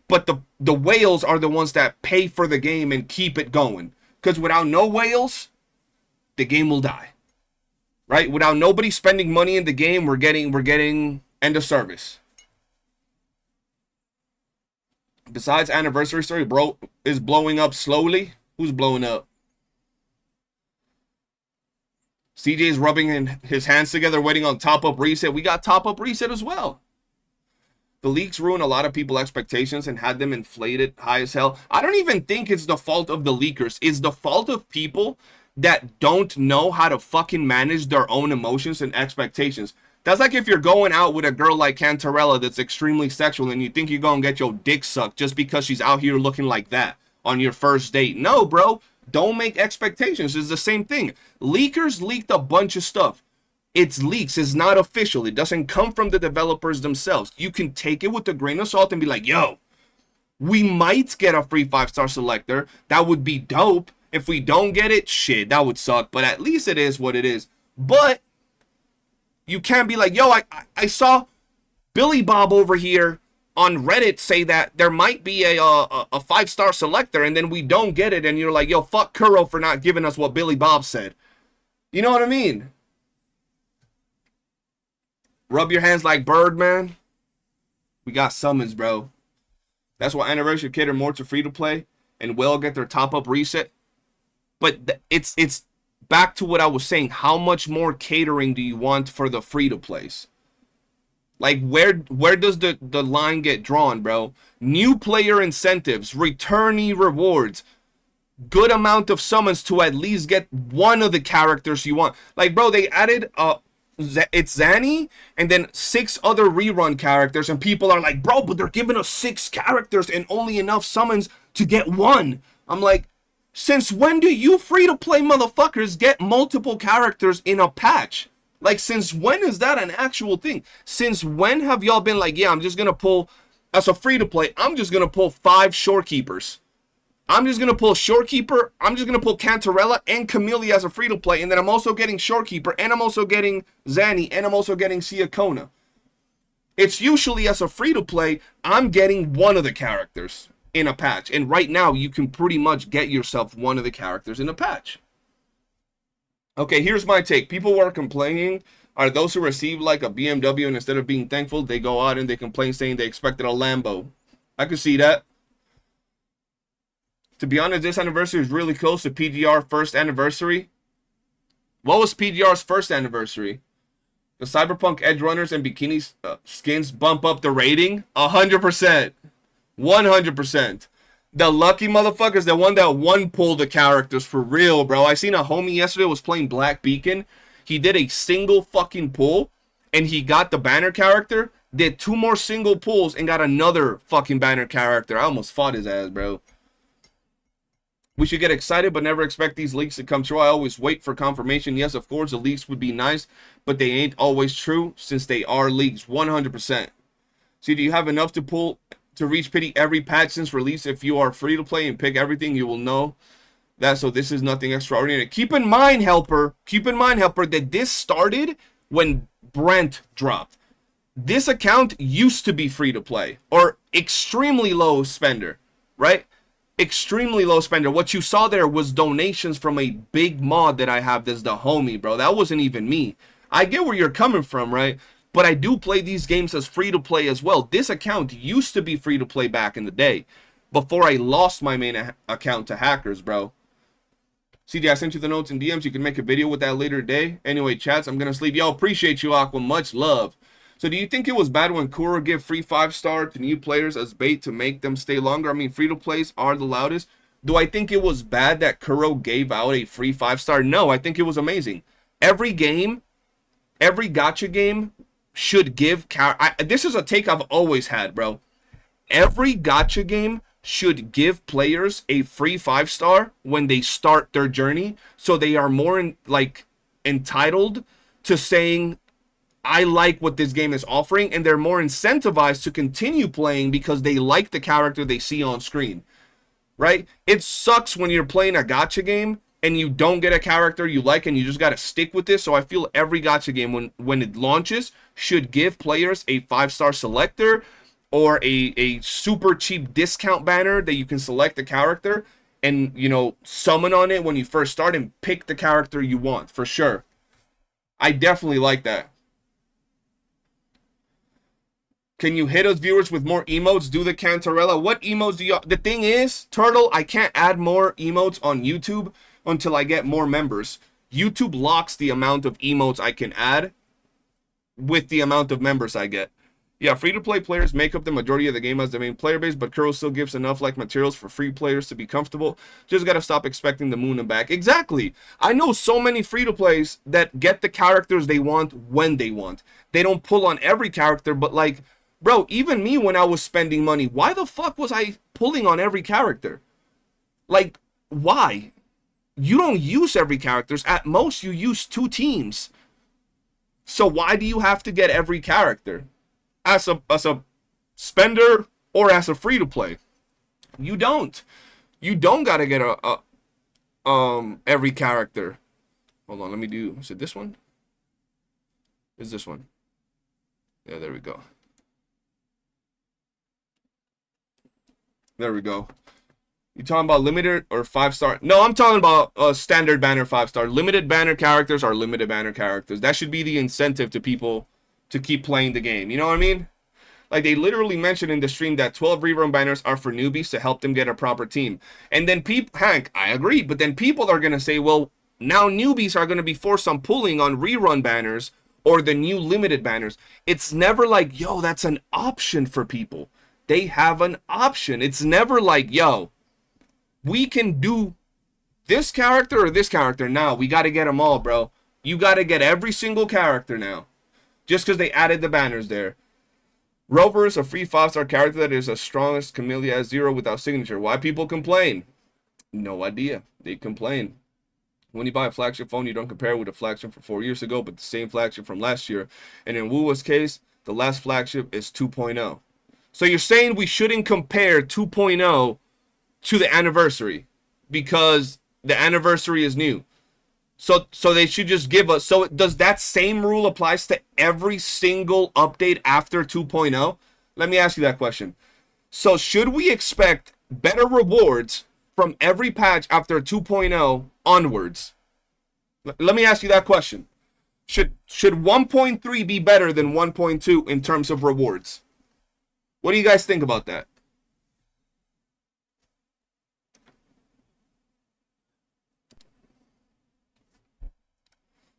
But the whales are the ones that pay for the game and keep it going. Because without no whales, the game will die. Right? Without nobody spending money in the game, we're getting end of service. Besides anniversary story, bro, is blowing up slowly. Who's blowing up? CJ's rubbing his hands together, waiting on top-up reset. We got top-up reset as well. The leaks ruined a lot of people's expectations and had them inflated high as hell. I don't even think it's the fault of the leakers. It's the fault of people that don't know how to fucking manage their own emotions and expectations. That's like if you're going out with a girl like Cantarella that's extremely sexual and you think you're going to get your dick sucked just because she's out here looking like that on your first date. No, bro. Don't make expectations. It's the same thing. Leakers leaked a bunch of stuff. It's leaks. It's not official. It doesn't come from the developers themselves. You can take it with a grain of salt and be like, yo, we might get a free 5-star selector. That would be dope. If we don't get it, shit, that would suck. But at least it is what it is. But you can't be like, yo, I saw Billy Bob over here on Reddit say that there might be a 5-star selector and then we don't get it. And you're like, yo, fuck Kuro for not giving us what Billy Bob said. You know what I mean? Rub your hands like Birdman. We got summons, bro. That's why Anniversary Kid are more to free-to-play and will get their top-up reset. But it's back to what I was saying. How much more catering do you want for the free-to-plays? Like, where does the line get drawn, bro? New player incentives, returnee rewards, good amount of summons to at least get one of the characters you want. Like, bro, they added it's Zanny and then 6 other rerun characters, and people are like, bro, but they're giving us 6 characters and only enough summons to get one. I'm like, since when do you free-to-play motherfuckers get multiple characters in a patch? Like, since when is that an actual thing? Since when have y'all been like, yeah, I'm just gonna pull, as a free-to-play, I'm just gonna pull 5 shorekeepers. I'm just going to pull Shorekeeper, I'm just going to pull Cantarella and Camellia as a free-to-play, and then I'm also getting Shorekeeper, and I'm also getting Zanny, and I'm also getting Siakona. It's usually, as a free-to-play, I'm getting one of the characters in a patch, and right now, you can pretty much get yourself one of the characters in a patch. Okay, here's my take. People who are complaining are those who receive, like, a BMW, and instead of being thankful, they go out and they complain saying they expected a Lambo. I can see that. To be honest, this anniversary is really close to PGR first anniversary. What was PGR's first anniversary? The Cyberpunk Edge Runners and Bikini skins bump up the rating? 100%. 100%. The lucky motherfuckers, the one that one-pulled the characters for real, bro. I seen a homie yesterday was playing Black Beacon. He did a single fucking pull, and he got the banner character. did 2 more single pulls, and got another fucking banner character. I almost fought his ass, bro. We should get excited, but never expect these leaks to come true. I always wait for confirmation. Yes, of course, the leaks would be nice, but they ain't always true since they are leaks. 100%. See, do you have enough to pull to reach pity every patch since release? If you are free to play and pick everything, you will know that. So this is nothing extraordinary. Keep in mind, Helper, that this started when Brent dropped. This account used to be free to play or extremely low spender, right? Extremely low spender. What you saw there was donations from a big mod that I have that's the homie, bro. That wasn't even me. I get where you're coming from, right? But I do play these games as free to play as well. This account used to be free to play back in the day before I lost my main account to hackers, bro. CJ, I sent you the notes and DMs. You can make a video with that later today. Anyway, chats, I'm going to sleep. Yo, appreciate you, Aqua. Much love. So do you think it was bad when Kuro give free 5-star to new players as bait to make them stay longer? I mean, free-to-plays are the loudest. Do I think it was bad that Kuro gave out a free 5-star? No, I think it was amazing. Every game, every gacha game should give... this is a take I've always had, bro. Every gacha game should give players a free 5-star when they start their journey, so they are more entitled to saying, I like what this game is offering, and they're more incentivized to continue playing because they like the character they see on screen, right? It sucks when you're playing a gacha game and you don't get a character you like and you just got to stick with this. So I feel every gacha game when it launches should give players a 5-star selector or a super cheap discount banner that you can select the character and, you know, summon on it when you first start and pick the character you want, for sure. I definitely like that. Can you hit us viewers with more emotes? Do the Cantarella. What emotes do you... The thing is, Turtle, I can't add more emotes on YouTube until I get more members. YouTube locks the amount of emotes I can add with the amount of members I get. Yeah, free-to-play players make up the majority of the game as the main player base, but Kuro still gives enough like materials for free players to be comfortable. Just gotta stop expecting the moon and back. Exactly. I know so many free-to-plays that get the characters they want when they want. They don't pull on every character, but like... Bro, even me when I was spending money, why the fuck was I pulling on every character? Like, why? You don't use every character. At most, you use 2 teams. So why do you have to get every character? As a spender or as a free-to-play? You don't. You don't gotta get every character. Hold on, let me do... Is it this one? Is this one? Yeah, there we go. There we go. You talking about limited or 5-star? No, I'm talking about standard banner 5-star. Limited banner characters are limited banner characters. That should be the incentive to people to keep playing the game. You know what I mean? Like, they literally mentioned in the stream that 12 rerun banners are for newbies to help them get a proper team. And then people... Hank, I agree. But then people are going to say, well, now newbies are going to be forced on pulling on rerun banners or the new limited banners. It's never like, yo, that's an option for people. They have an option. It's never like, yo, we can do this character or this character. Now we got to get them all, bro. You got to get every single character now. Just because they added the banners there. Rover is a free 5-star character that is as strong as Camellia as 0 without signature. Why people complain? No idea. They complain. When you buy a flagship phone, you don't compare it with a flagship from 4 years ago, but the same flagship from last year. And in WUWA's case, the last flagship is 2.0. So you're saying we shouldn't compare 2.0 to the anniversary because the anniversary is new. So they should just give us... So does that same rule applies to every single update after 2.0? Let me ask you that question. So should we expect better rewards from every patch after 2.0 onwards? Let me ask you that question. Should 1.3 be better than 1.2 in terms of rewards? What do you guys think about that?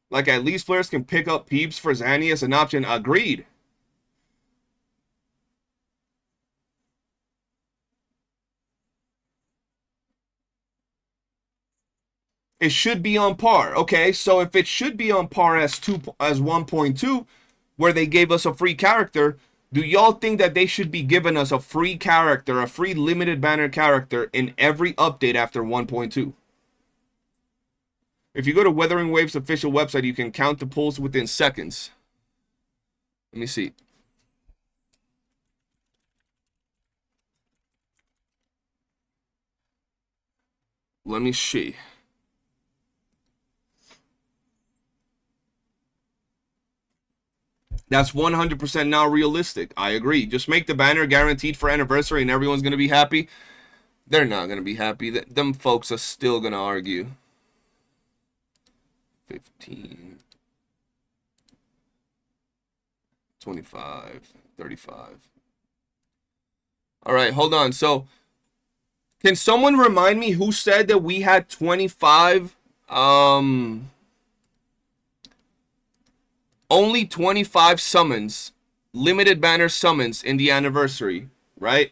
Like, at least players can pick up peeps for Zanny as an option. Agreed. It should be on par. Okay, so if it should be on par as 1.2, where they gave us a free character, Do y'all think that they should be giving us a free character, a free limited banner character in every update after 1.2? If you go to Weathering Wave's official website, you can count the pulls within seconds. Let me see. Let me see. That's 100% now realistic. I agree. Just make the banner guaranteed for anniversary and everyone's going to be happy. They're not going to be happy. Them folks are still going to argue. 15. 25. 35. All right, hold on. So, can someone remind me who said that we had 25 only 25 summons, limited banner summons in the anniversary, right?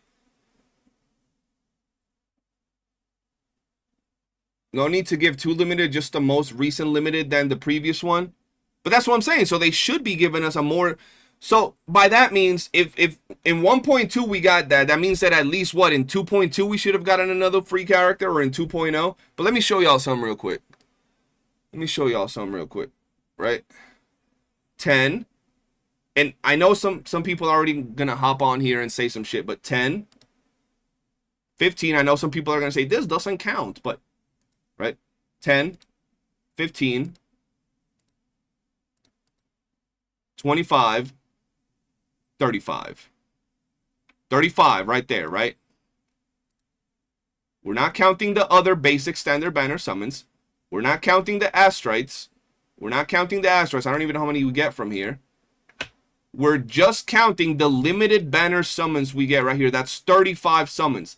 No need to give two limited, just the most recent limited than the previous one. But that's what I'm saying. So they should be giving us a more... So by that means, if in 1.2 we got that, that means that at least what, in 2.2 we should have gotten another free character, or in 2.0. But let me show y'all something real quick. Right? 10. And I know some people are already gonna hop on here and say some shit, but 10, 15, I know some people are gonna say this doesn't count, but right? 10, 15, 25, 35. 35 right there, right? We're not counting the other basic standard banner summons. We're not counting the astrites. I don't even know how many we get from here. We're just counting the limited banner summons we get right here. That's 35 summons.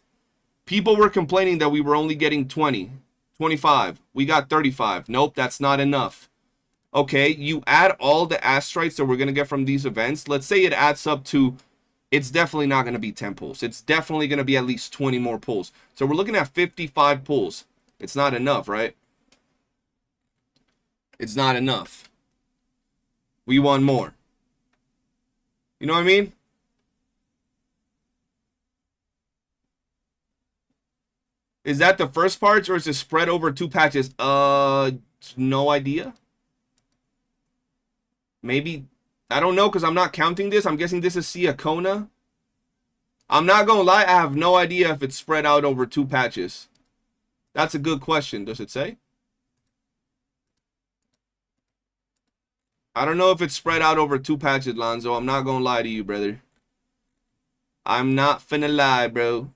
People were complaining that we were only getting 20, 25. We got 35. Nope, that's not enough. Okay, you add all the astrites that we're going to get from these events. Let's say it adds up to, it's definitely not going to be 10 pulls. It's definitely going to be at least 20 more pulls. So we're looking at 55 pulls. It's not enough, right? It's not enough. We want more. You know what I mean? Is that the first parts, or is it spread over 2 patches? No idea. Maybe, I don't know, because I'm not counting this. I'm guessing this is Siakona. I'm not gonna lie, I have no idea if it's spread out over 2 patches. That's a good question. Does it say? I don't know if it's spread out over 2 patches, Lonzo. I'm not gonna lie to you, brother. I'm not finna lie, bro.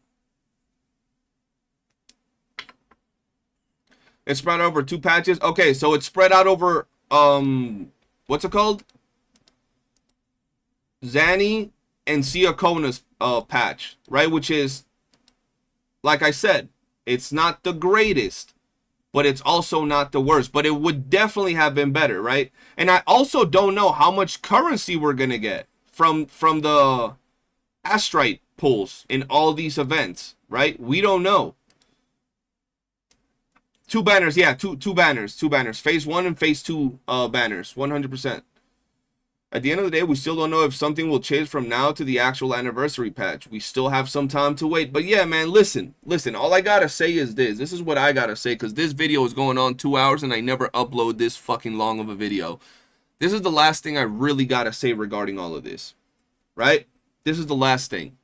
It's spread out over 2 patches. Okay, so it's spread out over what's it called? Zanny and Siakona's patch, right? Which is, like I said, it's not the greatest, but it's also not the worst. But it would definitely have been better, right? And I also don't know how much currency we're gonna get from the astrite pulls in all these events, right? We don't know. 2 banners, yeah, two banners. Phase 1 and phase 2 banners, 100%. At the end of the day, we still don't know if something will change from now to the actual anniversary patch. We still have some time to wait. But yeah, man, listen. All I gotta say is this. This is what I gotta say, because this video is going on 2 hours and I never upload this fucking long of a video. This is the last thing I really gotta say regarding all of this, right? This is the last thing.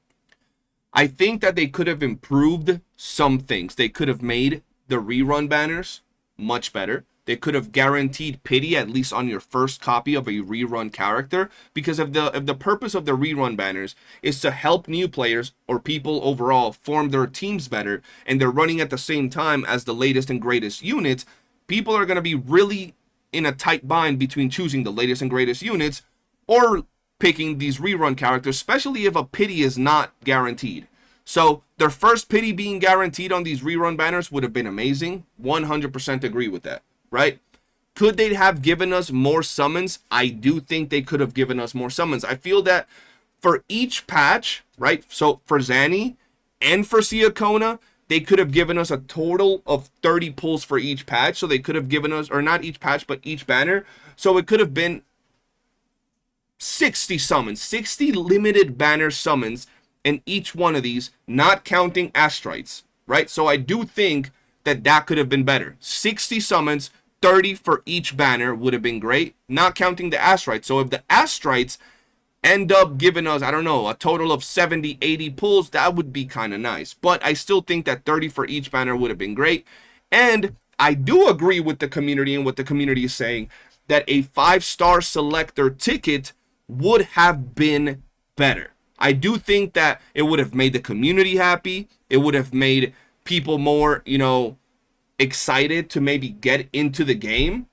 I think that they could have improved some things. They could have made the rerun banners much better. They could have guaranteed pity at least on your first copy of a rerun character, because if the purpose of the rerun banners is to help new players or people overall form their teams better, and they're running at the same time as the latest and greatest units, people are going to be really in a tight bind between choosing the latest and greatest units or picking these rerun characters, especially if a pity is not guaranteed. So their first pity being guaranteed on these rerun banners would have been amazing. 100% agree with that, right? Could they have given us more summons? I do think they could have given us more summons. I feel that for each patch, right? So for Zanny and for Siakona, they could have given us a total of 30 pulls for each patch. So they could have given us, or not each patch, but each banner. So it could have been 60 summons, 60 limited banner summons in each one of these, not counting Astrites, right? So I do think that that could have been better. 60 summons, 30 for each banner would have been great, not counting the Astrites. So if the Astrites end up giving us, I don't know, a total of 70, 80 pulls, that would be kind of nice. But I still think that 30 for each banner would have been great. And I do agree with the community and what the community is saying, that a 5-star selector ticket would have been better. I do think that it would have made the community happy. It would have made people more, you know, excited to maybe get into the game.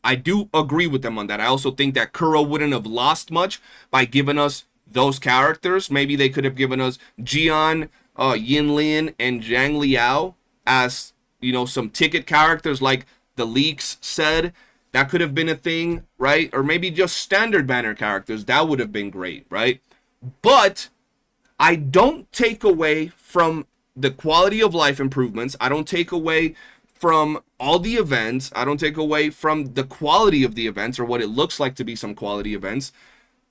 I do agree with them on that. I also think that Kuro wouldn't have lost much by giving us those characters. Maybe they could have given us Jian, Yin Lin, and Zhang Liao as, you know, some ticket characters like the leaks said. That could have been a thing, right? Or maybe just standard banner characters. That would have been great, right? But I don't take away from the quality of life improvements. I don't take away from all the events. I don't take away from the quality of the events or what it looks like to be some quality events.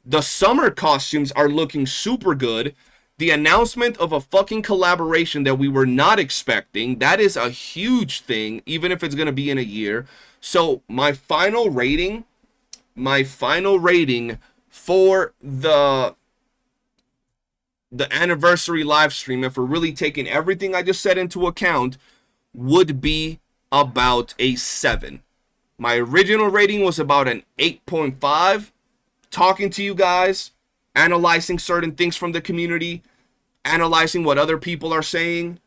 The summer costumes are looking super good. The announcement of a fucking collaboration that we were not expecting, that is a huge thing, even if it's going to be in a year. So my final rating for the anniversary live stream, if we're really taking everything I just said into account, would be about a 7. My original rating was about an 8.5. Talking to you guys, analyzing certain things from the community, analyzing what other people are saying,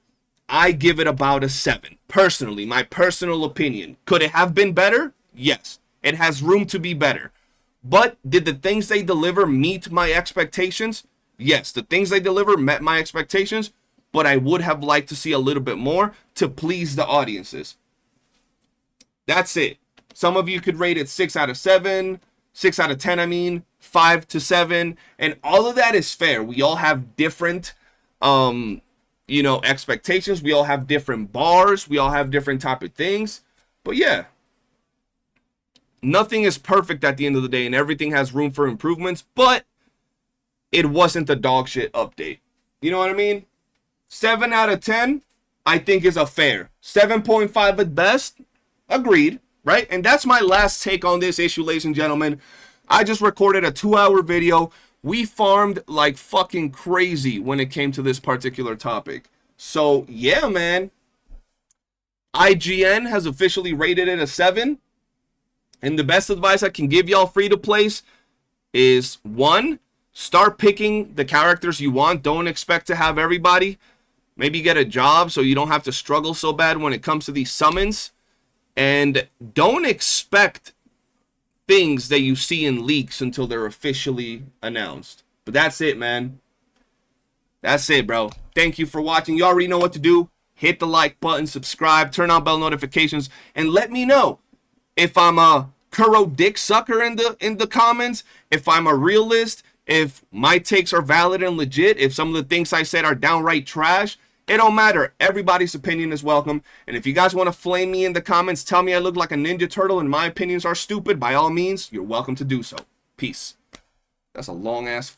I give it about a 7. Personally, my personal opinion. Could it have been better? Yes. It has room to be better. But did the things they deliver meet my expectations? Yes, the things they deliver met my expectations, but I would have liked to see a little bit more to please the audiences. That's it. Some of you could rate it 6 out of 7, 6 out of 10, I mean, 5 to 7, and all of that is fair. We all have different you know, expectations. We all have different bars. We all have different type of things. But yeah, nothing is perfect at the end of the day, and everything has room for improvements, but it wasn't a dog shit update. You know what I mean? 7 out of 10, I think is a fair. 7.5 at best, agreed, right? And that's my last take on this issue, ladies and gentlemen. I just recorded a 2-hour video. We farmed like fucking crazy when it came to this particular topic. So, yeah, man. IGN has officially rated it a 7. And the best advice I can give y'all free to place is, 1, start picking the characters you want. Don't expect to have everybody. Maybe get a job so you don't have to struggle so bad when it comes to these summons. And don't expect things that you see in leaks until they're officially announced. But that's it, man. That's it, bro. Thank you for watching. You already know what to do. Hit the like button, subscribe, turn on bell notifications, and let me know if I'm a Kuro dick sucker in the comments, if I'm a realist, if my takes are valid and legit, if some of the things I said are downright trash. It don't matter. Everybody's opinion is welcome. And if you guys want to flame me in the comments, tell me I look like a Ninja Turtle and my opinions are stupid, by all means, you're welcome to do so. Peace. That's a long ass